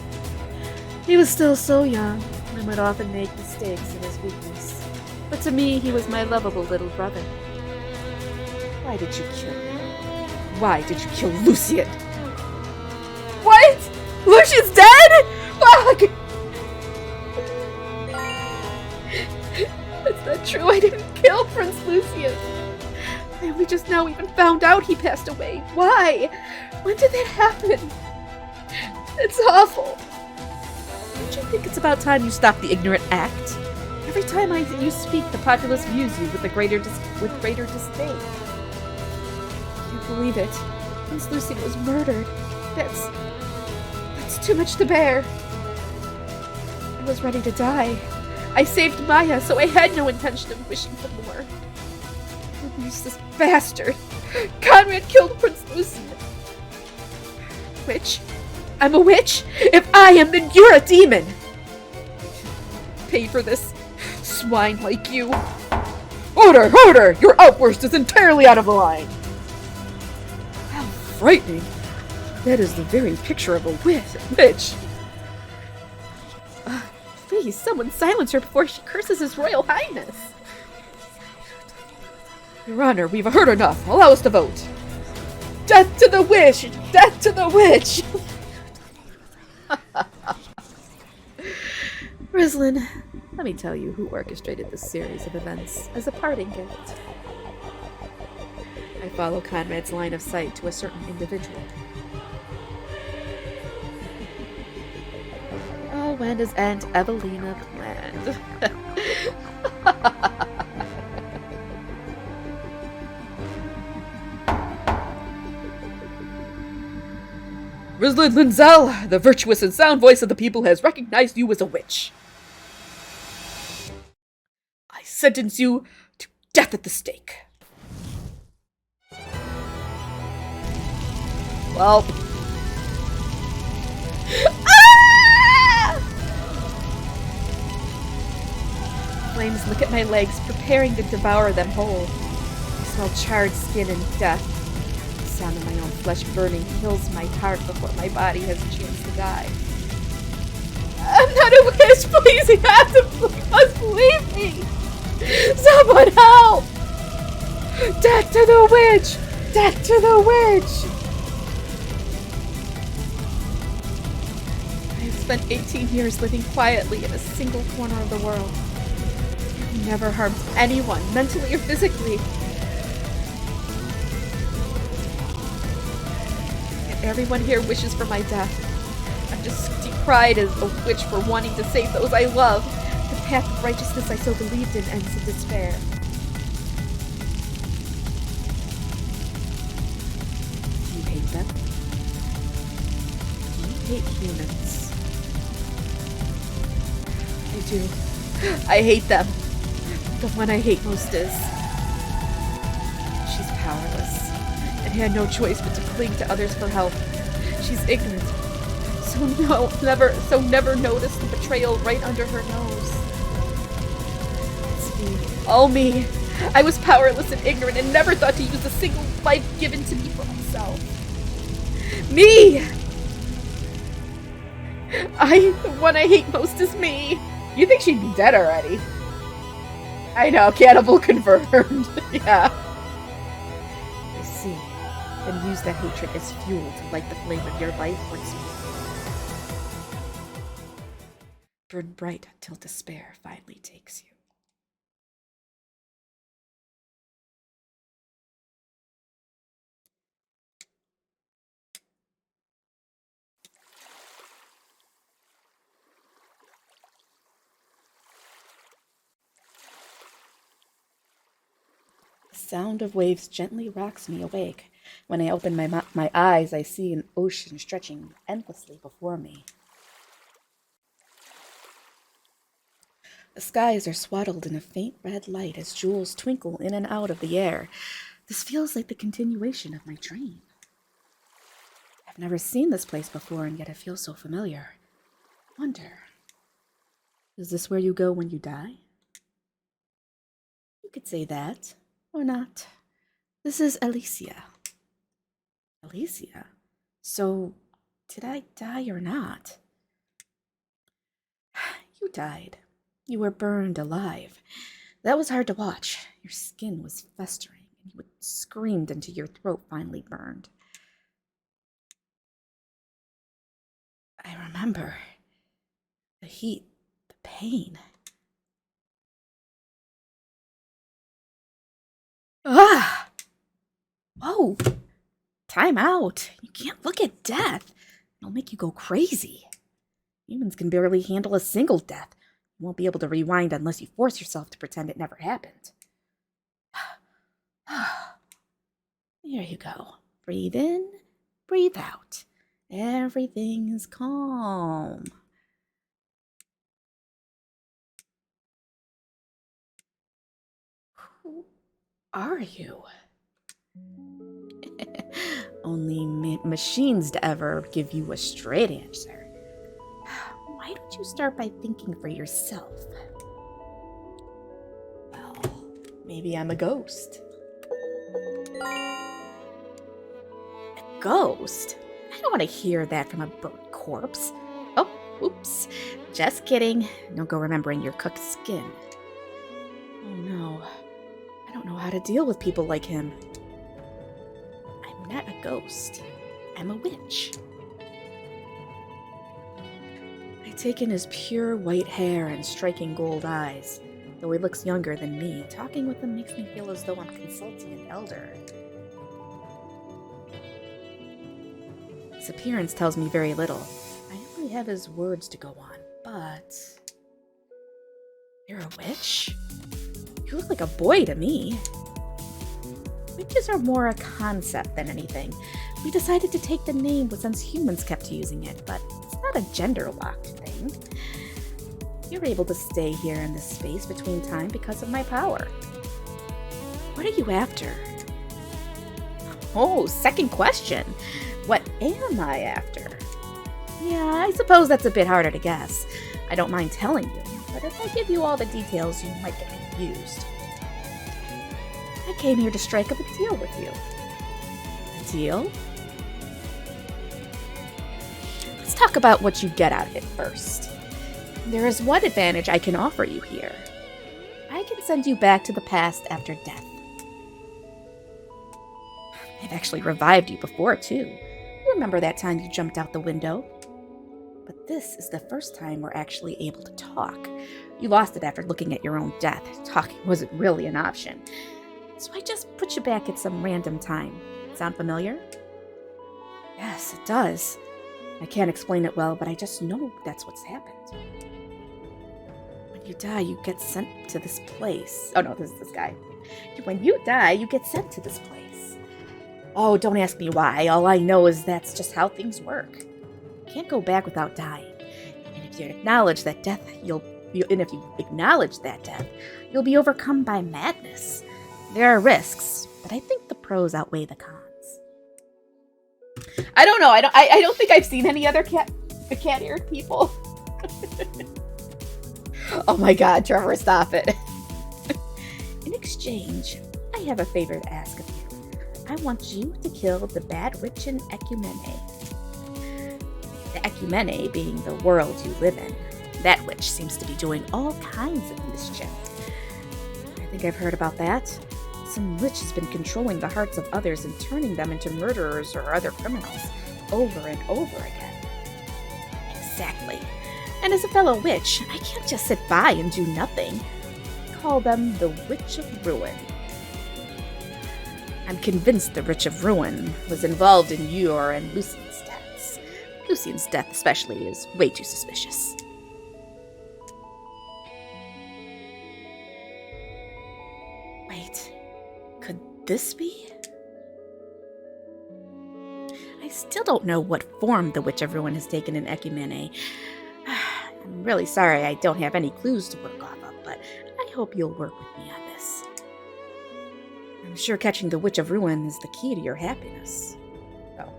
He was still so young, and would often make mistakes in his weakness. But to me, he was my lovable little brother. Why did you kill him? Why did you kill Lucien? What? Lucien's dead? Fuck! That's not true. I didn't kill Prince Lucien. I only just now even found out he passed away. Why? When did that happen? It's awful. Don't you think it's about time you stop the ignorant act? Every time you speak, the populace views you with greater disdain. I can't believe it. Prince Lucien was murdered. That's too much to bear. I was ready to die. I saved Maya, so I had no intention of wishing for more. Who's this bastard? Conrad killed Prince Lucien. Witch? I'm a witch? If I am, then you're a demon! Pay for this, swine like you. Order! Order! Your outburst is entirely out of line! How frightening! That is the very picture of a witch! Please, someone silence her before she curses His Royal Highness. Your Honor, we've heard enough. Allow us to vote. Death to the witch! Death to the witch! Rislin, let me tell you who orchestrated this series of events as a parting gift. I follow Conrad's line of sight to a certain individual. Oh, when is Aunt Evelina planned? Rislin Linzel, the virtuous and sound voice of the people, has recognized you as a witch. I sentence you to death at the stake. Well... Flames look at my legs, preparing to devour them whole. I smell charred skin and death. The sound of my own flesh burning kills my heart before my body has a chance to die. I'm not a witch! Please, you have to must believe me! Someone help! Death to the witch! Death to the witch! I have spent 18 years living quietly in a single corner of the world. I've never harmed anyone, mentally or physically. And everyone here wishes for my death. I'm just decried as a witch for wanting to save those I love. The path of righteousness I so believed in ends in despair. Do you hate them? Do you hate humans? I do. I hate them. The one I hate most is... She's powerless, and had no choice but to cling to others for help. She's ignorant, so never noticed the betrayal right under her nose. It's me, all me. I was powerless and ignorant and never thought to use a single life given to me for myself. Me! The one I hate most is me. You think she'd be dead already? I know, cannibal confirmed. Yeah. I see. Then use that hatred as fuel to light the flame of your life once more. Burn bright until despair finally takes you. sound of waves gently rocks me awake. When I open my eyes, I see an ocean stretching endlessly before me. The skies are swaddled in a faint red light as jewels twinkle in and out of the air. This feels like the continuation of my dream. I've never seen this place before, and yet it feels so familiar. Wonder, is this where you go when you die? You could say that, or not. This is Alicia. Alicia? So, did I die or not? You died. You were burned alive. That was hard to watch. Your skin was festering, and you had screamed until your throat finally burned. I remember the heat, the pain. Ah! Whoa! Time out. You can't look at death. It'll make you go crazy. Humans can barely handle a single death. You won't be able to rewind unless you force yourself to pretend it never happened. There you go. Breathe in, breathe out. Everything's calm. Who are you? Only machines to ever give you a straight answer. Why don't you start by thinking for yourself? Well, maybe I'm a ghost. A ghost? I don't want to hear that from a burnt corpse. Oh, oops. Just kidding. Don't go remembering your cooked skin. Oh no. I don't know how to deal with people like him. I'm not a ghost. I'm a witch. I take in his pure white hair and striking gold eyes. Though he looks younger than me, talking with him makes me feel as though I'm consulting an elder. His appearance tells me very little. I only have his words to go on, but... You're a witch? You look like a boy to me. Witches are more a concept than anything. We decided to take the name since humans kept using it, but it's not a gender-locked thing. You're able to stay here in this space between time because of my power. What are you after? Oh, second question. What am I after? Yeah, I suppose that's a bit harder to guess. I don't mind telling you, but if I give you all the details, you might get confused. I came here to strike up a deal with you. A deal? Let's talk about what you get out of it first. There is one advantage I can offer you here. I can send you back to the past after death. I've actually revived you before, too. You remember that time you jumped out the window? But this is the first time we're actually able to talk. You lost it after looking at your own death. Talking wasn't really an option. So I just put you back at some random time. Sound familiar? Yes, it does. I can't explain it well, but I just know that's what's happened. When you die, you get sent to this place. Oh no, this is this guy. When you die, you get sent to this place. Oh, don't ask me why. All I know is that's just how things work. You can't go back without dying. And if you acknowledge that death, you'll be overcome by madness. There are risks, but I think the pros outweigh the cons. I don't know. I don't think I've seen any other cat-eared people. Oh my God, Trevor, stop it. In exchange, I have a favor to ask of you. I want you to kill the bad witch in Ecumene. The Ecumene being the world you live in. That witch seems to be doing all kinds of mischief. I think I've heard about that. Some witch has been controlling the hearts of others and turning them into murderers or other criminals over and over again. Exactly. And as a fellow witch, I can't just sit by and do nothing. Call them the Witch of Ruin. I'm convinced the Witch of Ruin was involved in your and Lucian's deaths. Lucian's death especially is way too suspicious. Wait, could this be? I still don't know what form the Witch of Ruin has taken in Ecumene. I'm really sorry I don't have any clues to work off of, but I hope you'll work with me on this. I'm sure catching the Witch of Ruin is the key to your happiness. Oh.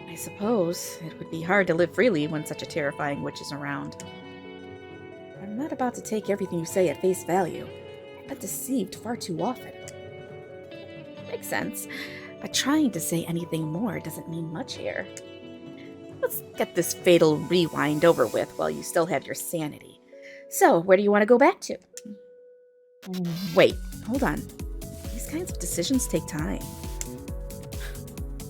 I suppose it would be hard to live freely when such a terrifying witch is around. I'm not about to take everything you say at face value. I've been deceived far too often. Makes sense, but trying to say anything more doesn't mean much here. Let's get this fatal rewind over with while you still have your sanity. So, where do you want to go back to? Wait, hold on. These kinds of decisions take time.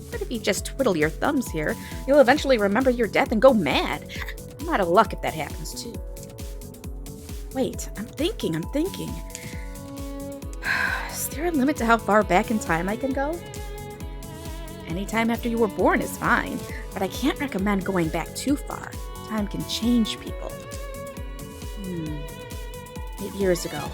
What if you just twiddle your thumbs here? You'll eventually remember your death and go mad. I'm out of luck if that happens too. Wait, I'm thinking. Is there a limit to how far back in time I can go? Anytime after you were born is fine, but I can't recommend going back too far. Time can change people. 8 years ago.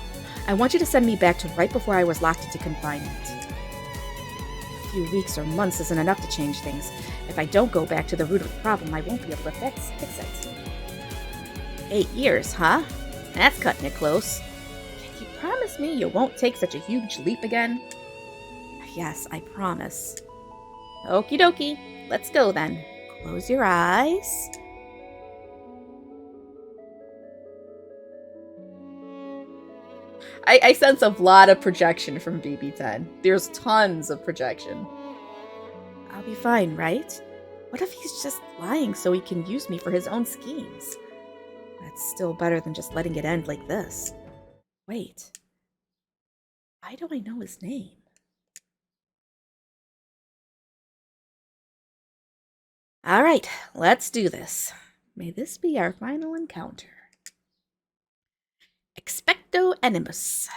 I want you to send me back to right before I was locked into confinement. A few weeks or months isn't enough to change things. If I don't go back to the root of the problem, I won't be able to fix it. 8 years, huh? That's cutting it close. Can you promise me you won't take such a huge leap again? Yes, I promise. Okie dokie. Let's go then. Close your eyes. I sense a lot of projection from BB10. There's tons of projection. I'll be fine, right? What if he's just lying so he can use me for his own schemes? That's still better than just letting it end like this. Wait. Why do I know his name? All right, let's do this. May this be our final encounter. Expecto Animus.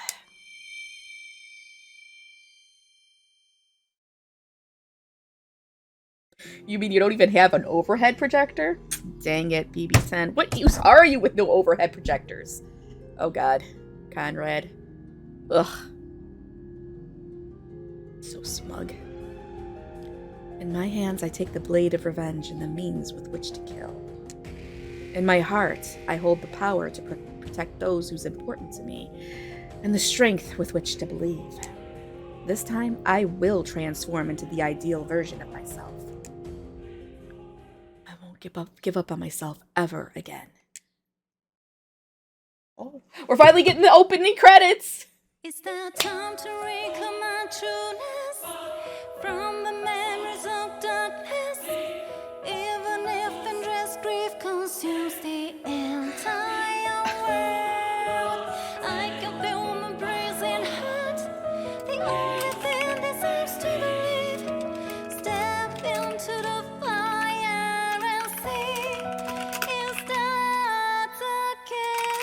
You mean you don't even have an overhead projector? Dang it, BB10. What use are you with no overhead projectors? Oh god. Conrad. Ugh. So smug. In my hands, I take the blade of revenge and the means with which to kill. In my heart, I hold the power to protect those who's important to me, and the strength with which to believe. This time, I will transform into the ideal version of myself. I won't give up on myself ever again. Oh, we're finally getting the opening credits! It's the time to reclaim my trueness from the memories of darkness. Even if endless grief consumes the entire world, I can feel my bruising heart. The only thing that seems to believe. Step into the fire and see it starts again.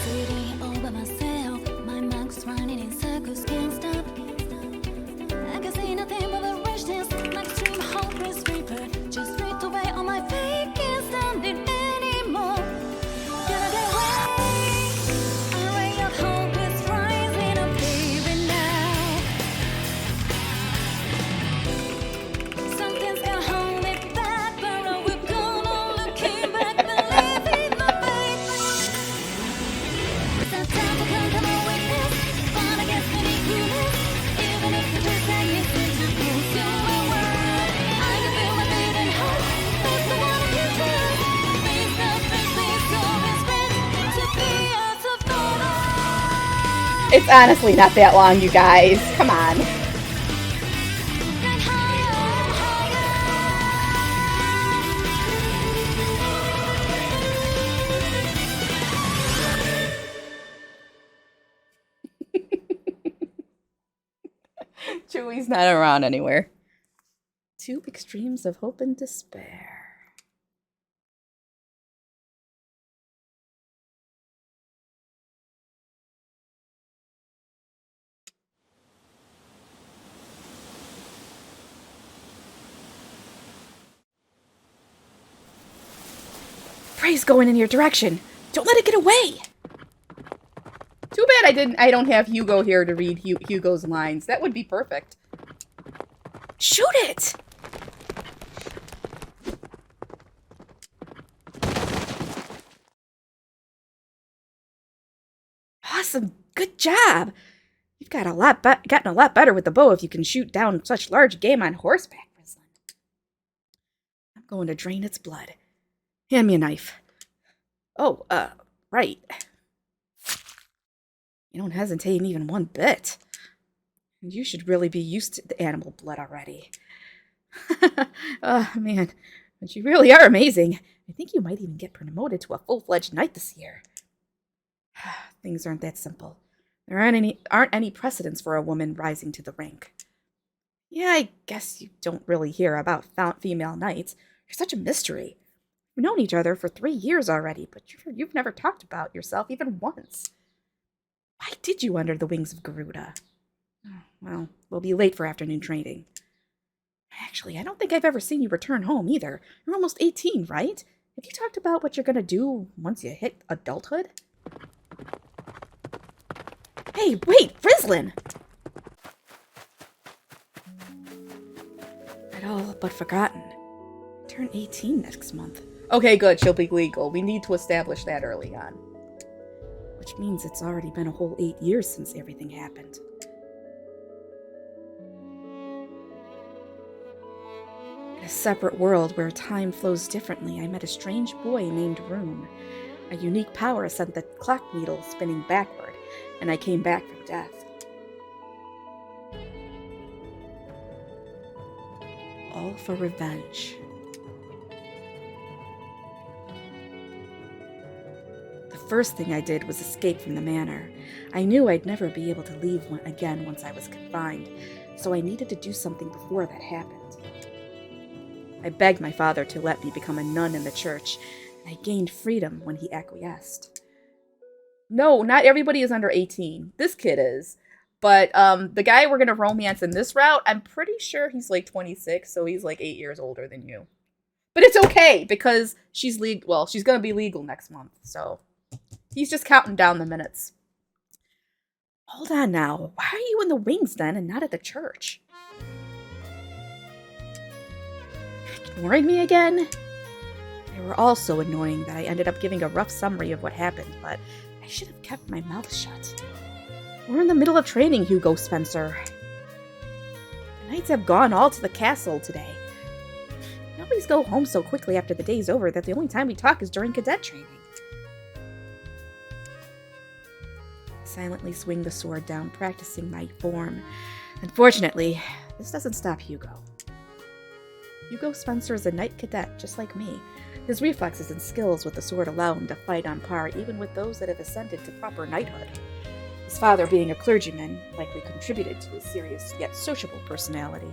Sitting all by myself, my mind's running in circles, can't stop. I can see nothing but the richness, my extreme hopeless reaper. Just stripped away all my fake, can't stand it anymore. Gonna get away. A ray of hope is rising up, baby, now. Something's gonna hold it back, but we're gonna looking back, believing my faith. It's our time to conquer the weakness, fight against any goodness. Even if you just say yes to pull you away, I can feel my beating heart. That's the one you trust. Face the face, face always meant to be out of order. It's honestly not that long, you guys. Come on. And higher, higher. Chewie's not around anywhere. Two extremes of hope and despair. Spray's going in your direction. Don't let it get away. Too bad I don't have Hugo here to read Hugo's lines. That would be perfect. Shoot it! Awesome. Good job. You've got gotten a lot better with the bow if you can shoot down such large game on horseback, Rislin. I'm going to drain its blood. Hand me a knife. Oh, right. You don't hesitate even one bit. You should really be used to the animal blood already. Oh, man. But you really are amazing. I think you might even get promoted to a full-fledged knight this year. Things aren't that simple. There aren't any precedents for a woman rising to the rank. Yeah, I guess you don't really hear about female knights. You're such a mystery. We've known each other for 3 years already, but you've never talked about yourself even once. Why did you under the wings of Garuda? Well, we'll be late for afternoon training. Actually, I don't think I've ever seen you return home either. You're almost 18, right? Have you talked about what you're going to do once you hit adulthood? Hey, wait, Rislin! I'd all but forgotten. I turn 18 next month. Okay, good. She'll be legal. We need to establish that early on. Which means it's already been a whole 8 years since everything happened. In a separate world where time flows differently, I met a strange boy named Rune. A unique power sent the clock needle spinning backward, and I came back from death. All for revenge. The first thing I did was escape from the manor. I knew I'd never be able to leave again once I was confined, so I needed to do something before that happened. I begged my father to let me become a nun in the church, and I gained freedom when he acquiesced. No, not everybody is under 18. This kid is. But the guy we're going to romance in this route, I'm pretty sure he's like 26, so he's like 8 years older than you. But it's okay, because she's going to be legal next month, so he's just counting down the minutes. Hold on now. Why are you in the wings then and not at the church? Ignoring me again? They were all so annoying that I ended up giving a rough summary of what happened, but I should have kept my mouth shut. We're in the middle of training, Hugo Spencer. The knights have gone all to the castle today. Nobody's go home so quickly after the day's over that the only time we talk is during cadet training. I silently swing the sword down, practicing my form. Unfortunately, this doesn't stop Hugo. Hugo Spencer is a knight cadet, just like me. His reflexes and skills with the sword allow him to fight on par even with those that have ascended to proper knighthood. His father, being a clergyman, likely contributed to his serious yet sociable personality.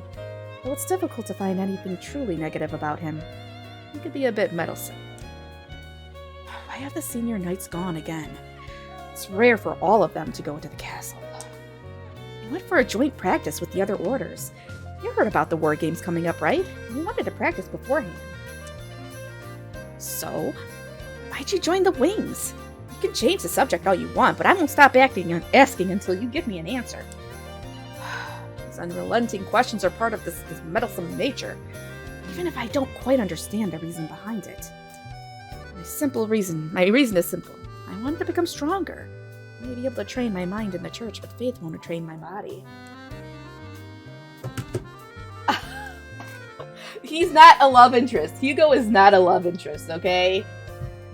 Though it's difficult to find anything truly negative about him, he could be a bit meddlesome. Why have the senior knights gone again? It's rare for all of them to go into the castle. They went for a joint practice with the other orders. You heard about the war games coming up, right? You wanted to practice beforehand. So, why'd you join the wings? You can change the subject all you want, but I won't stop asking until you give me an answer. These unrelenting questions are part of this meddlesome nature, even if I don't quite understand the reason behind it. My reason is simple. I wanted to become stronger. I may be able to train my mind in the church, but faith won't train my body. He's not a love interest. Hugo is not a love interest, okay?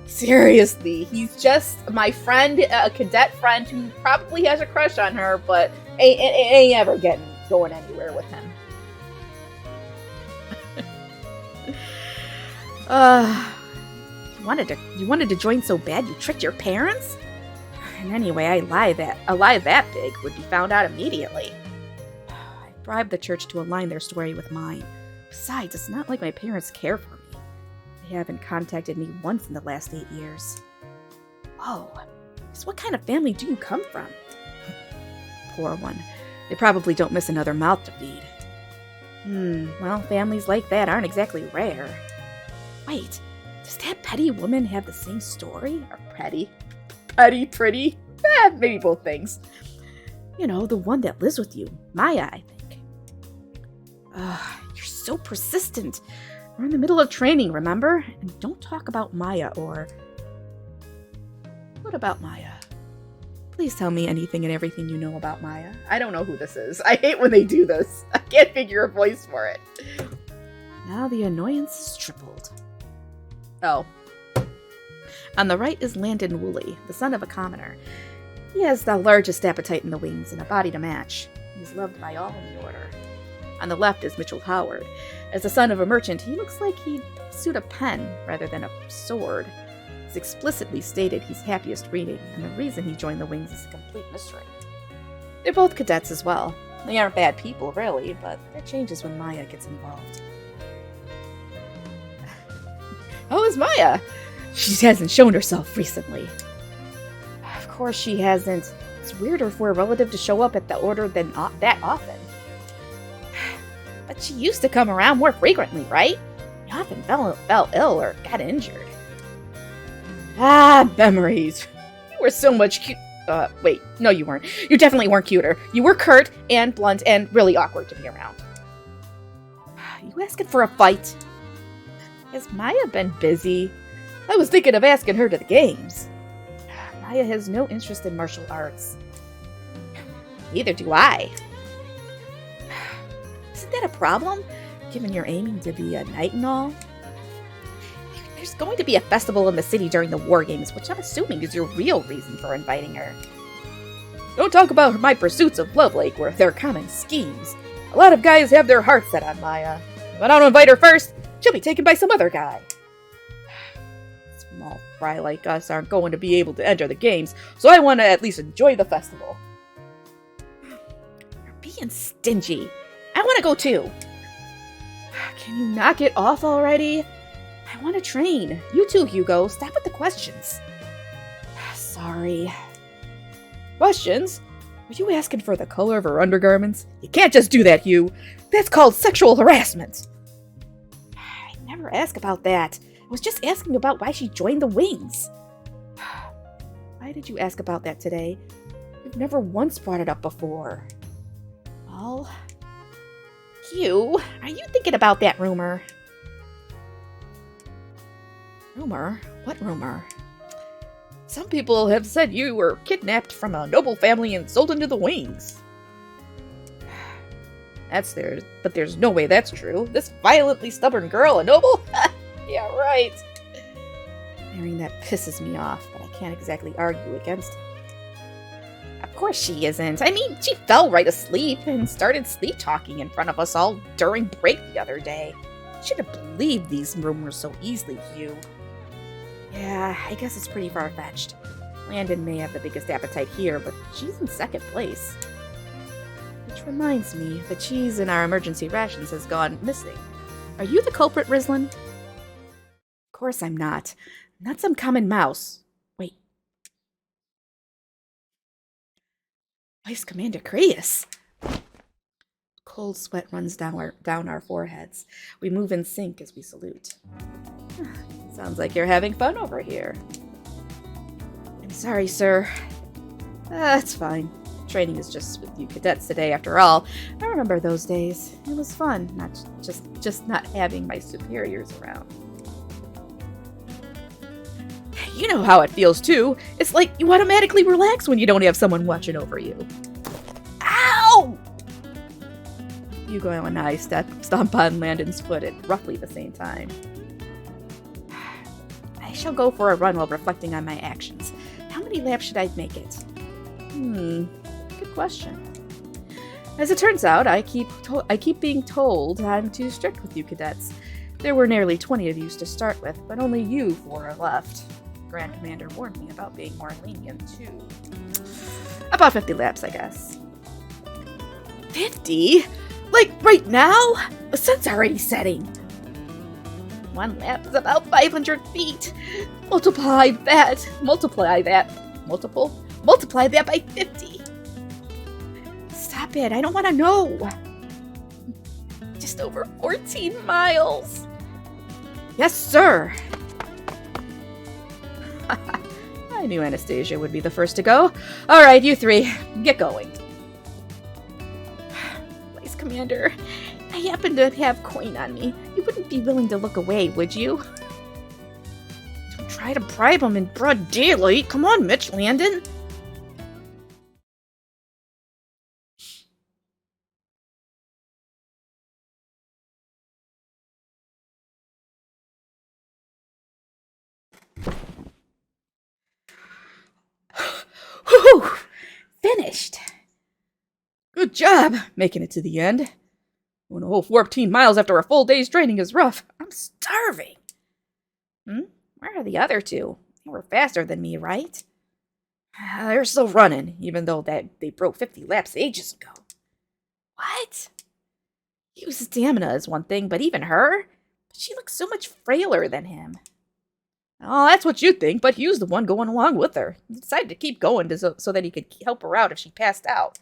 Seriously, he's just my friend, a cadet friend who probably has a crush on her, but ain't ever going anywhere with him. You wanted to join so bad you tricked your parents? And anyway, a lie that big would be found out immediately. I bribed the church to align their story with mine. Besides, it's not like my parents care for me. They haven't contacted me once in the last 8 years. Whoa, so what kind of family do you come from? Poor one. They probably don't miss another mouth to feed. Well, families like that aren't exactly rare. Wait, Does that petty woman have the same story? Or petty? Petty, pretty? Maybe both things. You know, the one that lives with you. Maya, I think. You're so persistent. We're in the middle of training, remember? And don't talk about Maya or... What about Maya? Please tell me anything and everything you know about Maya. I don't know who this is. I hate when they do this. I can't figure a voice for it. Now the annoyance is tripled. Oh. On the right is Landon Woolley, the son of a commoner. He has the largest appetite in the wings and a body to match. He's loved by all in the order. On the left is Mitchell Howard. As the son of a merchant, he looks like he'd suit a pen rather than a sword. It's explicitly stated he's happiest reading, and the reason he joined the wings is a complete mystery. They're both cadets as well. They aren't bad people, really, but that changes when Maya gets involved. How is Maya? She hasn't shown herself recently. Of course she hasn't. It's weirder for a relative to show up at the order than that often. But she used to come around more frequently, right? You often fell ill or got injured. Ah, memories. You were so much cute. Wait, no you weren't. You definitely weren't cuter. You were curt and blunt and really awkward to be around. You asking for a fight? Has Maya been busy? I was thinking of asking her to the games. Maya has no interest in martial arts. Neither do I. Isn't that a problem, given you're aiming to be a knight and all? There's going to be a festival in the city during the war games, which I'm assuming is your real reason for inviting her. Don't talk about my pursuits of Lovelake or their common schemes. A lot of guys have their hearts set on Maya. If I don't invite her first, she'll be taken by some other guy. Small fry like us aren't going to be able to enter the games, so I want to at least enjoy the festival. You're being stingy. I want to go too. Can you knock it off already? I want to train. You too, Hugo. Stop with the questions. Sorry. Questions? Are you asking for the color of her undergarments? You can't just do that, Hugh. That's called sexual harassment. I never ask about that. I was just asking about why she joined the wings. Why did you ask about that today? You've never once brought it up before. Well, Hugh, are you thinking about that rumor? rumor? What rumor? Some people have said you were kidnapped from a noble family and sold into the wings. But there's no way that's true. This violently stubborn girl, a noble? Yeah, right. Hearing that pisses me off, but I can't exactly argue against it. Of course she isn't. I mean, she fell right asleep and started sleep talking in front of us all during break the other day. Should have believed these rumors so easily, Hugh. Yeah, I guess it's pretty far-fetched. Landon may have the biggest appetite here, but she's in second place. Which reminds me, the cheese in our emergency rations has gone missing. Are you the culprit, Rislin? Of course I'm not. I'm not some common mouse. Wait. Vice Commander Creus. Cold sweat runs down our foreheads. We move in sync as we salute. Sounds like you're having fun over here. I'm sorry, sir. That's fine. Training is just with you cadets today, after all. I remember those days. It was fun, not just not having my superiors around. You know how it feels, too. It's like you automatically relax when you don't have someone watching over you. Ow! Hugo and I stomp on Landon's foot at roughly the same time. I shall go for a run while reflecting on my actions. How many laps should I make it? Good question. As it turns out, I keep being told I'm too strict with you cadets. There were nearly 20 of you to start with, but only you 4 are left. Grand Commander warned me about being more lenient, too. About 50 laps, I guess. 50? Like, right now? The sun's already setting. 1 lap is about 500 feet. Multiply that by 50. Stop it, I don't want to know. Just over 14 miles. Yes, sir. I knew Anastasia would be the first to go. All right, you three, get going. Please, Commander, I happen to have coin on me. You wouldn't be willing to look away, would you? Don't try to bribe him in broad daylight. Come on, Mitch Landon. Whew! Finished. Good job making it to the end. Going a whole 14 miles after a full day's training is rough. I'm starving. Where are the other two? They were faster than me, right? They're still running, even though they broke 50 laps ages ago. What? Hughes' stamina is one thing, but even her? She looks so much frailer than him. Oh, that's what you think, but Hughes the one going along with her. He decided to keep going so that he could help her out if she passed out.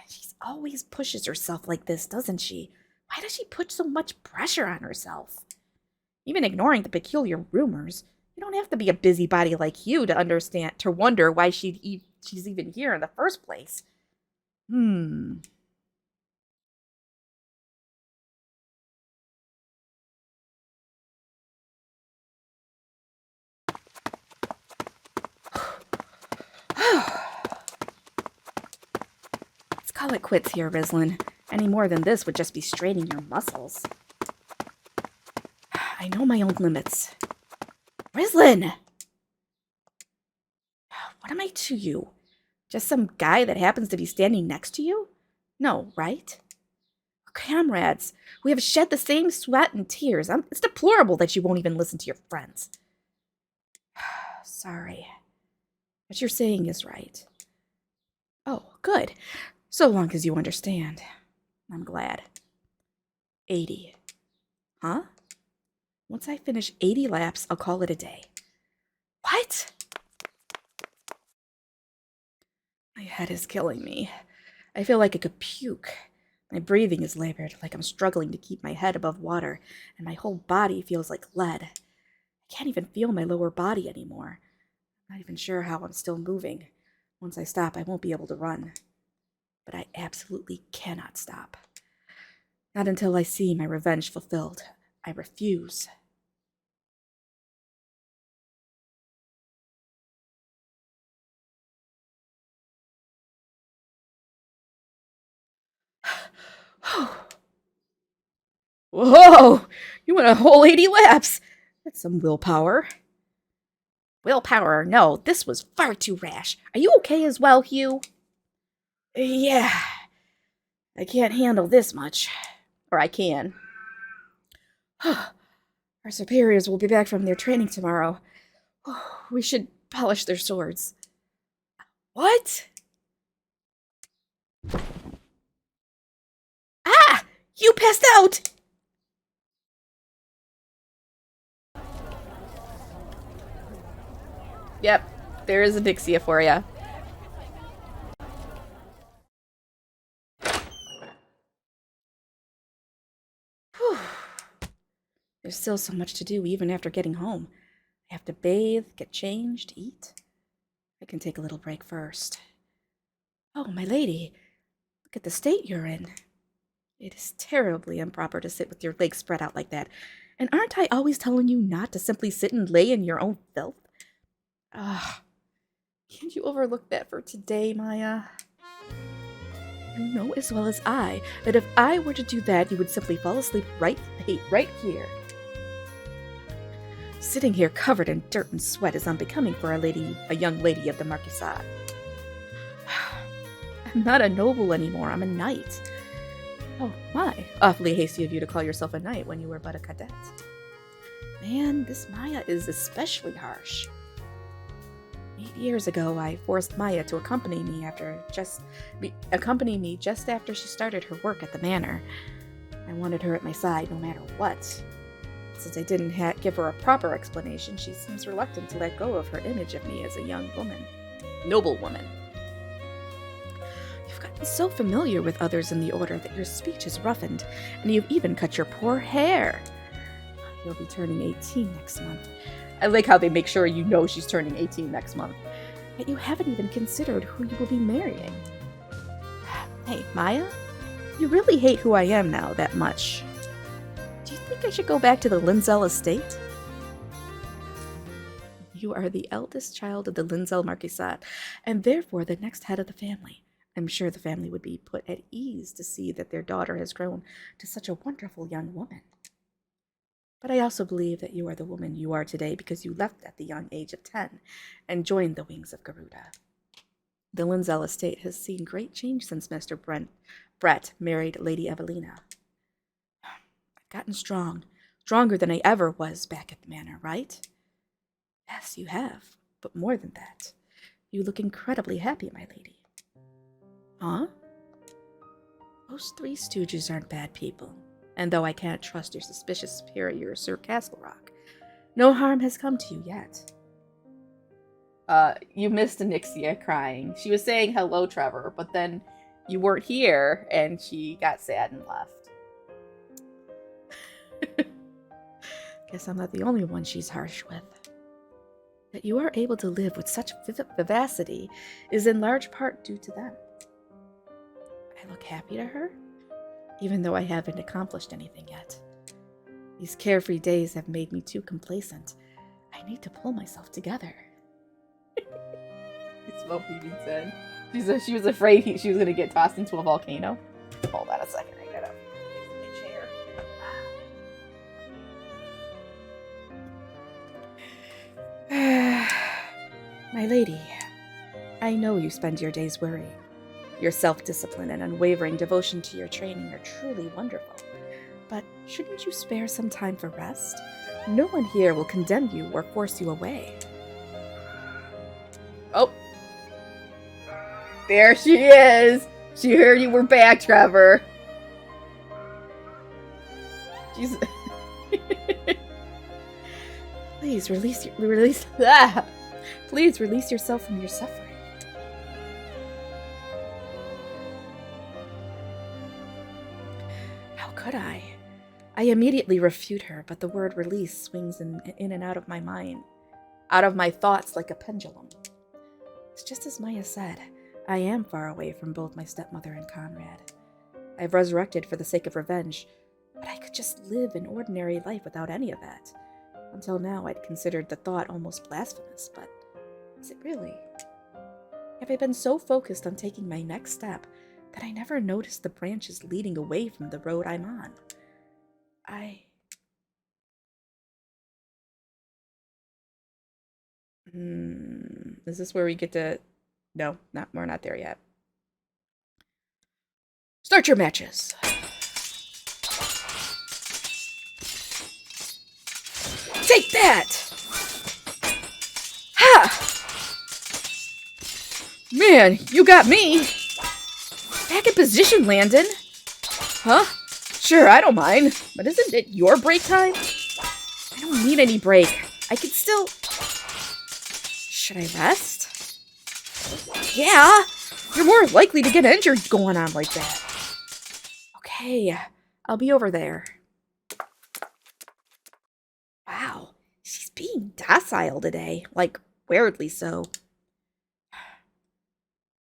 She always pushes herself like this, doesn't she? Why does she put so much pressure on herself? Even ignoring the peculiar rumors, you don't have to be a busybody like you to wonder why she's even here in the first place. Let's call it quits here, Rislin. Any more than this would just be straining your muscles. I know my own limits. Rislin! What am I to you? Just some guy that happens to be standing next to you? No, right? We're comrades. We have shed the same sweat and tears. It's deplorable that you won't even listen to your friends. Sorry. What you're saying is right. Oh, good. So long as you understand. I'm glad. 80. Huh? Once I finish 80 laps, I'll call it a day. What? My head is killing me. I feel like I could puke. My breathing is labored, like I'm struggling to keep my head above water, and my whole body feels like lead. I can't even feel my lower body anymore. I'm not even sure how I'm still moving. Once I stop, I won't be able to run. But I absolutely cannot stop. Not until I see my revenge fulfilled. I refuse. Whoa! You went a whole 80 laps! That's some willpower. Willpower, no, this was far too rash. Are you okay as well, Hugh? Yeah. I can't handle this much. Or I can. Our superiors will be back from their training tomorrow. We should polish their swords. What? Ah! You passed out! Yep, there is a Dixia for ya. There's still so much to do even after getting home. I have to bathe, get changed, eat. I can take a little break first. Oh, my lady, look at the state you're in. It is terribly improper to sit with your legs spread out like that. And aren't I always telling you not to simply sit and lay in your own filth? Can't you overlook that for today, Maya? You know as well as I that if I were to do that, you would simply fall asleep right here. Sitting here covered in dirt and sweat is unbecoming for a young lady of the Marquisate. I'm not a noble anymore, I'm a knight. Oh my, awfully hasty of you to call yourself a knight when you were but a cadet. Man, this Maya is especially harsh. 8 years ago, I forced Maya to accompany me just after she started her work at the manor. I wanted her at my side no matter what. Since I didn't give her a proper explanation, she seems reluctant to let go of her image of me as a young woman. Noble woman. You've gotten so familiar with others in the order that your speech is roughened, and you've even cut your poor hair. You'll be turning 18 next month. I like how they make sure you know she's turning 18 next month. Yet you haven't even considered who you will be marrying. Hey, Maya, you really hate who I am now that much. Do you think I should go back to the Lindsell estate? You are the eldest child of the Lindsell Marquisate, and therefore the next head of the family. I'm sure the family would be put at ease to see that their daughter has grown to such a wonderful young woman. But I also believe that you are the woman you are today because you left at the young age of 10 and joined the wings of Garuda. The Lindsell estate has seen great change since Mr. Brett married Lady Evelina. I've gotten stronger than I ever was back at the manor, right? Yes, you have, but more than that. You look incredibly happy, my lady. Huh? Those three stooges aren't bad people, and though I can't trust your suspicious superior, Sir Castlerock, no harm has come to you yet. You missed Anixia crying. She was saying hello, Trevor, but then you weren't here, and she got sad and left. Guess I'm not the only one she's harsh with. That you are able to live with such vivacity is in large part due to them. I look happy to her, even though I haven't accomplished anything yet. These carefree days have made me too complacent. I need to pull myself together. It's what Phoebe said. She was afraid she was going to get tossed into a volcano. Hold on a second, I gotta fix my chair. My lady, I know you spend your days worrying. Your self-discipline and unwavering devotion to your training are truly wonderful. But shouldn't you spare some time for rest? No one here will condemn you or force you away. Oh. There she is! She heard you were back, Trevor. She's... Please release yourself from your suffering. How could I? I immediately refute her, but the word release swings in and out of my mind, out of my thoughts like a pendulum. It's just as Maya said, I am far away from both my stepmother and Conrad. I've resurrected for the sake of revenge, but I could just live an ordinary life without any of that. Until now, I'd considered the thought almost blasphemous, but is it really? Have I been so focused on taking my next step that I never noticed the branches leading away from the road I'm on? Is this where we get to... No, we're not there yet. Start your matches. Take that! Ha! Man, you got me! Back in position, Landon! Huh? Sure, I don't mind. But isn't it your break time? I don't need any break. I can still... Should I rest? Yeah! You're more likely to get injured going on like that. Okay, I'll be over there. Wow, she's being docile today. Like, weirdly so.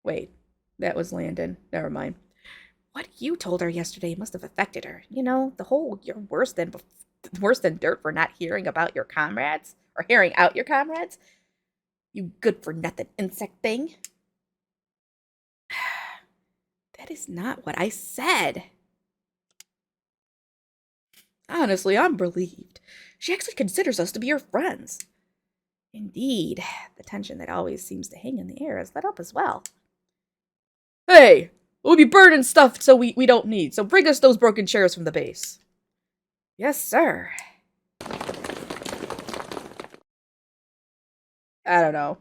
Wait, that was Landon. Never mind. What you told her yesterday must have affected her. You know, the whole you're worse than dirt for not hearing about your comrades. Or hearing out your comrades. You good-for-nothing insect thing. That is not what I said. Honestly, I'm relieved. She actually considers us to be her friends. Indeed, the tension that always seems to hang in the air has let up as well. Hey, we'll be burning stuff so we don't need, so bring us those broken chairs from the base. Yes, sir. I don't know.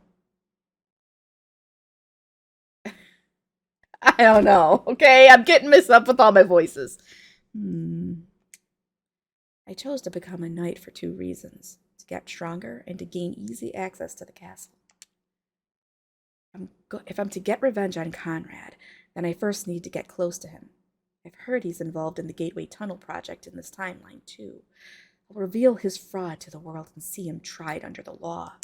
I don't know, okay? I'm getting messed up with all my voices. I chose to become a knight for 2 reasons. To get stronger and to gain easy access to the castle. If I'm to get revenge on Conrad, then I first need to get close to him. I've heard he's involved in the Gateway Tunnel project in this timeline, too. I'll reveal his fraud to the world and see him tried under the law.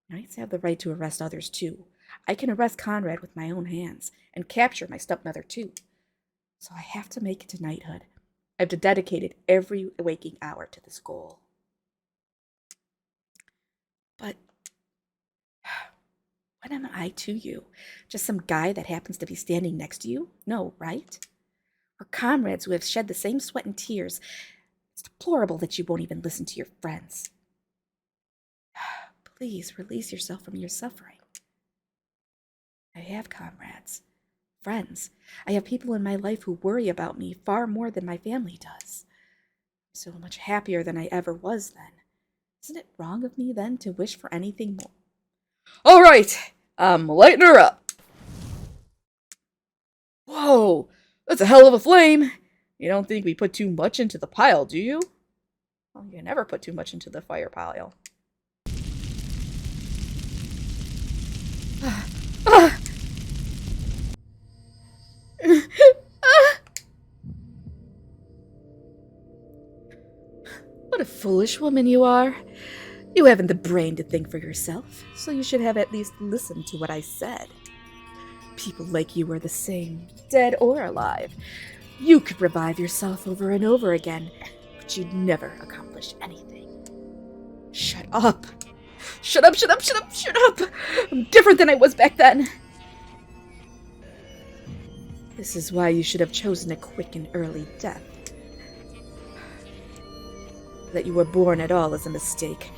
Knights have the right to arrest others, too. I can arrest Conrad with my own hands, and capture my stepmother, too. So I have to make it to knighthood. I've dedicated every waking hour to this goal. But what am I to you? Just some guy that happens to be standing next to you? No, right? We're comrades who have shed the same sweat and tears. It's deplorable that you won't even listen to your friends. Please release yourself from your suffering. I have comrades, friends. I have people in my life who worry about me far more than my family does. I'm so much happier than I ever was then. Isn't it wrong of me then to wish for anything more? All right, lighten her up. Whoa, that's a hell of a flame. You don't think we put too much into the pile, do you? Well, you never put too much into the fire pile. What a foolish woman you are. You haven't the brain to think for yourself, so you should have at least listened to what I said. People like you are the same, dead or alive. You could revive yourself over and over again, but you'd never accomplish anything. Shut up. Shut up, shut up, shut up, shut up! I'm different than I was back then. This is why you should have chosen a quick and early death. That you were born at all is a mistake.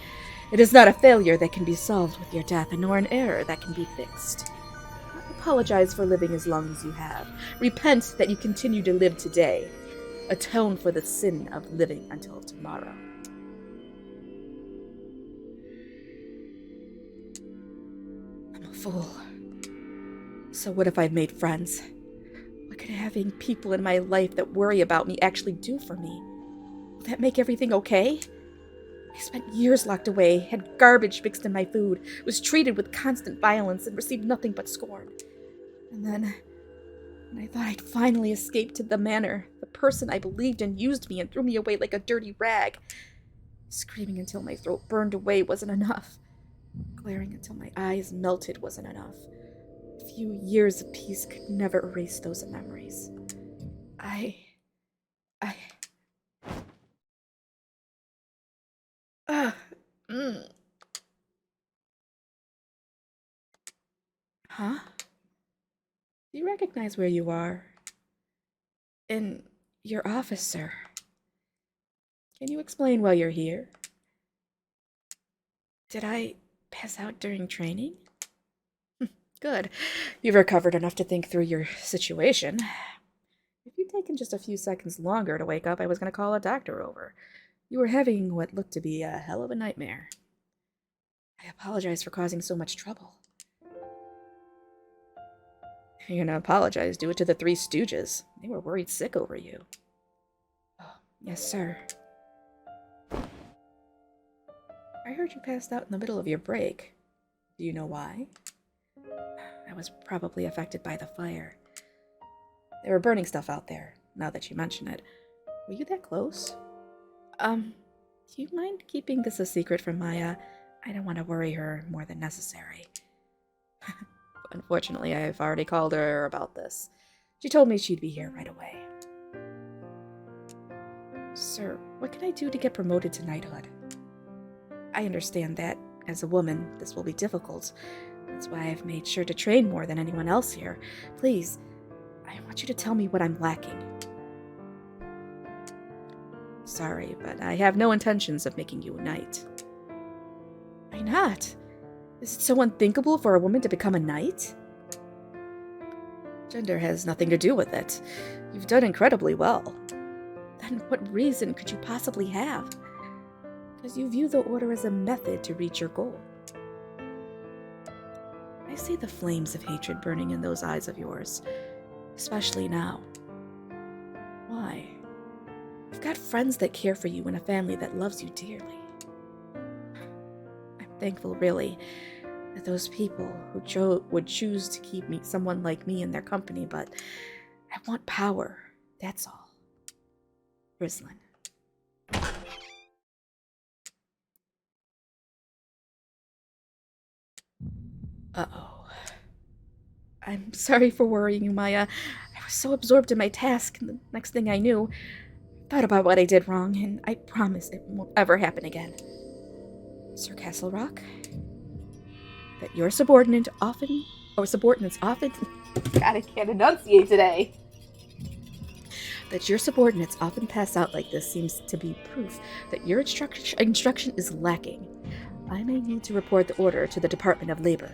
It is not a failure that can be solved with your death, nor an error that can be fixed. Apologize for living as long as you have. Repent that you continue to live today. Atone for the sin of living until tomorrow. I'm a fool. So what if I've made friends? What could having people in my life that worry about me actually do for me? Will that make everything okay? I spent years locked away, had garbage mixed in my food, was treated with constant violence, and received nothing but scorn. And then, when I thought I'd finally escaped to the manor, the person I believed in used me and threw me away like a dirty rag. Screaming until my throat burned away wasn't enough. Glaring until my eyes melted wasn't enough. A few years of peace could never erase those memories. Huh? Do you recognize where you are? In your office, sir. Can you explain why you're here? Did I pass out during training? Good. You've recovered enough to think through your situation. If you'd taken just a few seconds longer to wake up, I was going to call a doctor over. You were having what looked to be a hell of a nightmare. I apologize for causing so much trouble. If you're gonna apologize, do it to the Three Stooges. They were worried sick over you. Oh, yes, sir. I heard you passed out in the middle of your break. Do you know why? I was probably affected by the fire. They were burning stuff out there, now that you mention it. Were you that close? Do you mind keeping this a secret from Maya? I don't want to worry her more than necessary. Unfortunately, I've already called her about this. She told me she'd be here right away. Sir, what can I do to get promoted to knighthood? I understand that, as a woman, this will be difficult. That's why I've made sure to train more than anyone else here. Please, I want you to tell me what I'm lacking. Sorry, but I have no intentions of making you a knight. Why not? Is it so unthinkable for a woman to become a knight? Gender has nothing to do with it. You've done incredibly well. Then what reason could you possibly have? Because you view the order as a method to reach your goal. I see the flames of hatred burning in those eyes of yours, especially now. Why? You've got friends that care for you and a family that loves you dearly. I'm thankful, really, that those people who would choose to keep someone like me in their company, but I want power, that's all. Rislin. Uh-oh. I'm sorry for worrying you, Maya. I was so absorbed in my task, and the next thing I knew, I thought about what I did wrong, and I promise it won't ever happen again. Sir Castle Rock, that your subordinates often... God, I can't enunciate today. That your subordinates often pass out like this seems to be proof that your instruction is lacking. I may need to report the order to the Department of Labor.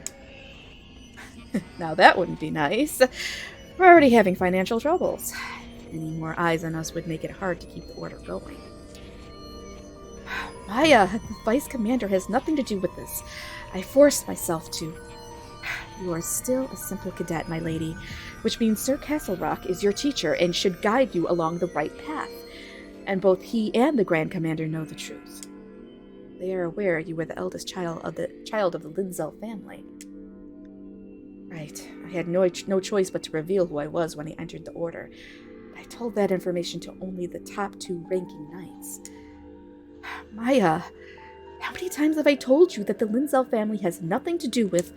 Now that wouldn't be nice. We're already having financial troubles. Any more eyes on us would make it hard to keep the order going. Maya, the vice commander has nothing to do with this. I forced myself to. You are still a simple cadet, my lady, which means Sir Castlerock is your teacher and should guide you along the right path. And both he and the Grand Commander know the truth. They are aware you were the eldest child of the Linzell family. Right, I had no choice but to reveal who I was when I entered the order. I told that information to only the top 2 ranking knights. Maya, how many times have I told you that the Linzell family has nothing to do with...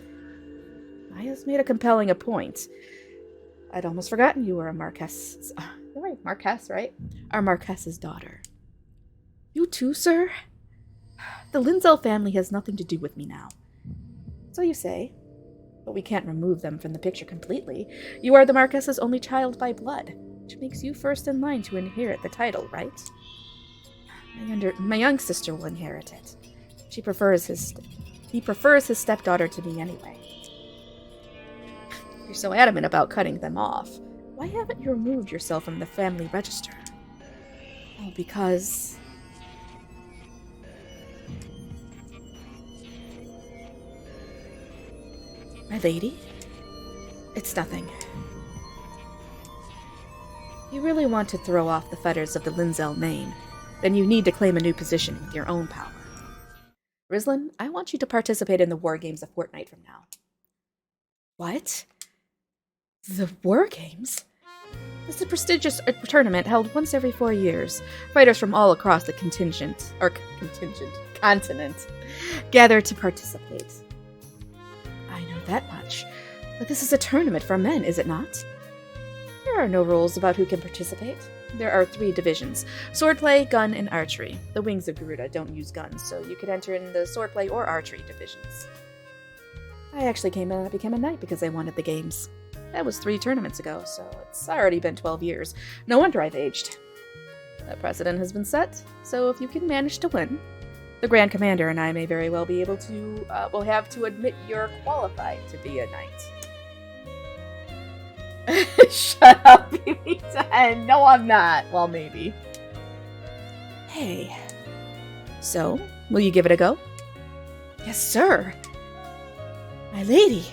Maya's made a compelling point. I'd almost forgotten you were a Marquess. Right, Marquess, right? Our Marquess's daughter. You too, sir? The Linzell family has nothing to do with me now. So you say, but we can't remove them from the picture completely. You are the Marquess's only child by blood, which makes you first in line to inherit the title, right? My young sister will inherit it. He prefers his stepdaughter to me anyway. You're so adamant about cutting them off. Why haven't you removed yourself from the family register? Oh, because... My lady? It's nothing. You really want to throw off the fetters of the Linzell name, then you need to claim a new position with your own power. Rislin, I want you to participate in the War Games a fortnight from now. What? The War Games? It's a prestigious tournament held once every 4 years. Fighters from all across the continent gather to participate. I know that much, but this is a tournament for men, is it not? There are no rules about who can participate. There are 3 divisions: swordplay, gun, and archery. The Wings of Garuda don't use guns, so you could enter in the swordplay or archery divisions. I actually became a knight because I wanted the games. That was 3 tournaments ago, so it's already been 12 years. No wonder I've aged. A precedent has been set, so if you can manage to win, the Grand Commander and I may very well be able to, will have to admit you're qualified to be a knight. Shut up, BB10. No, I'm not. Well, maybe. Hey. So, will you give it a go? Yes, sir. My lady.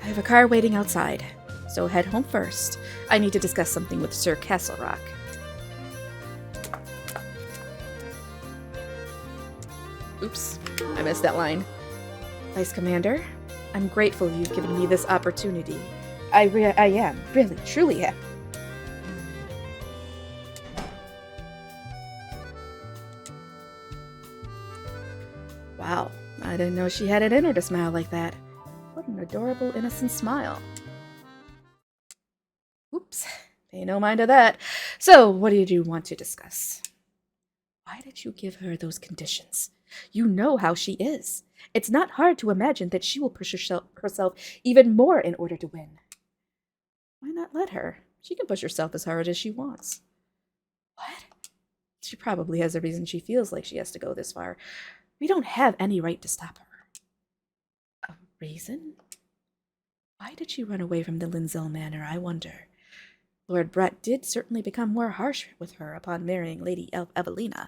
I have a car waiting outside, so head home first. I need to discuss something with Sir Castlerock. Oops, I missed that line. Vice Commander, I'm grateful you've given me this opportunity. I am, really, truly am. Wow, I didn't know she had it in her to smile like that. What an adorable, innocent smile. Oops, pay no mind to that. So, what did you want to discuss? Why did you give her those conditions? You know how she is. It's not hard to imagine that she will push herself even more in order to win. Why not let her? She can push herself as hard as she wants. What? She probably has a reason she feels like she has to go this far. We don't have any right to stop her. A reason? Why did she run away from the Linzell Manor, I wonder? Lord Brett did certainly become more harsh with her upon marrying Lady Evelina.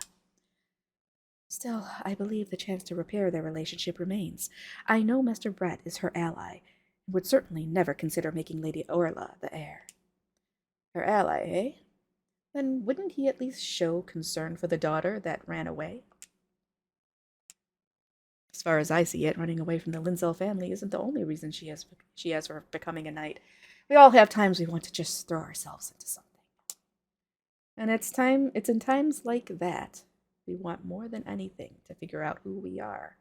Still, I believe the chance to repair their relationship remains. I know Mr. Brett is her ally, and would certainly never consider making Lady Orla the heir. Her ally, eh? Then wouldn't he at least show concern for the daughter that ran away? As far as I see it, running away from the Linzell family isn't the only reason she has for becoming a knight. We all have times we want to just throw ourselves into something. And it's in times like that we want more than anything to figure out who we are.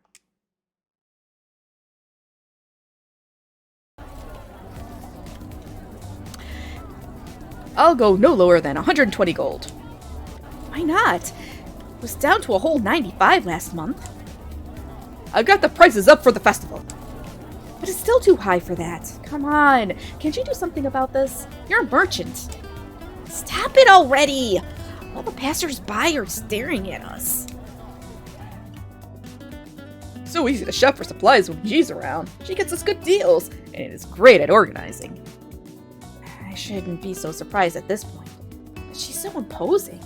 I'll go no lower than 120 gold. Why not? It was down to a whole 95 last month. I've got the prices up for the festival. But it's still too high for that. Come on. Can't you do something about this? You're a merchant. Stop it already! All the passers-by are staring at us. So easy to shop for supplies when she's around. She gets us good deals, and is great at organizing. I shouldn't be so surprised at this point. But she's so imposing.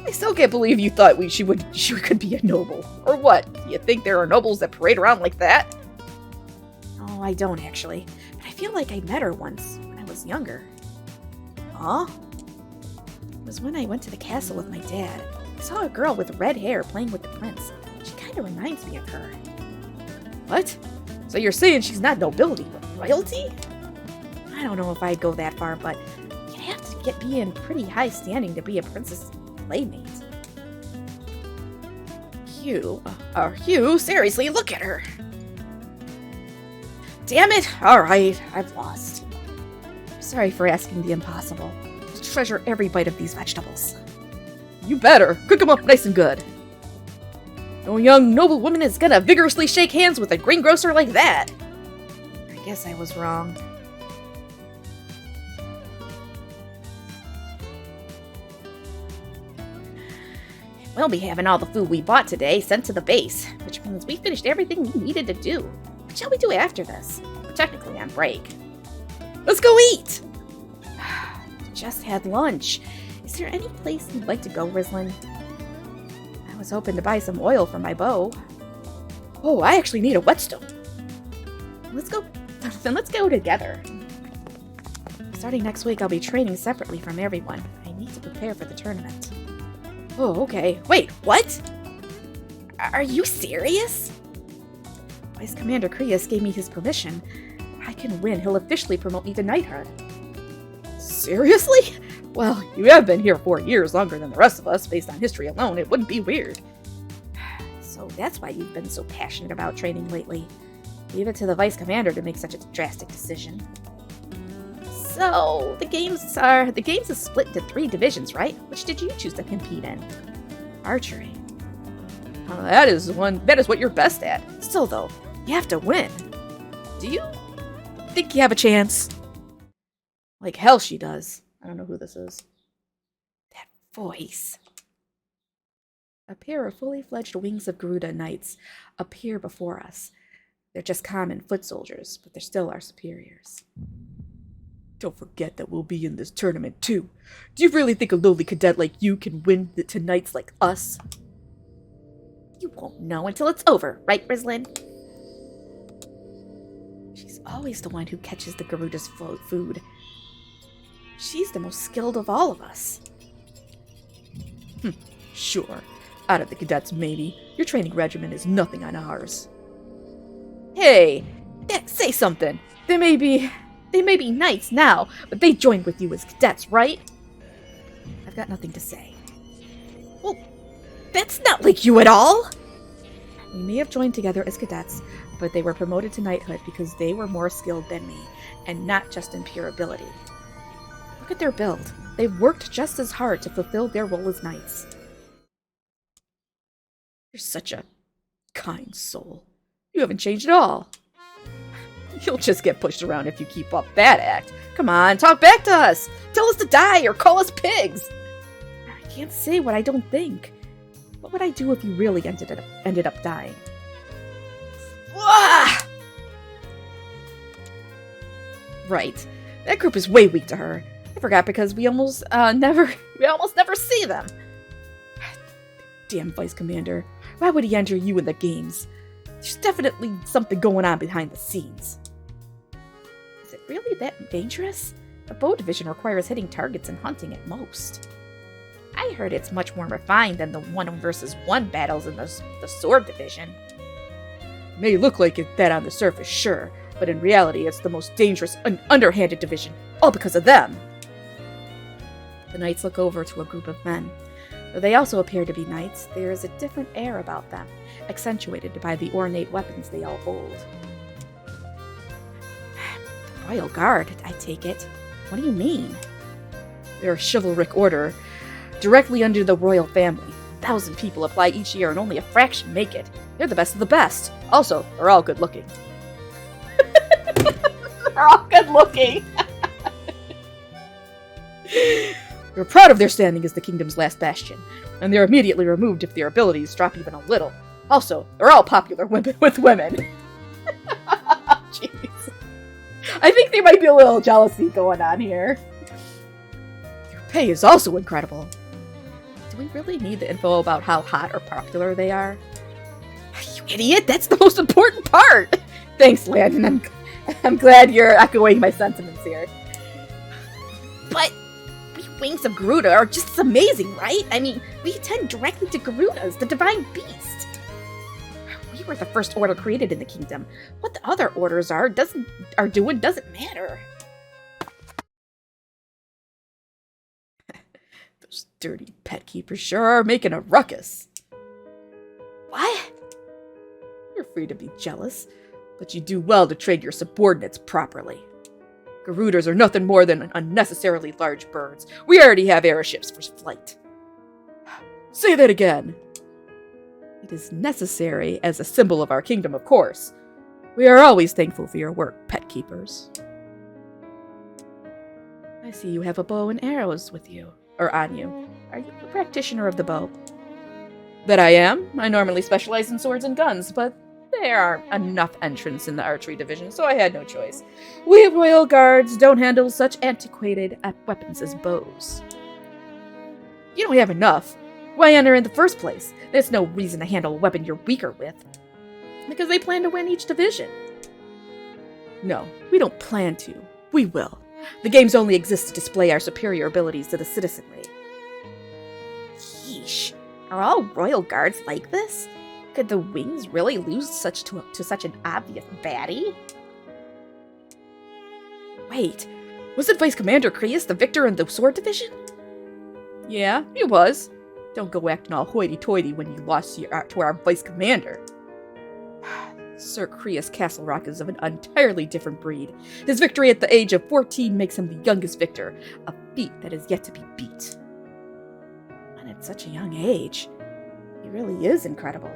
I still can't believe you thought she could be a noble. Or what? Do you think there are nobles that parade around like that? No, I don't actually. But I feel like I met her once when I was younger. Huh? It was when I went to the castle with my dad. I saw a girl with red hair playing with the prince. She kind of reminds me of her. What? So you're saying she's not nobility, but royalty? I don't know if I'd go that far, but you'd have to be in pretty high standing to be a princess playmate. Hugh, seriously, look at her. Damn it! Alright, I've lost. Sorry for asking the impossible. I'll treasure every bite of these vegetables. You better. Cook them up nice and good. No young noble woman is gonna vigorously shake hands with a greengrocer like that. I guess I was wrong. We'll be having all the food we bought today sent to the base, which means we finished everything we needed to do. What shall we do after this? We're technically on break. Let's go eat! Just had lunch. Is there any place you'd like to go, Rislin? I was hoping to buy some oil for my bow. Oh, I actually need a whetstone. Let's go together. Starting next week, I'll be training separately from everyone. I need to prepare for the tournament. Oh, okay. Wait, what? Are you serious? Vice Commander Krias gave me his permission. If I can win, he'll officially promote me to knighthood. Seriously? Well, you have been here 4 years, longer than the rest of us. Based on history alone, it wouldn't be weird. So that's why you've been so passionate about training lately. Leave it to the Vice Commander to make such a drastic decision. So, the games is split into 3 divisions, right? Which did you choose to compete in? Archery. That is what you're best at. Still though, you have to win. Do you think you have a chance? Like hell she does. I don't know who this is. That voice. A pair of fully fledged Wings of Garuda knights appear before us. They're just common foot soldiers, but they're still our superiors. Don't forget that we'll be in this tournament too. Do you really think a lowly cadet like you can win to knights like us? You won't know until it's over, right, Rislin? She's always the one who catches the Garuda's food. She's the most skilled of all of us. Sure. Out of the cadets, maybe. Your training regimen is nothing on ours. Hey, say something. They may be knights now, but they joined with you as cadets, right? I've got nothing to say. Well, that's not like you at all! We may have joined together as cadets, but they were promoted to knighthood because they were more skilled than me, and not just in pure ability. Look at their build. They've worked just as hard to fulfill their role as knights. You're such a kind soul. You haven't changed at all. You'll just get pushed around if you keep up that act. Come on, talk back to us. Tell us to die or call us pigs. I can't say what I don't think. What would I do if you really ended up dying? Ah! Right. That group is way weak to her. I forgot because we almost never see them. Damn Vice Commander. Why would he enter you in the games? There's definitely something going on behind the scenes. Is it really that dangerous? The bow division requires hitting targets and hunting at most. I heard it's much more refined than the 1-versus-1 battles in the sword division. May look like that on the surface, sure, but in reality it's the most dangerous and underhanded division, all because of them. The knights look over to a group of men. Though they also appear to be knights, there is a different air about them, accentuated by the ornate weapons they all hold. The Royal Guard, I take it. What do you mean? They're a chivalric order, directly under the royal family. 1,000 people apply each year and only a fraction make it. They're the best of the best. Also, they're all good looking. They're all good looking. They're proud of their standing as the kingdom's last bastion, and they're immediately removed if their abilities drop even a little. Also, they're all popular with women. Jeez. I think there might be a little jealousy going on here. Their pay is also incredible. Do we really need the info about how hot or popular they are? You idiot! That's the most important part! Thanks, Landon. I'm glad you're echoing my sentiments here. But we Wings of Garuda are just amazing, right? I mean, we attend directly to Garudas, the divine beast. We were the first order created in the kingdom. What the other orders are doesn't matter. Those dirty pet keepers sure are making a ruckus. What? You're free to be jealous, but you do well to trade your subordinates properly. Garudas are nothing more than unnecessarily large birds. We already have airships for flight. Say that again. It is necessary as a symbol of our kingdom, of course. We are always thankful for your work, pet keepers. I see you have a bow and arrows with you, or on you. Are you a practitioner of the bow? That I am. I normally specialize in swords and guns, but there aren't enough entrants in the archery division, so I had no choice. We royal guards don't handle such antiquated weapons as bows. You don't have enough. Why enter in the first place? There's no reason to handle a weapon you're weaker with. Because they plan to win each division. No, we don't plan to. We will. The games only exist to display our superior abilities to the citizenry. Yeesh. Are all royal guards like this? Could the Wings really lose to such an obvious baddie? Wait, wasn't Vice Commander Creus the victor in the sword division? Yeah, he was. Don't go acting all hoity-toity when you lost to our Vice Commander. Sir Creus Castle Rock is of an entirely different breed. His victory at the age of 14 makes him the youngest victor, a feat that is yet to be beat. And at such a young age, he really is incredible.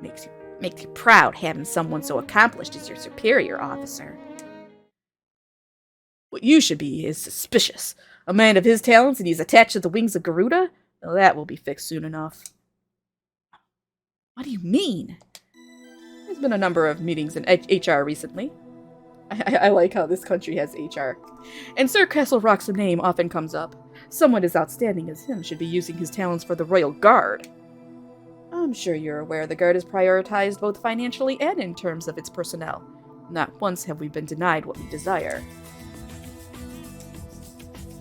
Makes you proud having someone so accomplished as your superior officer. What you should be is suspicious. A man of his talents and he's attached to the Wings of Garuda? Well, that will be fixed soon enough. What do you mean? There's been a number of meetings in HR recently. I like how this country has HR. And Sir Castle Rock's name often comes up. Someone as outstanding as him should be using his talents for the Royal Guard. I'm sure you're aware the Guard is prioritized both financially and in terms of its personnel. Not once have we been denied what we desire.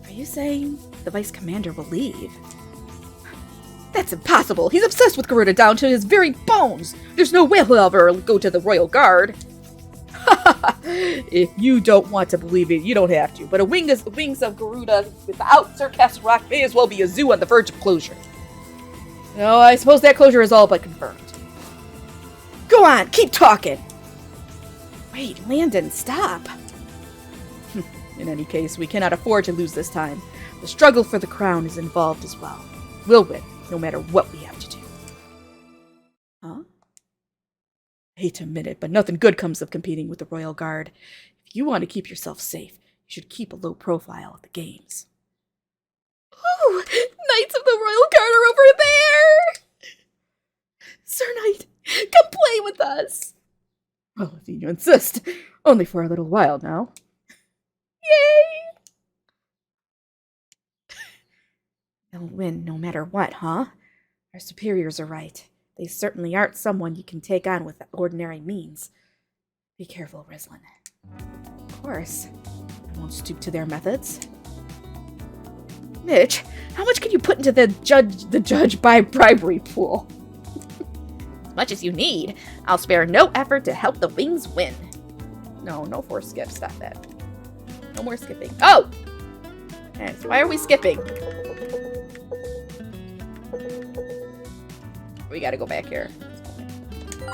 Are you saying the Vice Commander will leave? That's impossible! He's obsessed with Garuda down to his very bones! There's no way he'll ever go to the Royal Guard! If you don't want to believe it, you don't have to. But the Wings of Garuda without Sir Castle Rock may as well be a zoo on the verge of closure. No, I suppose that closure is all but confirmed. Go on, keep talking! Wait, Landon, stop! In any case, we cannot afford to lose this time. The struggle for the crown is involved as well. We'll win, no matter what we have to do. Huh? I hate to admit it, but nothing good comes of competing with the Royal Guard. If you want to keep yourself safe, you should keep a low profile at the games. Ooh! Knights of the Royal Guard are over there! Sir Knight, come play with us! Well, if you insist. Only for a little while now. Yay! They'll win no matter what, huh? Our superiors are right. They certainly aren't someone you can take on with ordinary means. Be careful, Rislin. Of course. I won't stoop to their methods. Mitch, how much can you put into the judge by bribery pool? As much as you need. I'll spare no effort to help the Wings win. No force skip. Stop that. No more skipping. Oh! Yes, why are we skipping? We gotta go back here. There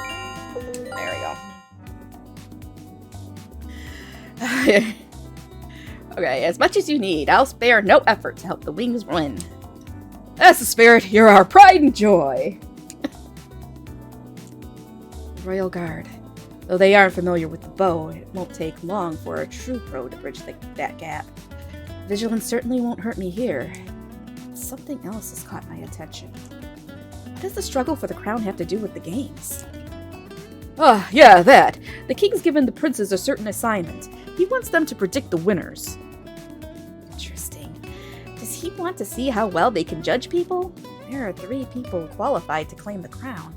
we go. Okay, as much as you need. I'll spare no effort to help the wings win. That's the spirit. You're our pride and joy. The Royal Guard. Though they aren't familiar with the bow, it won't take long for a true pro to bridge that gap. Vigilance certainly won't hurt me here. Something else has caught my attention. What does the struggle for the crown have to do with the games? Ah, yeah, that. The king's given the princes a certain assignment. He wants them to predict the winners. Interesting. Does he want to see how well they can judge people? There are 3 people qualified to claim the crown.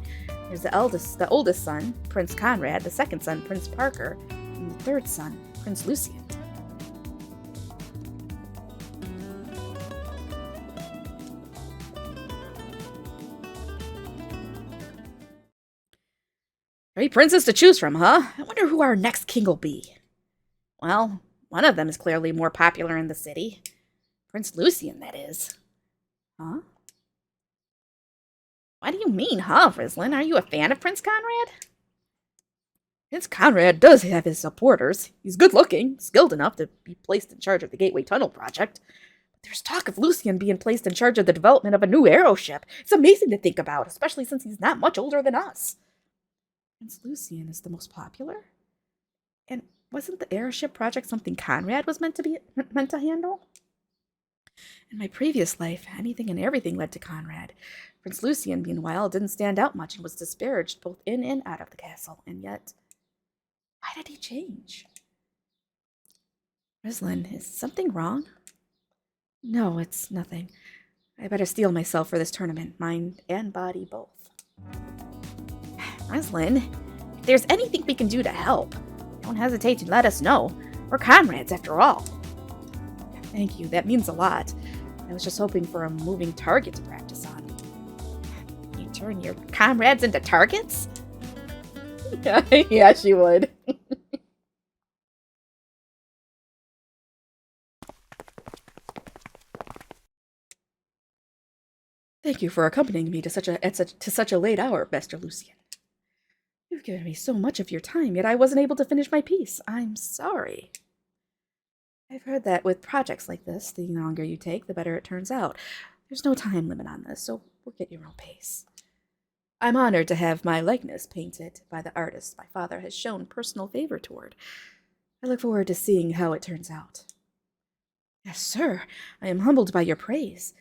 There's the oldest son, Prince Conrad, the second son, Prince Parker, and the third son, Prince Lucian. Three princes to choose from, huh? I wonder who our next king will be. Well, one of them is clearly more popular in the city. Prince Lucian, that is. Huh? What do you mean, huh, Rislin? Are you a fan of Prince Conrad? Prince Conrad does have his supporters. He's good looking, skilled enough to be placed in charge of the Gateway Tunnel project. But there's talk of Lucian being placed in charge of the development of a new aeroship. It's amazing to think about, especially since he's not much older than us. Prince Lucian is the most popular? And wasn't the airship project something Conrad was meant to handle? In my previous life, anything and everything led to Conrad. Prince Lucian, meanwhile, didn't stand out much and was disparaged both in and out of the castle. And yet, why did he change? Rislin, is something wrong? No, it's nothing. I better steel myself for this tournament, mind and body both. Rislin, if there's anything we can do to help, don't hesitate to let us know. We're comrades, after all. Thank you, that means a lot. I was just hoping for a moving target to practice on. You turn your comrades into targets? Yeah, she would. Thank you for accompanying me to such a late hour, Master Lucian. You've given me so much of your time, yet I wasn't able to finish my piece. I'm sorry. I've heard that with projects like this, the longer you take, the better it turns out. There's no time limit on this, so work at your own pace. I'm honored to have my likeness painted by the artist my father has shown personal favor toward. I look forward to seeing how it turns out. Yes, sir, I am humbled by your praise.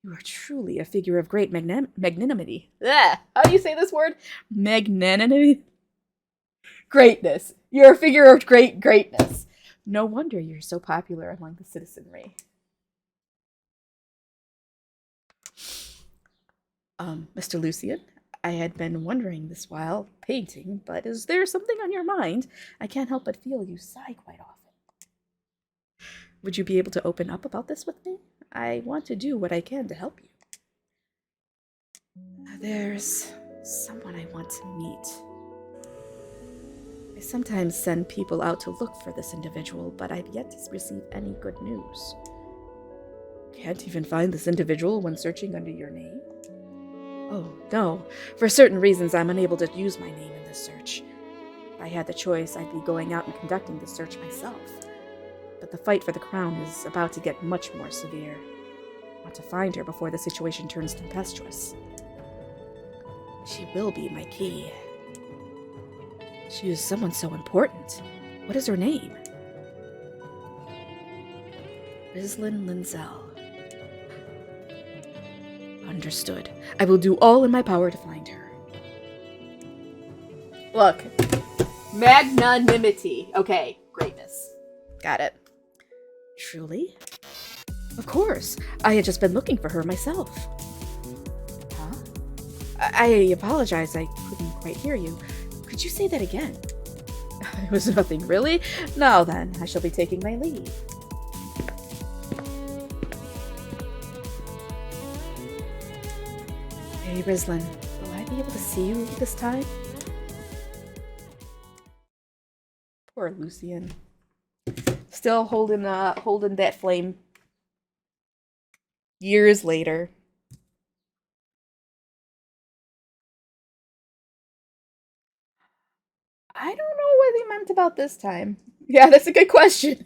You are truly a figure of great magnanimity. How do you say this word? Magnanimity? Greatness. You're a figure of greatness. No wonder you're so popular among the citizenry. Mr. Lucian, I had been wondering this while painting, but is there something on your mind? I can't help but feel you sigh quite often. Would you be able to open up about this with me? I want to do what I can to help you. There's someone I want to meet. I sometimes send people out to look for this individual, but I've yet to receive any good news. Can't even find this individual when searching under your name? Oh, no. For certain reasons, I'm unable to use my name in this search. If I had the choice, I'd be going out and conducting the search myself. But the fight for the crown is about to get much more severe. I want to find her before the situation turns tempestuous. She will be my key. She is someone so important. What is her name? Rislin Linzel. Understood. I will do all in my power to find her. Look. Magnanimity. Okay, greatness. Got it. Truly? Of course. I had just been looking for her myself. Huh? I apologize. I couldn't quite hear you. Could you say that again? It was nothing, really. Now then, I shall be taking my leave. Hey, Rislin, will I be able to see you this time? Poor Lucian. Still holding that flame. Years later. I don't know what he meant about this time. Yeah, that's a good question.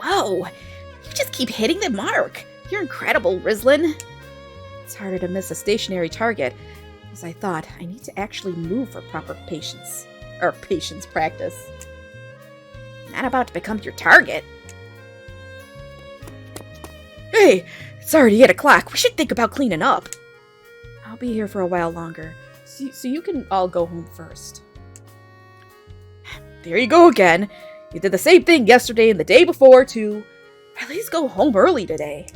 Whoa! You just keep hitting the mark. You're incredible, Rislin. It's harder to miss a stationary target, as I thought. I need to actually move for proper patience practice. Not about to become your target. Hey, it's already 8 o'clock. We should think about cleaning up. I'll be here for a while longer, so you can all go home first. There you go again. You did the same thing yesterday and the day before, too. At least go home early today.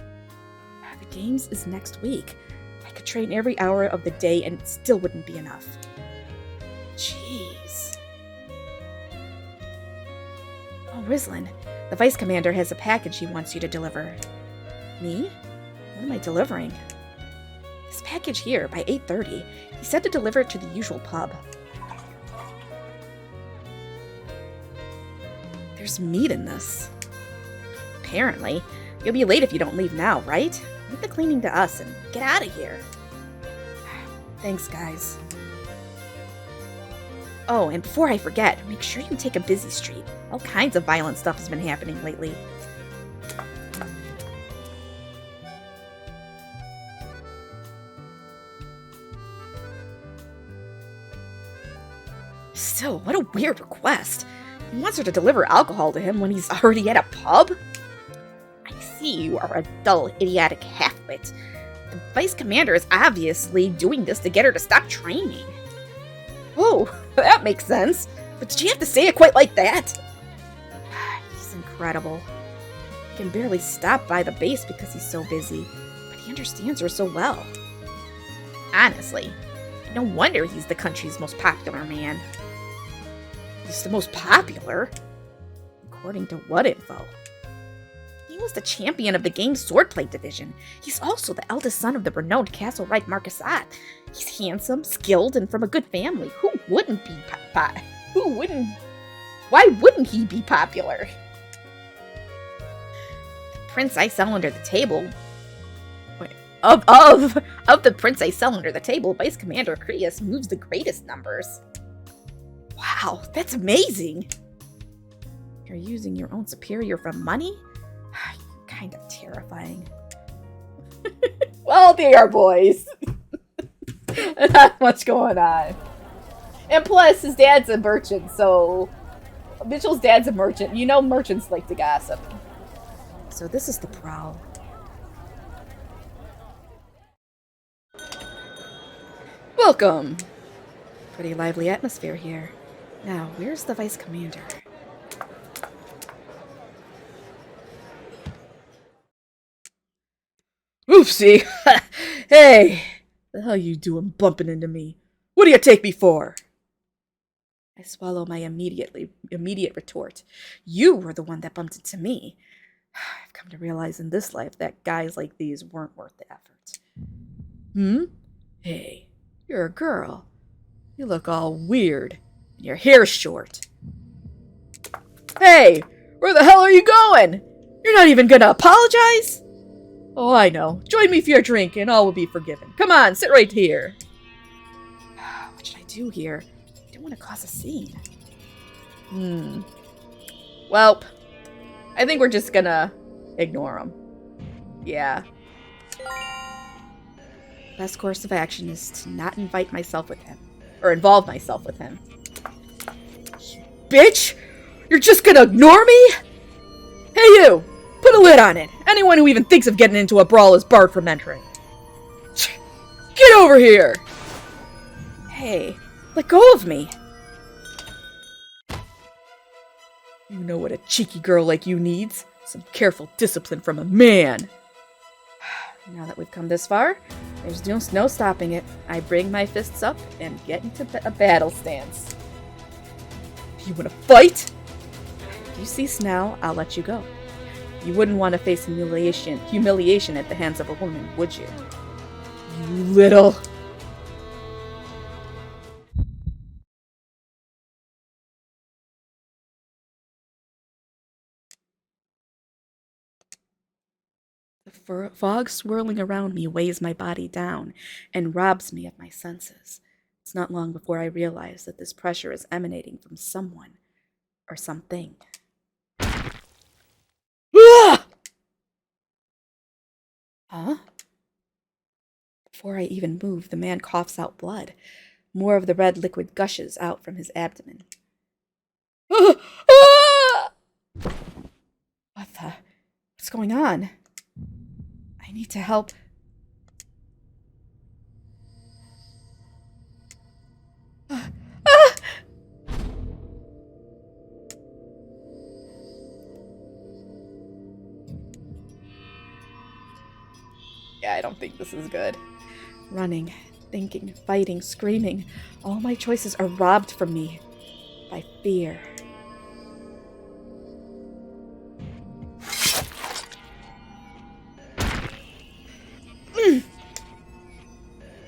The games is next week. I could train every hour of the day and it still wouldn't be enough. Jeez. Oh, Rislin, the Vice Commander has a package he wants you to deliver. Me? What am I delivering? This package here, by 8:30. He said to deliver it to the usual pub. There's meat in this. Apparently. You'll be late if you don't leave now, right? Leave the cleaning to us and get out of here. Thanks, guys. Oh, and before I forget, make sure you take a busy street. All kinds of violent stuff has been happening lately. Still, what a weird request. He wants her to deliver alcohol to him when he's already at a pub? I see you are a dull, idiotic half-wit. The Vice Commander is obviously doing this to get her to stop training. Oh, that makes sense. But did you have to say it quite like that? He's incredible. He can barely stop by the base because he's so busy, but he understands her so well. Honestly, no wonder he's the country's most popular man. He's the most popular? According to what info? He was the champion of the game's swordplay division. He's also the eldest son of the renowned Castlereich Marquessate. He's handsome, skilled, and from a good family. Who wouldn't be Why wouldn't he be popular? The prints I sell under the table... Of the prints I sell under the table, Vice Commander Creus moves the greatest numbers. Wow, that's amazing! You're using your own superior for money? Kind of terrifying. Well, they are boys. Not much going on. And plus, his dad's a merchant, so... Mitchell's dad's a merchant. You know merchants like to gossip. So this is the prowl. Welcome. Pretty lively atmosphere here. Now, where's the Vice Commander? Oopsie. Hey, the hell you doing bumping into me? What do you take me for? I swallow my immediate retort. You were the one that bumped into me. I've come to realize in this life that guys like these weren't worth the effort. Hey, you're a girl. You look all weird. And your hair's short. Hey, where the hell are you going? You're not even gonna apologize? Oh, I know. Join me for your drink and all will be forgiven. Come on, sit right here. What should I do here? I don't want to cause a scene. Well, I think we're just gonna ignore him. Yeah. Best course of action is to not invite myself with him. Or involve myself with him. Bitch! You're just gonna ignore me? Hey you! Put a lid on it! Anyone who even thinks of getting into a brawl is barred from entering. Get over here! Hey, let go of me! You know what a cheeky girl like you needs? Some careful discipline from a man. Now that we've come this far, there's no stopping it. I bring my fists up and get into a battle stance. You wanna fight? If you cease now, I'll let you go. You wouldn't want to face humiliation at the hands of a woman, would you? You little... The fog swirling around me weighs my body down and robs me of my senses. It's not long before I realize that this pressure is emanating from someone or something. Huh? Before I even move, the man coughs out blood. More of the red liquid gushes out from his abdomen. What the? What's going on? I need to help. Yeah, I don't think this is good. Running, thinking, fighting, screaming. All my choices are robbed from me by fear.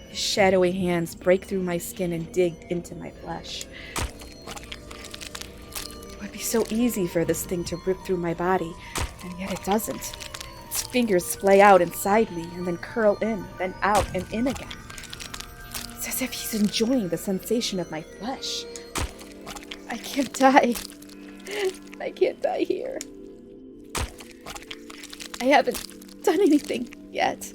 His shadowy hands break through my skin and dig into my flesh. It would be so easy for this thing to rip through my body, and yet it doesn't. Its fingers splay out inside me and then curl in, then out and in again. It's as if he's enjoying the sensation of my flesh. I can't die. I can't die here. I haven't done anything yet.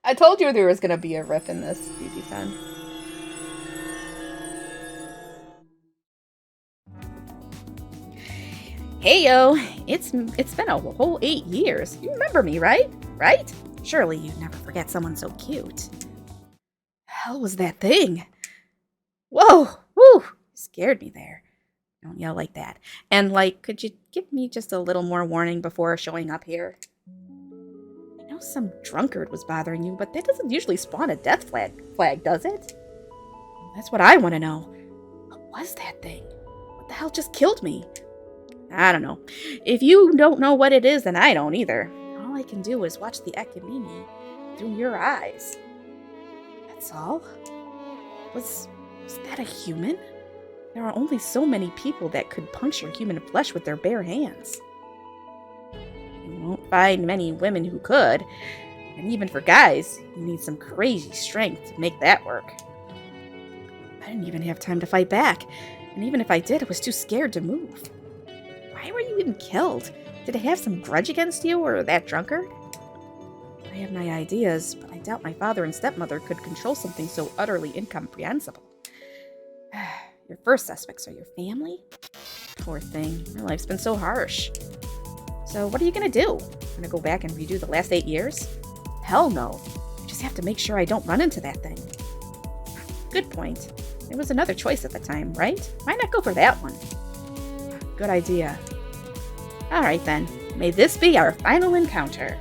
I told you there was going to be a riff in this, BB10. Hey yo, it's been a whole 8 years. You remember me, right? Right? Surely you'd never forget someone so cute. Hell was that thing? Whoa, whew, scared me there. Don't yell like that. And could you give me just a little more warning before showing up here? I know some drunkard was bothering you, but that doesn't usually spawn a death flag, does it? That's what I want to know. What was that thing? What the hell just killed me? I don't know. If you don't know what it is, then I don't either. All I can do is watch the Ekumimi through your eyes. That's all? Was that a human? There are only so many people that could puncture human flesh with their bare hands. You won't find many women who could. And even for guys, you need some crazy strength to make that work. I didn't even have time to fight back. And even if I did, I was too scared to move. Why were you even killed? Did it have some grudge against you or that drunkard? I have my ideas, but I doubt my father and stepmother could control something so utterly incomprehensible. Your first suspects are your family? Poor thing. Your life's been so harsh. So what are you going to do? Gonna go back and redo the last 8 years? Hell no. I just have to make sure I don't run into that thing. Good point. There was another choice at the time, right? Why not go for that one? Good idea. Alright then. May this be our final encounter.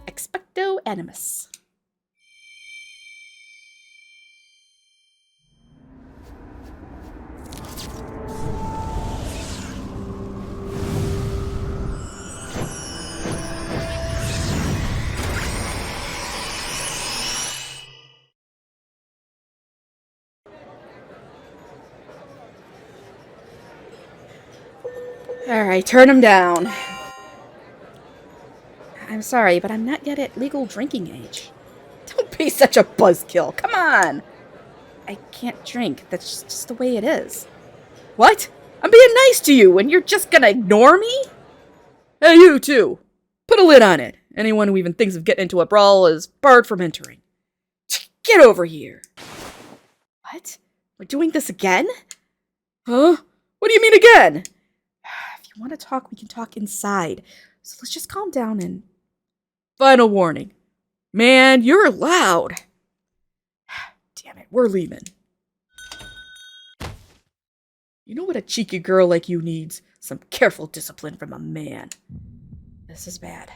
Expecto Animus. Alright, turn him down. I'm sorry, but I'm not yet at legal drinking age. Don't be such a buzzkill. Come on. I can't drink. That's just the way it is. What? I'm being nice to you, and you're just gonna ignore me? Hey, you too. Put a lid on it. Anyone who even thinks of getting into a brawl is barred from entering. Get over here. What? We're doing this again? Huh? What do you mean again? If you want to talk, we can talk inside. So let's just calm down and... Final warning. Man, you're loud. Damn it, we're leaving. You know what a cheeky girl like you needs? Some careful discipline from a man. This is bad.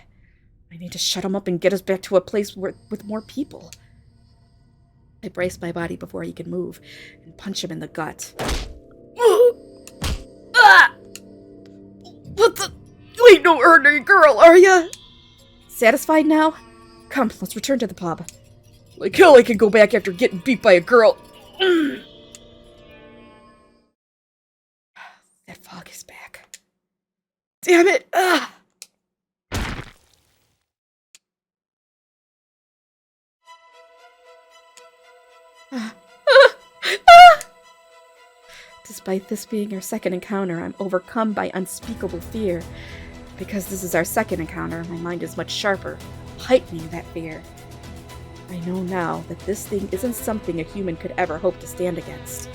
I need to shut him up and get us back to a place with more people. I brace my body before he can move and punch him in the gut. What the? You ain't no ordinary girl, are ya? Satisfied now? Come, let's return to the pub. Like hell I can go back after getting beat by a girl. That fog is back. Damn it! Despite this being our second encounter, I'm overcome by unspeakable fear. Because this is our second encounter, my mind is much sharper, heightening that fear. I know now that this thing isn't something a human could ever hope to stand against.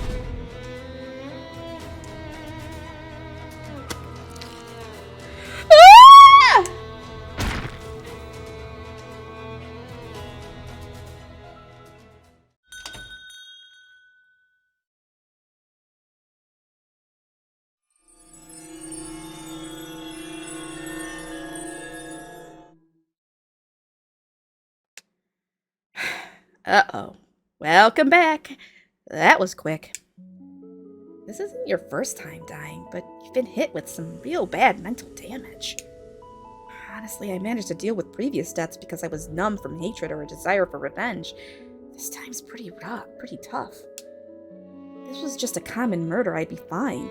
Uh-oh. Welcome back. That was quick. This isn't your first time dying, but you've been hit with some real bad mental damage. Honestly, I managed to deal with previous deaths because I was numb from hatred or a desire for revenge. This time's pretty rough, pretty tough. If this was just a common murder, I'd be fine.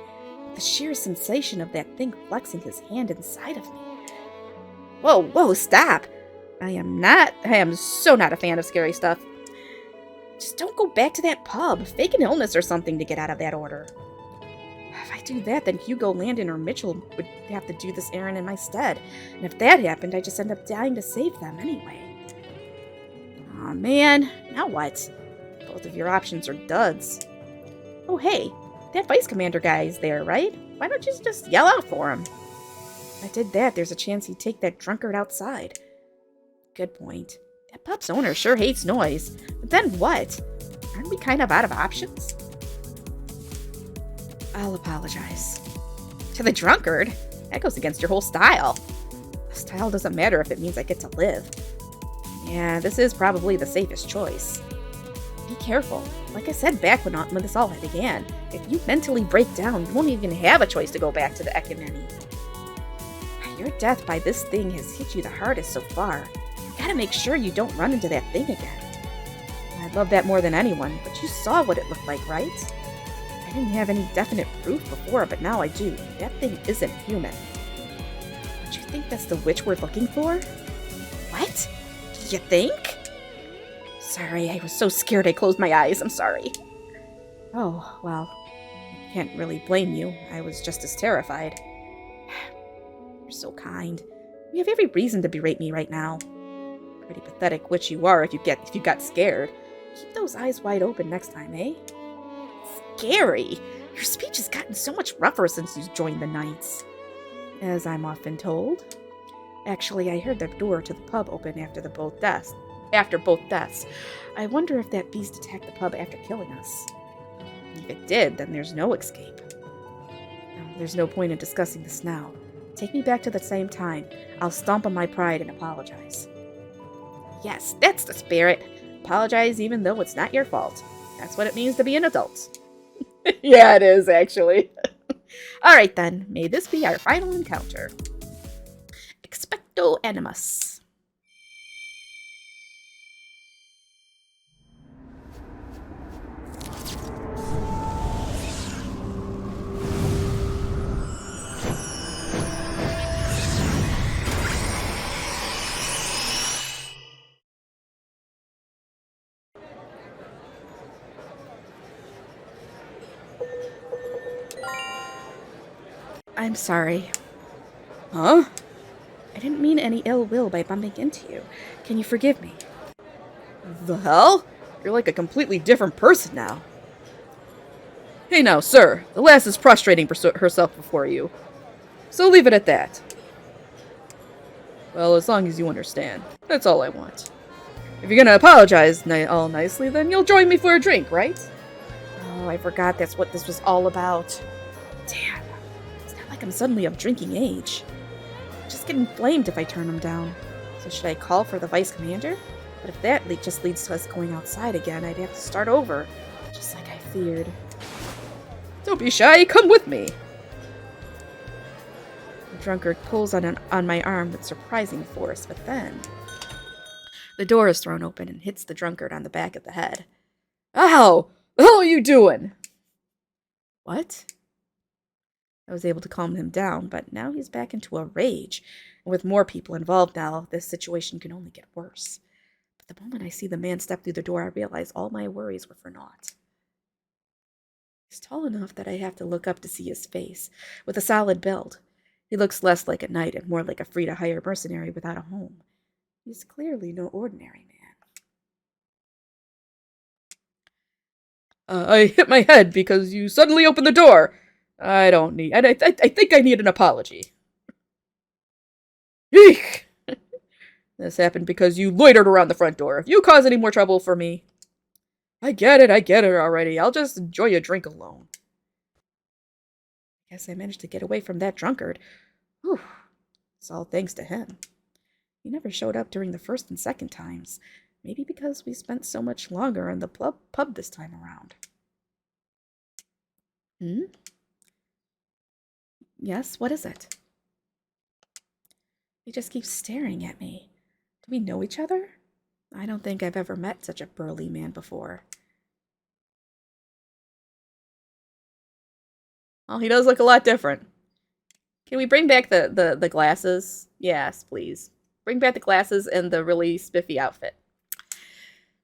But the sheer sensation of that thing flexing his hand inside of me. Whoa, stop! I am so not a fan of scary stuff. Just don't go back to that pub. Fake an illness or something to get out of that order. If I do that, then Hugo, Landon, or Mitchell would have to do this errand in my stead. And if that happened, I'd just end up dying to save them anyway. Aw, man. Now what? Both of your options are duds. Oh, hey. That vice commander guy is there, right? Why don't you just yell out for him? If I did that, there's a chance he'd take that drunkard outside. Good point. That pub's owner sure hates noise. But then what? Aren't we kind of out of options? I'll apologize. To the drunkard? That goes against your whole style. Style doesn't matter if it means I get to live. Yeah, this is probably the safest choice. Be careful. Like I said back when this all began, if you mentally break down, you won't even have a choice to go back to the Ecumeni. Your death by this thing has hit you the hardest so far. Gotta make sure you don't run into that thing again. I'd love that more than anyone, but you saw what it looked like, right? I didn't have any definite proof before, but now I do. That thing isn't human. Don't you think that's the witch we're looking for? What? You think? Sorry, I was so scared I closed my eyes. I'm sorry. Oh, well, I can't really blame you. I was just as terrified. You're so kind. You have every reason to berate me right now. Pretty pathetic witch you are if you got scared. Keep those eyes wide open next time, eh? Scary! Your speech has gotten so much rougher since you joined the Knights. As I'm often told. Actually, I heard the door to the pub open after both deaths. I wonder if that beast attacked the pub after killing us. If it did, then there's no escape. No, there's no point in discussing this now. Take me back to the same time. I'll stomp on my pride and apologize. Yes, that's the spirit. Apologize even though it's not your fault. That's what it means to be an adult. Yeah, it is, actually. Alright then, may this be our final encounter. Expecto animus. I'm sorry. Huh? I didn't mean any ill will by bumping into you. Can you forgive me? The hell? You're like a completely different person now. Hey now, sir. The lass is prostrating herself before you. So leave it at that. Well, as long as you understand. That's all I want. If you're gonna apologize all nicely, then you'll join me for a drink, right? Oh, I forgot that's what this was all about. Damn. It's not like I'm suddenly of drinking age. I just get inflamed if I turn him down. So should I call for the vice commander? But if that just leads to us going outside again, I'd have to start over. Just like I feared. Don't be shy, come with me. The drunkard pulls on my arm with surprising force, but then the door is thrown open and hits the drunkard on the back of the head. Ow! The hell are you doing? What? I was able to calm him down, but now he's back into a rage. And with more people involved now, this situation can only get worse. But the moment I see the man step through the door, I realize all my worries were for naught. He's tall enough that I have to look up to see his face, with a solid build. He looks less like a knight and more like a free-to-hire mercenary without a home. He's clearly no ordinary man. I hit my head because you suddenly opened the door. I think I need an apology. Eek! This happened because you loitered around the front door. If you cause any more trouble for me... I get it already. I'll just enjoy a drink alone. Guess I managed to get away from that drunkard. Whew. It's all thanks to him. He never showed up during the first and second times. Maybe because we spent so much longer in the pub this time around. Yes, what is it? He just keeps staring at me. Do we know each other? I don't think I've ever met such a burly man before. Oh, he does look a lot different. Can we bring back the glasses? Yes, please. Bring back the glasses and the really spiffy outfit.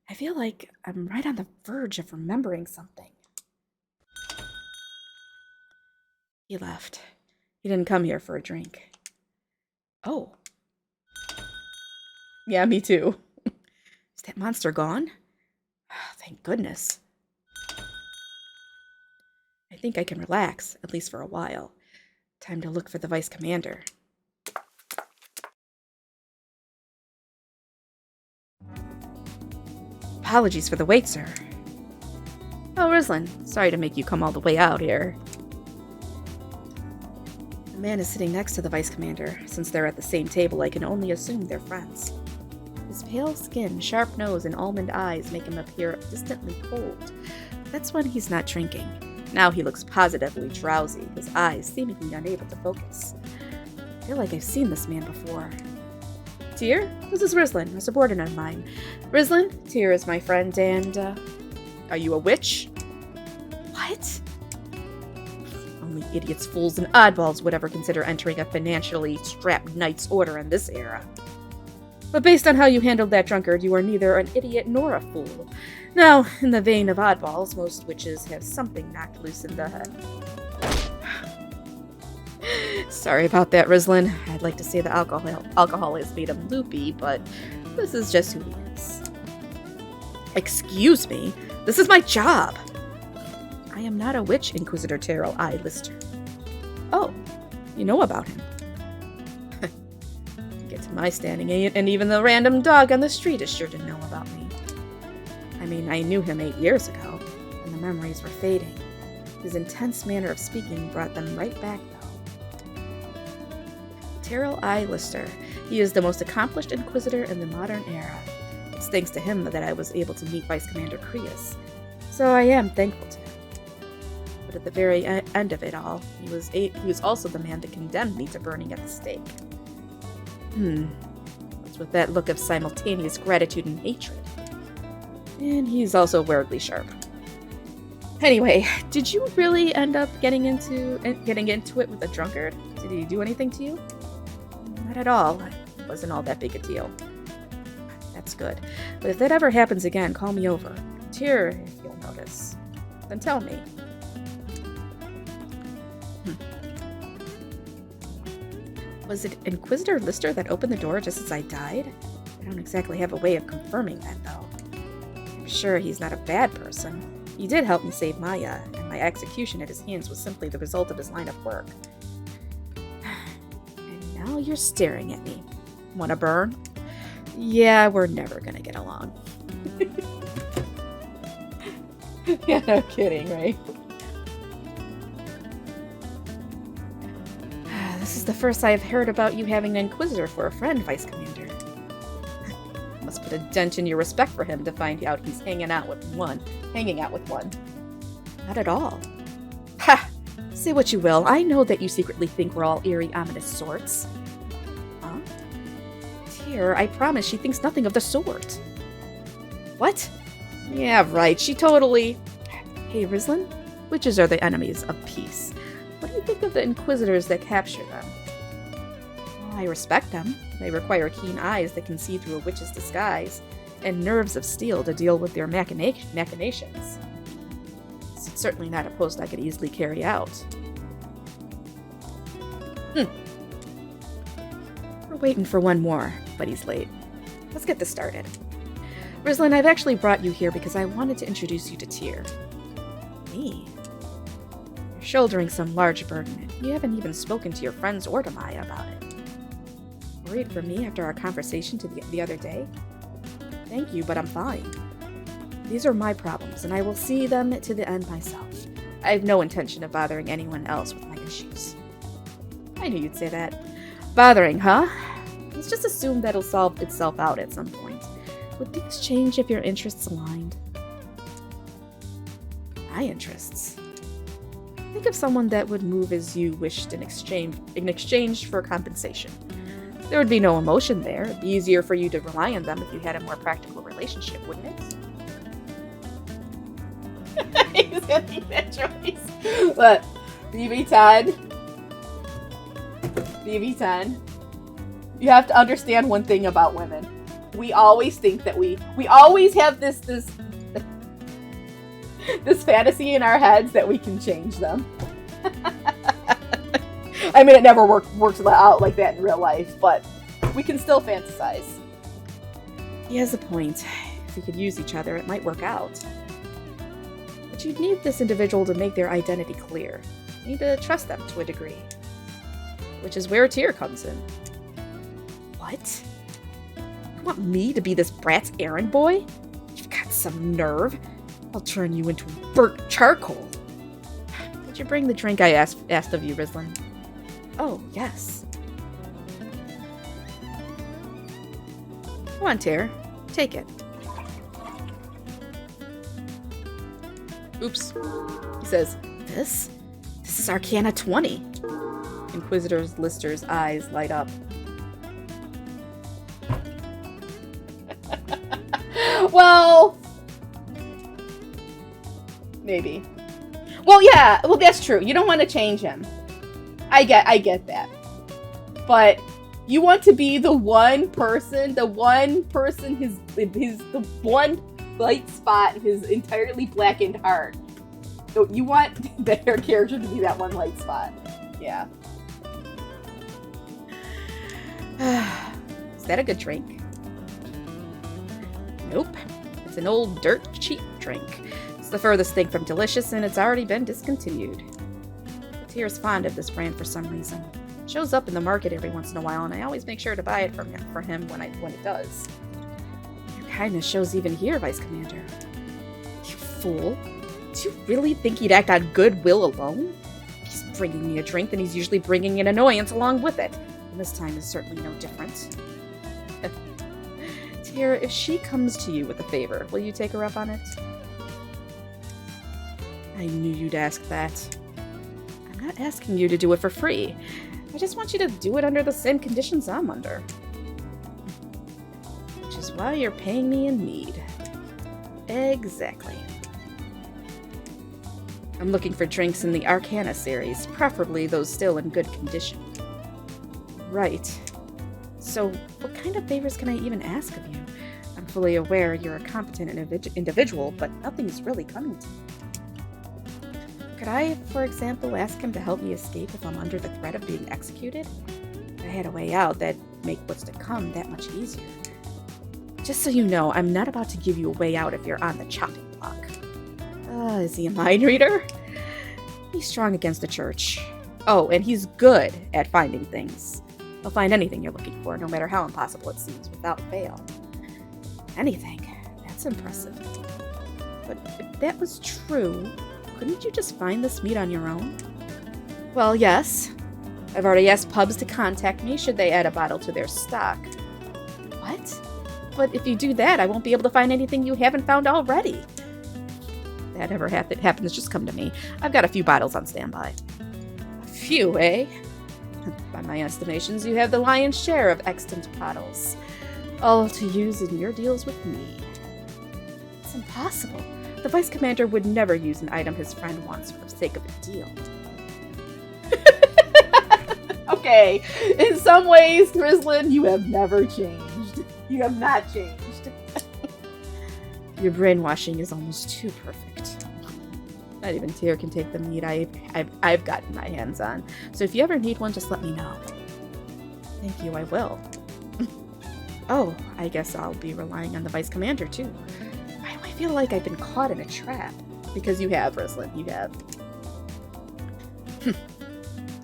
I feel like I'm right on the verge of remembering something. He left. He didn't come here for a drink. Oh. Yeah, me too. Is that monster gone? Thank goodness. I think I can relax, at least for a while. Time to look for the vice commander. Apologies for the wait, sir. Oh, Rislin, sorry to make you come all the way out here. The man is sitting next to the vice commander. Since they're at the same table, I can only assume they're friends. His pale skin, sharp nose, and almond eyes make him appear distantly cold. That's when he's not drinking. Now he looks positively drowsy, his eyes seemingly unable to focus. I feel like I've seen this man before. Tyr, this is Rislin, a subordinate of mine. Rislin, Tyr is my friend, and, Are you a witch? What? Only idiots, fools, and oddballs would ever consider entering a financially strapped knight's order in this era. But based on how you handled that drunkard, you are neither an idiot nor a fool. Now, in the vein of oddballs, most witches have something knocked loose in the head. Sorry about that, Rislin. I'd like to say the alcohol has made him loopy, but this is just who he is. Excuse me? This is my job! I am not a witch, Inquisitor Terrell I. Lister. Oh, you know about him. Get to my standing, and even the random dog on the street is sure to know about me. I mean, I knew him 8 years ago, and the memories were fading. His intense manner of speaking brought them right back, though. Terrell I. Lister. He is the most accomplished Inquisitor in the modern era. It's thanks to him that I was able to meet Vice Commander Creus, so I am thankful to him. But at the very end of it all, he was also the man that condemned me to burning at the stake. It's with that look of simultaneous gratitude and hatred. And he's also weirdly sharp. Anyway, did you really end up getting into it with a drunkard? Did he do anything to you? Not at all. It wasn't all that big a deal. That's good. But if that ever happens again, call me over. Tyr, if you'll notice. Then tell me. Was it Inquisitor Lister that opened the door just as I died? I don't exactly have a way of confirming that, though. I'm sure he's not a bad person. He did help me save Maya, and my execution at his hands was simply the result of his line of work. And now you're staring at me. Wanna burn? Yeah, we're never gonna get along. Yeah, no kidding, right? This is the first I've heard about you having an Inquisitor for a friend, Vice Commander. Must put a dent in your respect for him to find out he's hanging out with one. Not at all. Ha! Say what you will, I know that you secretly think we're all eerie, ominous sorts. Huh? Tyr, I promise she thinks nothing of the sort. What? Yeah, right, she totally... Hey, Rislin, witches are the enemies of peace. What do you think of the Inquisitors that capture them? Well, I respect them. They require keen eyes that can see through a witch's disguise, and nerves of steel to deal with their machinations. It's certainly not a post I could easily carry out. We're waiting for one more, but he's late. Let's get this started. Rizlin, I've actually brought you here because I wanted to introduce you to Tyr. Me? You're shouldering some large burden, and you haven't even spoken to your friends or to Maya about it. Worried for me after our conversation the other day? Thank you, but I'm fine. These are my problems, and I will see them to the end myself. I have no intention of bothering anyone else with my issues. I knew you'd say that. Bothering, huh? Let's just assume that'll solve itself out at some point. Would things change if your interests aligned? My interests? Think of someone that would move as you wished in exchange for compensation. There would be no emotion there. It'd be easier for you to rely on them if you had a more practical relationship, wouldn't it? He's gonna make that choice. But BB10. You have to understand one thing about women. We always think that we always have this fantasy in our heads that we can change them. I mean, it never works out like that in real life, but we can still fantasize. He has a point. If we could use each other, it might work out. But you'd need this individual to make their identity clear. You need to trust them to a degree. Which is where Tyr comes in. What? You want me to be this brat's errand boy? You've got some nerve. I'll turn you into burnt charcoal. Did you bring the drink I asked of you, Rizlin? Oh, yes. Come on, Tyr. Take it. Oops. He says, This is Arcana 20. Inquisitor's Lister's eyes light up. Well, maybe. Well, yeah. Well, that's true. You don't want to change him. I get that. But you want to be the one person, the one light spot in his entirely blackened heart. So you want their character to be that one light spot. Yeah. Is that a good drink? Nope. It's an old dirt cheap drink. It's the furthest thing from delicious, and it's already been discontinued. Tyr's fond of this brand for some reason. It shows up in the market every once in a while, and I always make sure to buy it for him when it does. Your kindness shows even here, Vice Commander. You fool. Do you really think he'd act on goodwill alone? If he's bringing me a drink, then he's usually bringing an annoyance along with it. And this time is certainly no different. Tyr, if she comes to you with a favor, will you take her up on it? I knew you'd ask that. I'm not asking you to do it for free. I just want you to do it under the same conditions I'm under. Which is why you're paying me in mead. Exactly. I'm looking for drinks in the Arcana series, preferably those still in good condition. Right. So, what kind of favors can I even ask of you? I'm fully aware you're a competent individual, but nothing's really coming to me. Could I, for example, ask him to help me escape if I'm under the threat of being executed? If I had a way out, that'd make what's to come that much easier. Just so you know, I'm not about to give you a way out if you're on the chopping block. Is he a mind reader? He's strong against the church. Oh, and he's good at finding things. He'll find anything you're looking for, no matter how impossible it seems, without fail. Anything. That's impressive. But if that was true, couldn't you just find this meat on your own? Well, yes. I've already asked pubs to contact me should they add a bottle to their stock. What? But if you do that, I won't be able to find anything you haven't found already. If that ever happens, just come to me. I've got a few bottles on standby. A few, eh? By my estimations, you have the lion's share of extant bottles. All to use in your deals with me. It's impossible. The Vice Commander would never use an item his friend wants for the sake of a deal. Okay, in some ways, Rizlin, you have never changed. You have not changed. Your brainwashing is almost too perfect. Not even Tyr can take the meat I've gotten my hands on. So if you ever need one, just let me know. Thank you, I will. Oh, I guess I'll be relying on the Vice Commander, too. Why do I feel like I've been caught in a trap? Because you have, Rislin, you have.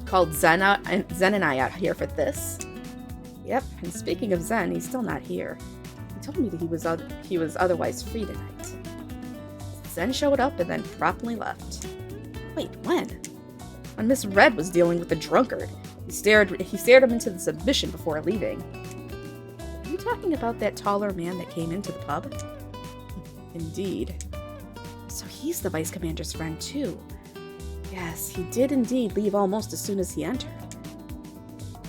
Called Zen and I out here for this? Yep, and speaking of Zen, he's still not here. He told me that he was otherwise free tonight. Zen showed up and then promptly left. Wait, when? When Miss Red was dealing with the drunkard. He stared him into the submission before leaving. Are you talking about that taller man that came into the pub? Indeed. So he's the Vice Commander's friend, too. Yes, he did indeed leave almost as soon as he entered.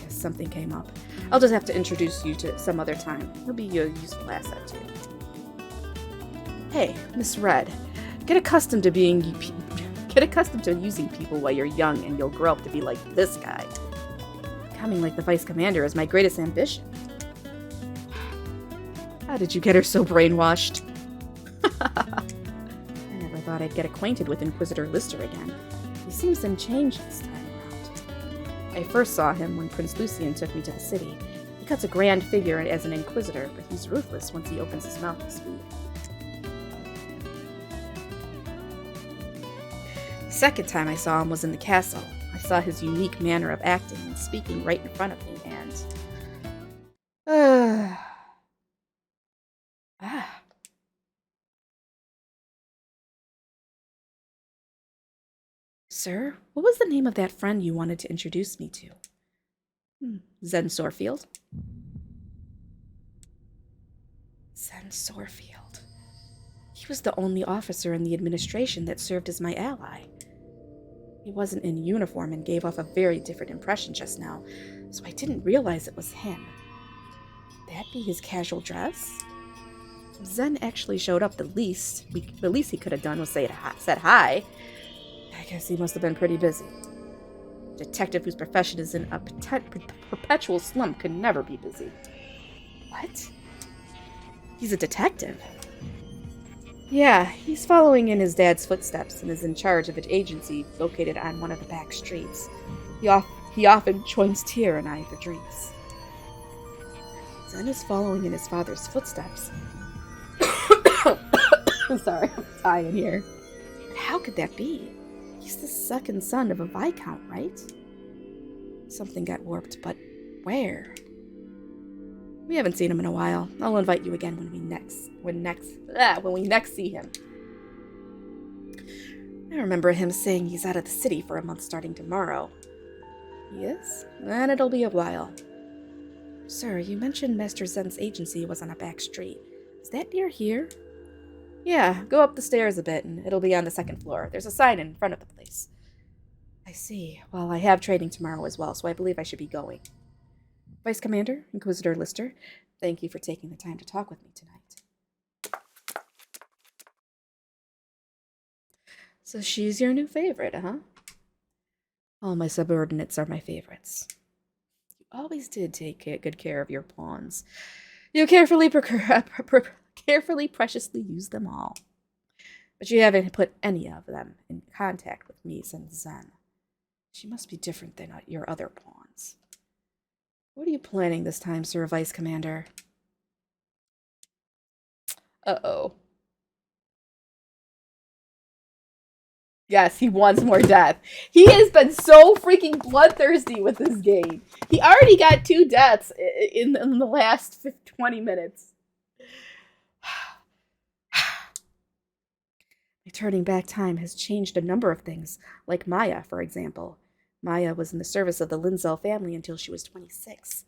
Yes, something came up. I'll just have to introduce you to some other time. He'll be a useful asset, too. Hey, Miss Red, get accustomed to using people while you're young, and you'll grow up to be like this guy. Becoming like the Vice Commander is my greatest ambition. How did you get her so brainwashed? I never thought I'd get acquainted with Inquisitor Lister again. He seems unchanged this time around. I first saw him when Prince Lucian took me to the city. He cuts a grand figure as an Inquisitor, but he's ruthless once he opens his mouth to speak. The second time I saw him was in the castle. I saw his unique manner of acting and speaking right in front of me, and... Sir, what was the name of that friend you wanted to introduce me to? Zen Sorefield. Zen Sorefield. He was the only officer in the administration that served as my ally. He wasn't in uniform and gave off a very different impression just now, so I didn't realize it was him. Could that be his casual dress? If Zen actually showed up, the least he could have done was said hi. I guess he must have been pretty busy. A detective whose profession is in a perpetual slump could never be busy. What? He's a detective? Yeah, he's following in his dad's footsteps and is in charge of an agency located on one of the back streets. He often joins Tyr and I for drinks. Zen is following in his father's footsteps. I'm sorry, I'm dying here. But how could that be? He's the second son of a Viscount, right? Something got warped, but where? We haven't seen him in a while. I'll invite you again when we next see him. I remember him saying he's out of the city for a month starting tomorrow. He is? Then it'll be a while. Sir, you mentioned Master Zen's agency was on a back street. Is that near here? Yeah, go up the stairs a bit and it'll be on the second floor. There's a sign in front of the place. I see. Well, I have training tomorrow as well, so I believe I should be going. Vice Commander, Inquisitor Lister, thank you for taking the time to talk with me tonight. So she's your new favorite, huh? All my subordinates are my favorites. You always did take good care of your pawns. You carefully, preciously use them all. But you haven't put any of them in contact with me since Zen. She must be different than your other pawns. What are you planning this time, Sir Vice Commander? Uh-oh. Yes, he wants more death. He has been so freaking bloodthirsty with this game. He already got 2 deaths in the last 20 minutes. My turning back time has changed a number of things, like Maya, for example. Maya was in the service of the Linzel family until she was 26.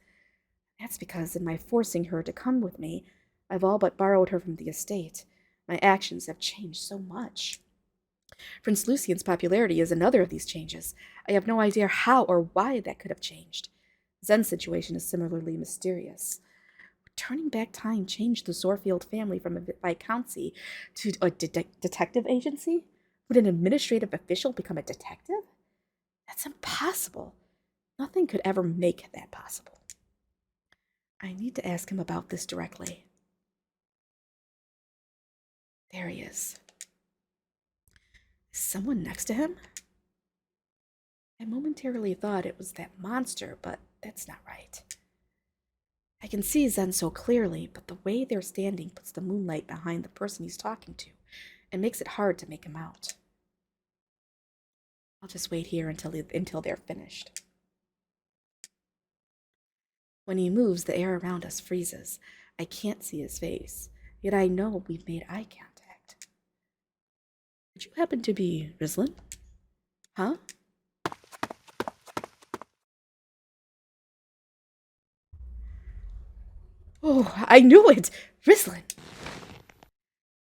That's because in my forcing her to come with me, I've all but borrowed her from the estate. My actions have changed so much. Prince Lucian's popularity is another of these changes. I have no idea how or why that could have changed. Zen's situation is similarly mysterious. Would turning back time change the Sorefield family from a viscountcy to a detective agency? Would an administrative official become a detective? That's impossible. Nothing could ever make that possible. I need to ask him about this directly. There he is. Is someone next to him? I momentarily thought it was that monster, but that's not right. I can see Zen so clearly, but the way they're standing puts the moonlight behind the person he's talking to and makes it hard to make him out. I'll just wait here until they're finished. When he moves, the air around us freezes. I can't see his face, yet I know we've made eye contact. Would you happen to be Rislin? Huh? Oh, I knew it! Rislin!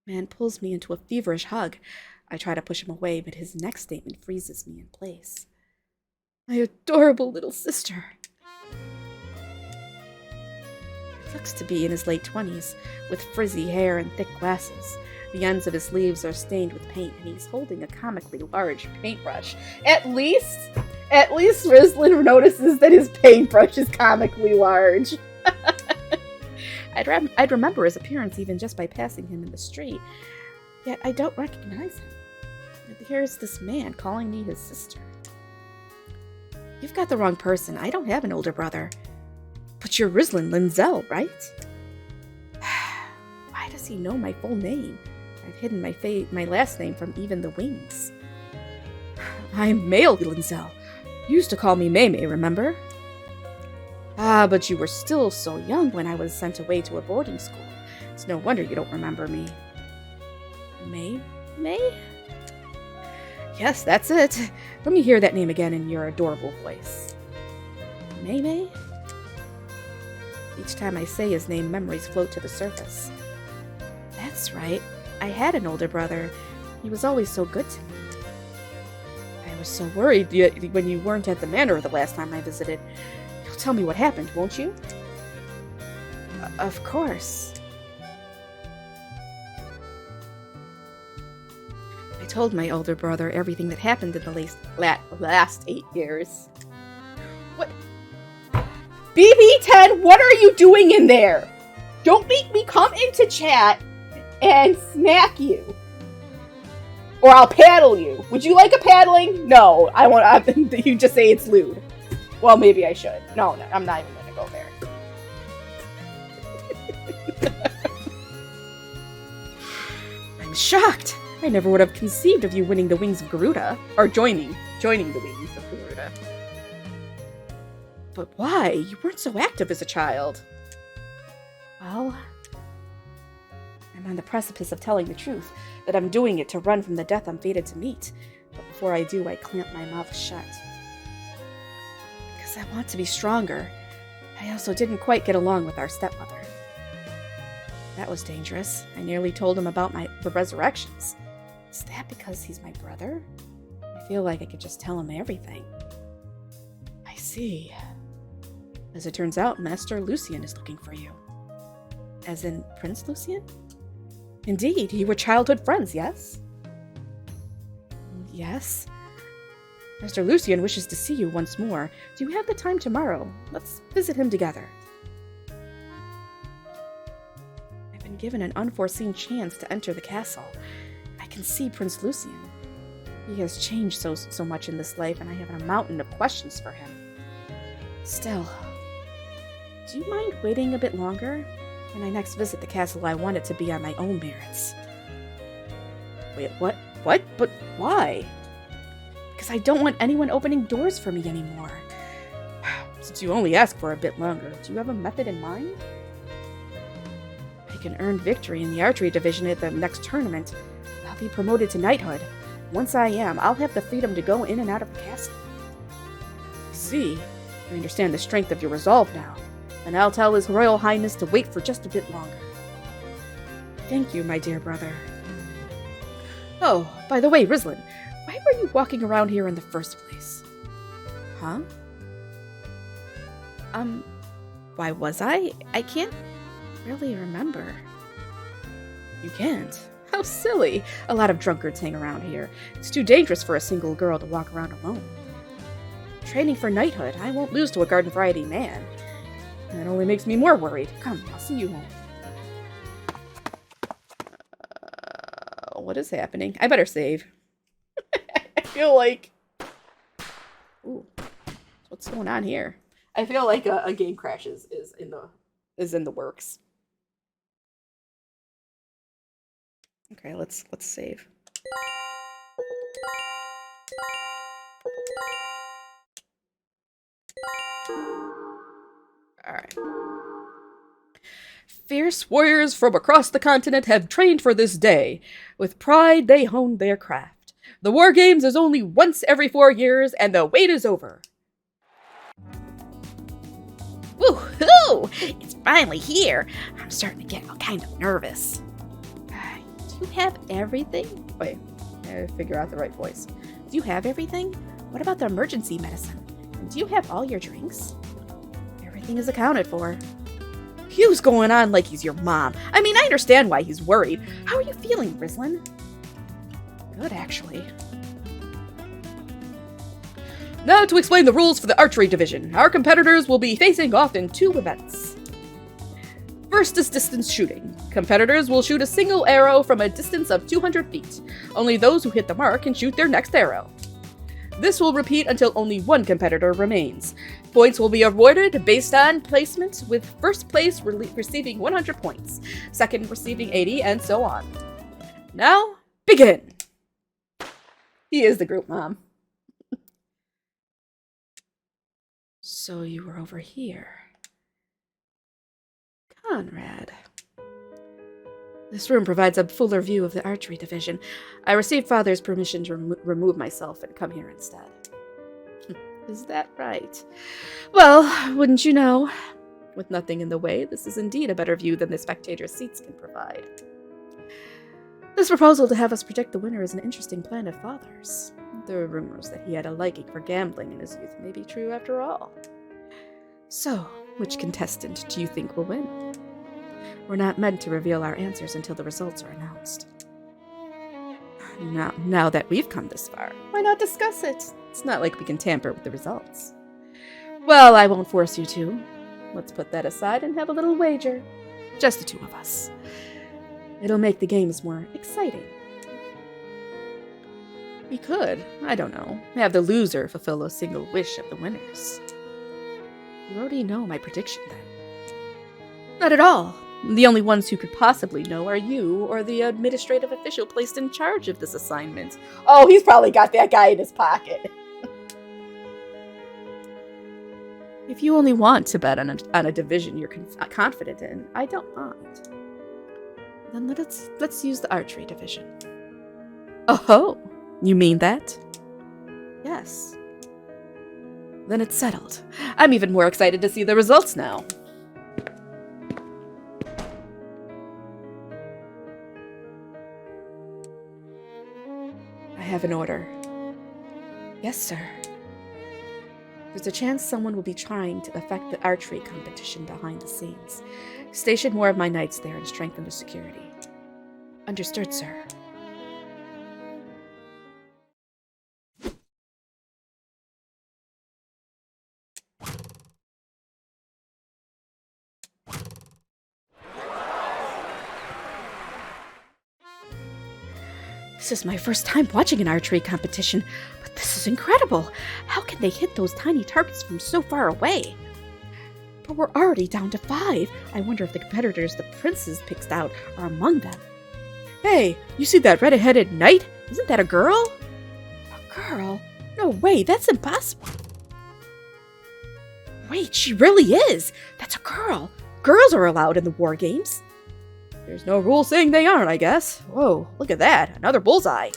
Man pulls me into a feverish hug. I try to push him away, but his next statement freezes me in place. My adorable little sister. He looks to be in his late 20s, with frizzy hair and thick glasses. The ends of his sleeves are stained with paint, and he's holding a comically large paintbrush. At least Rislin notices that his paintbrush is comically large. I'd remember his appearance even just by passing him in the street, yet I don't recognize him. And here's this man calling me his sister. You've got the wrong person. I don't have an older brother. But you're Rislin Linzel, right? Why does he know my full name? I've hidden my last name from even the wings. I'm Male Linzel. You used to call me Maymay, remember? Ah, but you were still so young when I was sent away to a boarding school. It's no wonder you don't remember me. May? Yes, that's it. Let me hear that name again in your adorable voice. May? Each time I say his name, memories float to the surface. That's right. I had an older brother. He was always so good to me. I was so worried when you weren't at the manor the last time I visited. You'll tell me what happened, won't you? Of course. I told my older brother everything that happened in the last 8 years. What? BB10, what are you doing in there? Don't make me come into chat and smack you. Or I'll paddle you. Would you like a paddling? No, I won't. You just say it's lewd. Well, maybe I should. No, I'm not even going to go there. I'm shocked. I never would have conceived of you winning the wings of Garuda. Or joining the wings of Garuda. But why? You weren't so active as a child. Well, I'm on the precipice of telling the truth, that I'm doing it to run from the death I'm fated to meet. But before I do, I clamp my mouth shut. Because I want to be stronger. I also didn't quite get along with our stepmother. That was dangerous. I nearly told him about the resurrections. Is that because he's my brother? I feel like I could just tell him everything. I see. As it turns out, Master Lucian is looking for you. As in Prince Lucian? Indeed, you were childhood friends, yes? Yes. Master Lucian wishes to see you once more. Do you have the time tomorrow? Let's visit him together. I've been given an unforeseen chance to enter the castle. I can see Prince Lucian. He has changed so much in this life, and I have a mountain of questions for him. Still, do you mind waiting a bit longer? When I next visit the castle, I want it to be on my own merits. Wait, what? What? But why? Because I don't want anyone opening doors for me anymore. Since you only ask for a bit longer, do you have a method in mind? I can earn victory in the archery division at the next tournament. I'll be promoted to knighthood. Once I am, I'll have the freedom to go in and out of the castle. I see. I understand the strength of your resolve now. And I'll tell His Royal Highness to wait for just a bit longer. Thank you, my dear brother. Oh, by the way, Rislin, why were you walking around here in the first place? Huh? Why was I? I can't really remember. You can't? How silly. A lot of drunkards hang around here. It's too dangerous for a single girl to walk around alone. Training for knighthood, I won't lose to a garden variety man. That only makes me more worried. Come, I'll see you home. What is happening? I better save. feel like... Ooh, what's going on here? I feel like a game crash is in the works. Okay, let's save. Alright. Fierce warriors from across the continent have trained for this day. With pride, they honed their craft. The War Games is only once every 4 years, and the wait is over. Woohoo! It's finally here. I'm starting to get kind of nervous. Do you have everything? Wait, I gotta figure out the right voice. Do you have everything? What about the emergency medicine? And do you have all your drinks? Everything is accounted for. Hugh's going on like he's your mom. I mean, I understand why he's worried. How are you feeling, Brislin? Good, actually. Now to explain the rules for the archery division. Our competitors will be facing off in 2 events. First is distance shooting. Competitors will shoot a single arrow from a distance of 200 feet. Only those who hit the mark can shoot their next arrow. This will repeat until only 1 competitor remains. Points will be awarded based on placement, with first place receiving 100 points, second receiving 80, and so on. Now, begin! He is the group mom. So you were over here. Conrad. This room provides a fuller view of the archery division. I received Father's permission to remove myself and come here instead. Is that right? Well, wouldn't you know? With nothing in the way, this is indeed a better view than the spectator's seats can provide. This proposal to have us predict the winner is an interesting plan of Father's. There are rumors that he had a liking for gambling in his youth may be true after all. So, which contestant do you think will win? We're not meant to reveal our answers until the results are announced. Now that we've come this far, why not discuss it? It's not like we can tamper with the results. Well, I won't force you to. Let's put that aside and have a little wager. Just the 2 of us. It'll make the games more exciting. We could, I don't know, have the loser fulfill a single wish of the winners. You already know my prediction then. Not at all. The only ones who could possibly know are you or the administrative official placed in charge of this assignment. Oh, he's probably got that guy in his pocket. If you only want to bet on a division you're confident in, I don't mind. Then let's use the archery division. Oh, you mean that? Yes. Then it's settled. I'm even more excited to see the results now. I have an order. Yes, sir. There's a chance someone will be trying to affect the archery competition behind the scenes. Station more of my knights there and strengthen the security. Understood, sir. This is my first time watching an archery competition, but this is incredible. How can they hit those tiny targets from so far away? But we're already down to 5. I wonder if the competitors the princes picked out are among them. Hey, you see that red-headed knight? Isn't that a girl? A girl? No way, that's impossible. Wait, she really is. That's a girl. Girls are allowed in the war games. There's no rule saying they aren't, I guess. Whoa, look at that. Another bullseye.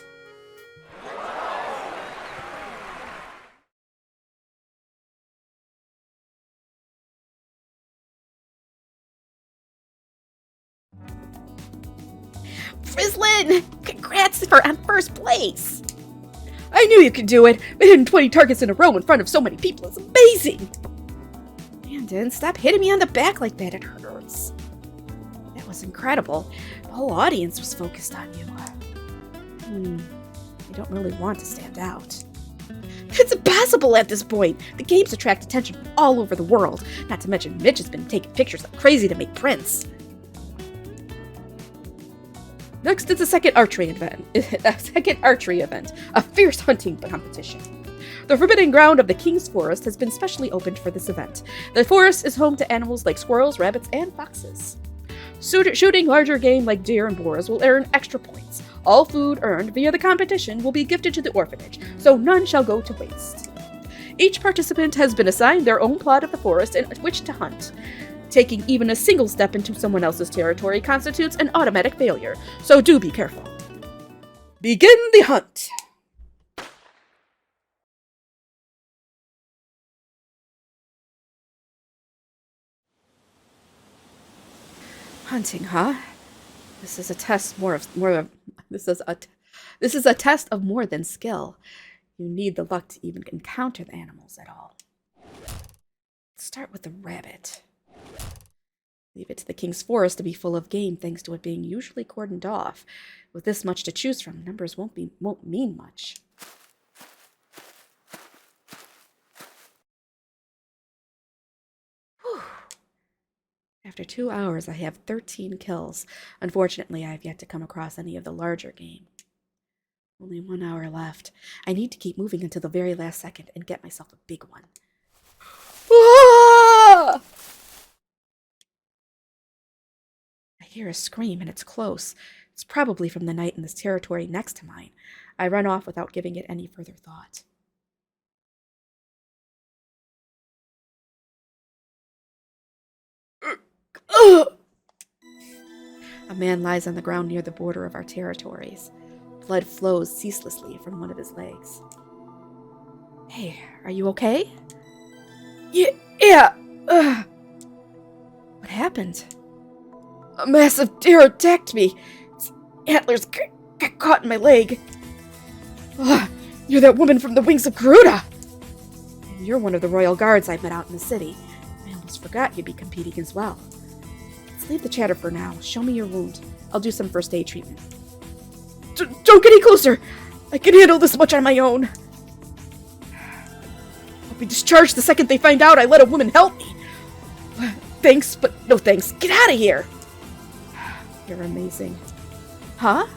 Frislin! Congrats on first place! I knew you could do it! Hitting 20 targets in a row in front of so many people is amazing! Brandon, stop hitting me on the back like that, it hurts. That was incredible. The whole audience was focused on you. I don't really want to stand out. It's impossible at this point! The games attract attention from all over the world, not to mention Mitch has been taking pictures like crazy to make prints. Next is a second archery event. A fierce hunting competition. The forbidden ground of the King's Forest has been specially opened for this event. The forest is home to animals like squirrels, rabbits, and foxes. Shooting larger game like deer and boars will earn extra points. All food earned via the competition will be gifted to the orphanage, so none shall go to waste. Each participant has been assigned their own plot of the forest in which to hunt. Taking even a single step into someone else's territory constitutes an automatic failure, so do be careful. Begin the hunt! Hunting, huh? This is a test this is a test of more than skill. You need the luck to even encounter the animals at all. Let's start with the rabbit. Leave it to the King's Forest to be full of game thanks to it being usually cordoned off. With this much to choose from, numbers won't mean much. Whew. After 2 hours, I have 13 kills. Unfortunately, I have yet to come across any of the larger game. Only 1 hour left. I need to keep moving until the very last second and get myself a big one. Ah! I hear a scream and it's close. It's probably from the knight in this territory next to mine. I run off without giving it any further thought. A man lies on the ground near the border of our territories. Blood flows ceaselessly from one of his legs. Hey, are you okay? Yeah. What happened? A massive deer attacked me. Its antlers got caught in my leg. You're that woman from the Wings of Garuda. And you're one of the royal guards I met out in the city. I almost forgot you'd be competing as well. Let's leave the chatter for now. Show me your wound. I'll do some first aid treatment. Don't get any closer! I can handle this much on my own. I'll be discharged the second they find out I let a woman help me. Thanks, but no thanks. Get out of here! You're amazing. Huh?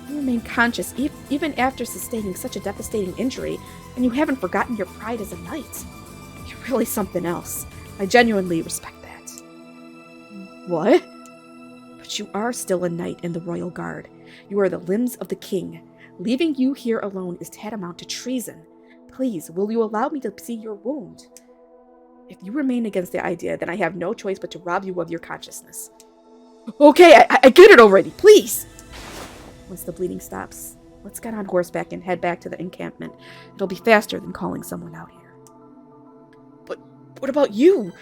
You remain conscious even after sustaining such a devastating injury, and you haven't forgotten your pride as a knight. You're really something else. I genuinely respect that. What? But you are still a knight in the Royal Guard. You are the limbs of the king. Leaving you here alone is tantamount to treason. Please, will you allow me to see your wound? If you remain against the idea, then I have no choice but to rob you of your consciousness. Okay, I get it already, please! Once the bleeding stops, let's get on horseback and head back to the encampment. It'll be faster than calling someone out here. But what about you?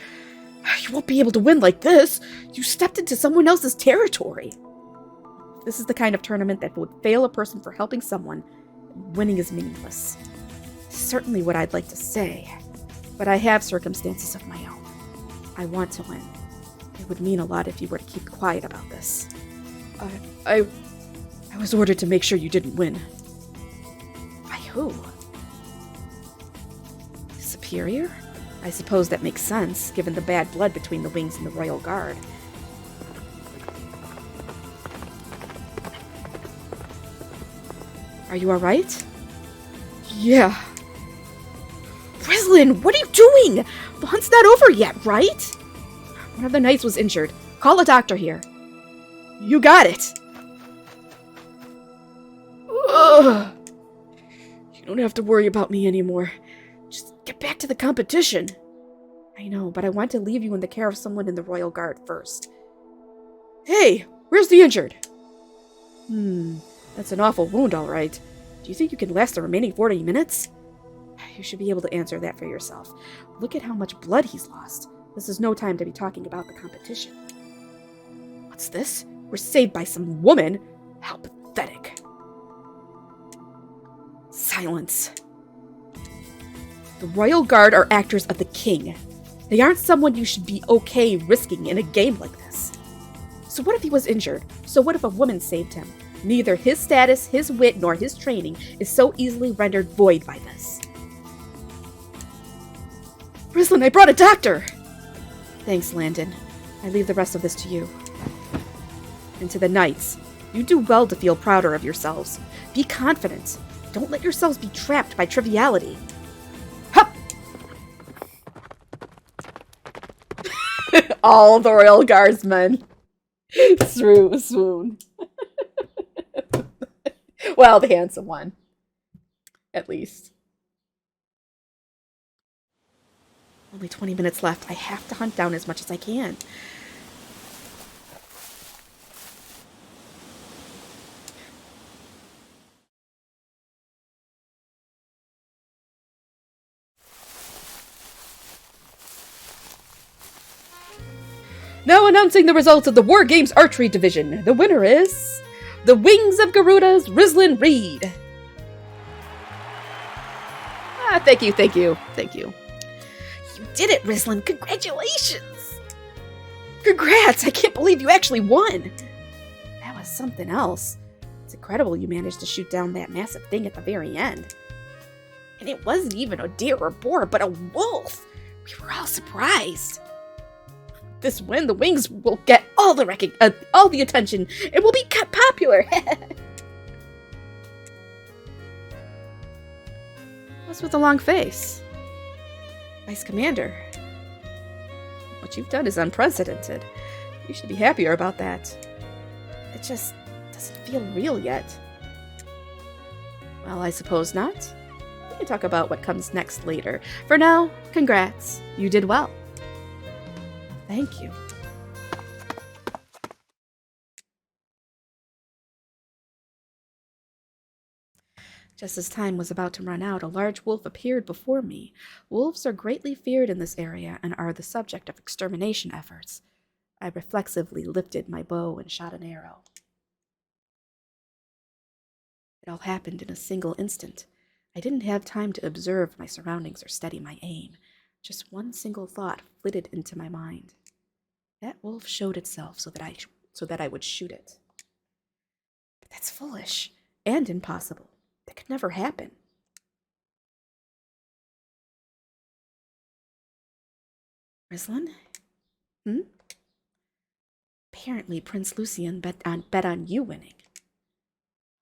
You won't be able to win like this. You stepped into someone else's territory. This is the kind of tournament that would fail a person for helping someone. Winning is meaningless. Certainly what I'd like to say, but I have circumstances of my own. I want to win. It would mean a lot if you were to keep quiet about this. I was ordered to make sure you didn't win. By who? Superior? I suppose that makes sense, given the bad blood between the Wings and the Royal Guard. Are you alright? Yeah. Rislin, what are you doing? The hunt's not over yet, right? One of the knights was injured. Call a doctor here. You got it. Ugh. You don't have to worry about me anymore. Just get back to the competition. I know, but I want to leave you in the care of someone in the Royal Guard first. Hey, where's the injured? That's an awful wound, all right. Do you think you can last the remaining 40 minutes? You should be able to answer that for yourself. Look at how much blood he's lost. This is no time to be talking about the competition. What's this? We're saved by some woman? How pathetic. Silence. The Royal Guard are actors of the king. They aren't someone you should be okay risking in a game like this. So what if he was injured? So what if a woman saved him? Neither his status, his wit, nor his training is so easily rendered void by this. Rislin, I brought a doctor! Thanks, Landon. I leave the rest of this to you. And to the knights. You do well to feel prouder of yourselves. Be confident. Don't let yourselves be trapped by triviality. Hup! All the royal guardsmen swoon. Well, the handsome one. At least. Only 20 minutes left. I have to hunt down as much as I can. Now announcing the results of the War Games Archery Division. The winner is the Wings of Garuda's Rislin Reed. Thank you. You did it, Rislin. Congratulations. Congrats! I can't believe you actually won! That was something else. It's incredible you managed to shoot down that massive thing at the very end. And it wasn't even a deer or boar, but a wolf. We were all surprised. This win, the Wings will get all the attention. It will be popular. What's with the long face? Vice Commander, what you've done is unprecedented. You should be happier about that. It just doesn't feel real yet. Well, I suppose not. We can talk about what comes next later. For now, congrats. You did well. Thank you. Just as time was about to run out, a large wolf appeared before me. Wolves are greatly feared in this area and are the subject of extermination efforts. I reflexively lifted my bow and shot an arrow. It all happened in a single instant. I didn't have time to observe my surroundings or steady my aim. Just one single thought flitted into my mind. That wolf showed itself so that I would shoot it. But that's foolish and impossible. That could never happen. Rislin? Apparently, Prince Lucian bet on you winning.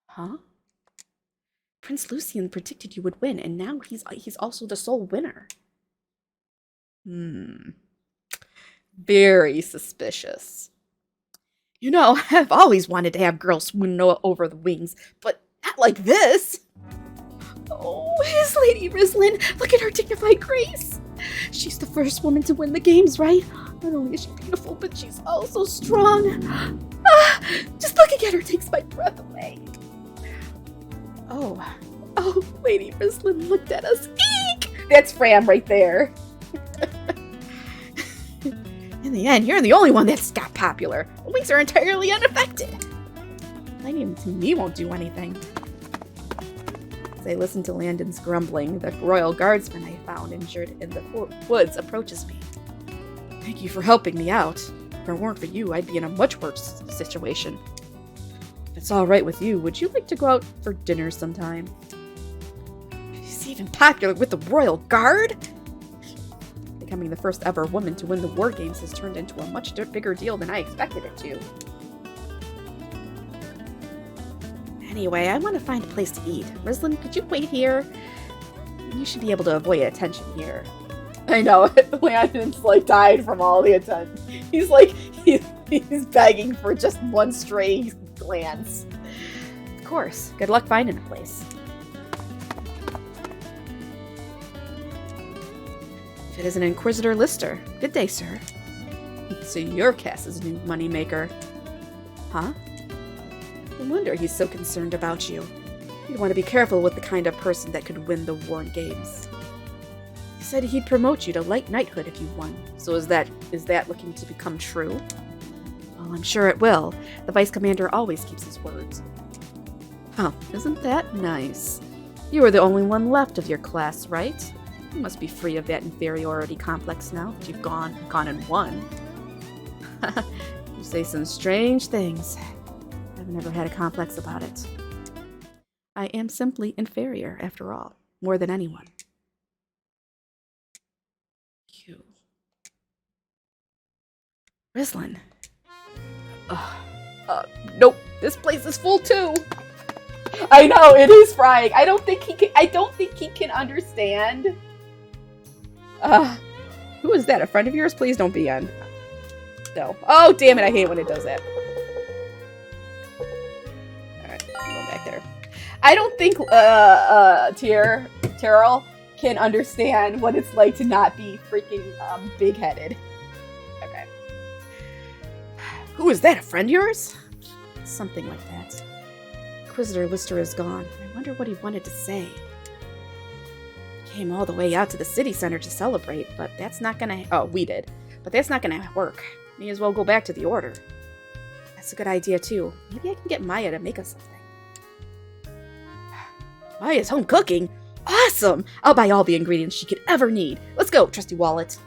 Huh? Prince Lucian predicted you would win, and now he's also the sole winner. Very suspicious. You know, I've always wanted to have girls swoon over the Wings, but not like this. Oh, his Lady Rislin, look at her dignified grace. She's the first woman to win the games, right? Not only is she beautiful, but she's also strong. Just looking at her takes my breath away. Oh, Lady Rislin looked at us. Eek! That's Fram right there. In the end, you're the only one that's got popular. The Wings are entirely unaffected. Lightning to me won't do anything. As I listen to Landon's grumbling, the royal guardsman I found injured in the woods approaches me. Thank you for helping me out. If it weren't for you, I'd be in a much worse situation. If it's all right with you, would you like to go out for dinner sometime? She's even popular with the royal guard? Becoming the first ever woman to win the War Games has turned into a much bigger deal than I expected it to. Anyway, I want to find a place to eat. Rislin, could you wait here? You should be able to avoid attention here. I know. Landon's died from all the attention. He's he's begging for just one stray glance. Of course. Good luck finding a place. It is an Inquisitor Lister. Good day, sir. So you're Cass's new moneymaker. Huh? No wonder he's so concerned about you. You'd want to be careful with the kind of person that could win the War Games. He said he'd promote you to light knighthood if you won. So is that looking to become true? Well, I'm sure it will. The Vice Commander always keeps his words. Oh, isn't that nice? You are the only one left of your class, right? You must be free of that inferiority complex now that you've gone and won. You say some strange things. I've never had a complex about it. I am simply inferior, after all, more than anyone. You. Rislin. Nope. This place is full too. I know, it is frying. I don't think he can understand. Who is that? A friend of yours? Please don't be on. No. Oh, damn it. I hate when it does that. Alright, I'm going back there. I don't think, Terrell can understand what it's like to not be freaking, big-headed. Okay. Who is that? A friend of yours? Something like that. Inquisitor Lister is gone. I wonder what he wanted to say. Came all the way out to the city center to celebrate, but that's not gonna... Oh, we did. But that's not gonna work. May as well go back to the Order. That's a good idea, too. Maybe I can get Maya to make us something. Maya's home cooking? Awesome! I'll buy all the ingredients she could ever need. Let's go, trusty wallet.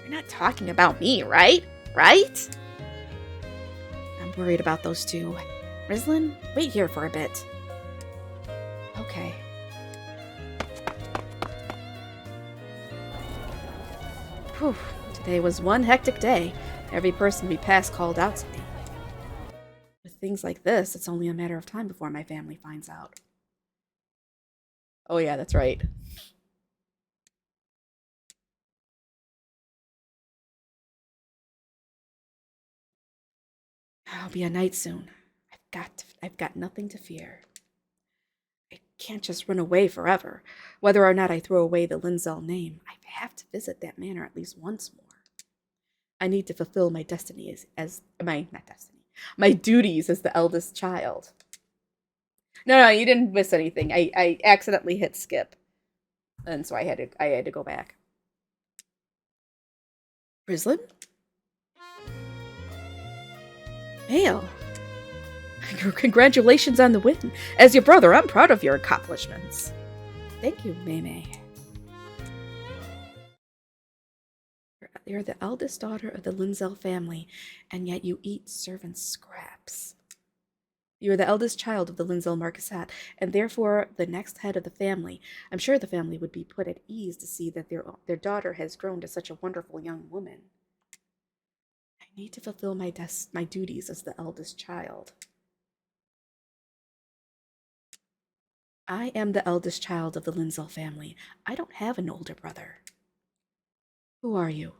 You're not talking about me, right? Right? I'm worried about those two. Rislin, wait here for a bit. Okay. Whew. Today was one hectic day. Every person we passed called out to me. With things like this, it's only a matter of time before my family finds out. Oh yeah, that's right. I'll be a knight soon. I've got nothing to fear. I can't just run away forever. Whether or not I throw away the Linzel name, I have to visit that manor at least once more. I need to fulfill my destiny my duties as the eldest child. No, you didn't miss anything. I accidentally hit skip, and so I had to go back. Rislin? Hail. Congratulations on the win. As your brother, I'm proud of your accomplishments. Thank you, Mei. You're the eldest daughter of the Linzel family, and yet you eat servants' scraps. You are the eldest child of the Linzel Marquisate, and therefore the next head of the family. I'm sure the family would be put at ease to see that their daughter has grown to such a wonderful young woman. I need to fulfill my duties as the eldest child. I am the eldest child of the Linzel family. I don't have an older brother. Who are you?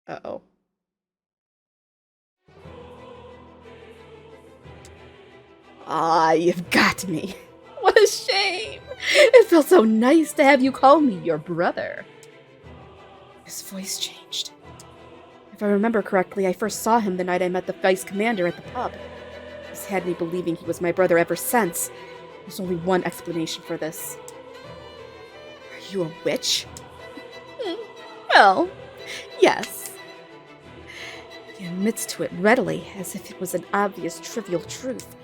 Uh-oh. Ah, you've got me. What a shame. It felt so nice to have you call me your brother. His voice changed. If I remember correctly, I first saw him the night I met the vice commander at the pub. He's had me believing he was my brother ever since. There's only one explanation for this. Are you a witch? Well, yes. He admits to it readily, as if it was an obvious, trivial truth.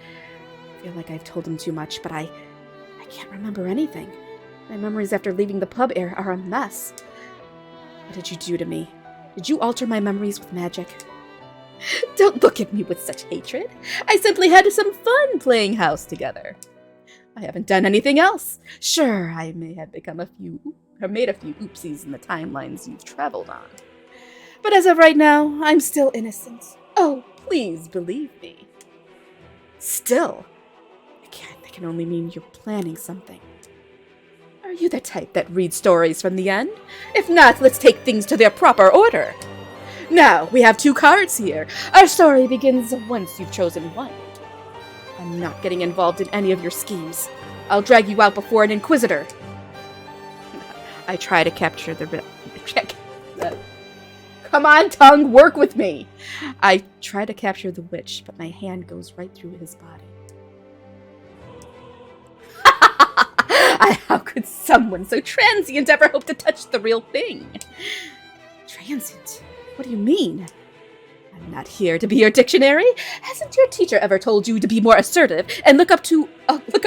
I feel like I've told him too much, but I can't remember anything. My memories after leaving the pub are a mess. What did you do to me? Did you alter my memories with magic? Don't look at me with such hatred. I simply had some fun playing house together. I haven't done anything else. Sure, I may have made a few oopsies in the timelines you've traveled on. But as of right now, I'm still innocent. Oh, please believe me. Still, that can only mean you're planning something. Are you the type that reads stories from the end? If not, let's take things to their proper order. Now, we have 2 cards here. Our story begins once you've chosen one. I'm not getting involved in any of your schemes. I'll drag you out before an inquisitor. I try to capture the... Come on, tongue, work with me! I try to capture the witch, but my hand goes right through his body. How could someone so transient ever hope to touch the real thing? Transient? What do you mean? I'm not here to be your dictionary. Hasn't your teacher ever told you to be more assertive and look up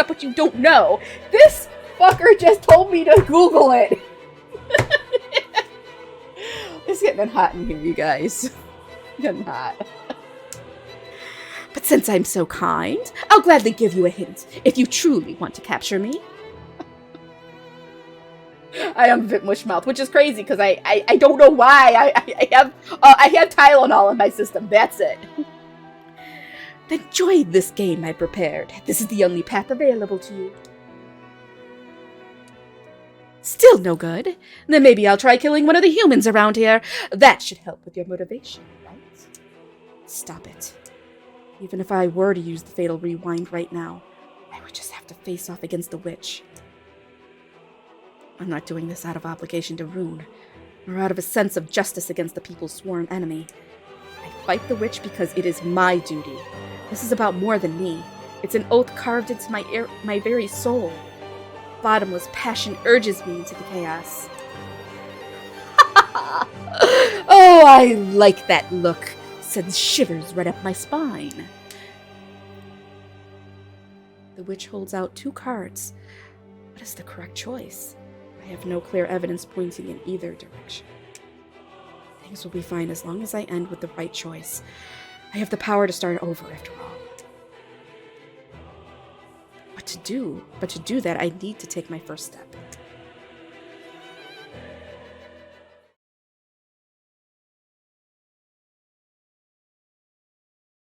what you don't know? This fucker just told me to Google it. It's getting hot in here, you guys. Getting hot. But Since I'm so kind, I'll gladly give you a hint if you truly want to capture me. I am a bit mush-mouthed, which is crazy because I don't know why. I have Tylenol in my system. That's it. Then join this game I prepared. This is the only path available to you. Still no good? Then maybe I'll try killing one of the humans around here. That should help with your motivation, right? Stop it. Even if I were to use the fatal rewind right now, I would just have to face off against the witch. I'm not doing this out of obligation to Rune, or out of a sense of justice against the people's sworn enemy. I fight the witch because it is my duty. This is about more than me. It's an oath carved into my very soul. Bottomless passion urges me into the chaos. Oh, I like that look. Sends shivers right up my spine. The witch holds out 2 cards. What is the correct choice? I have no clear evidence pointing in either direction. Things will be fine as long as I end with the right choice. I have the power to start over after all. But to do that, I need to take my first step.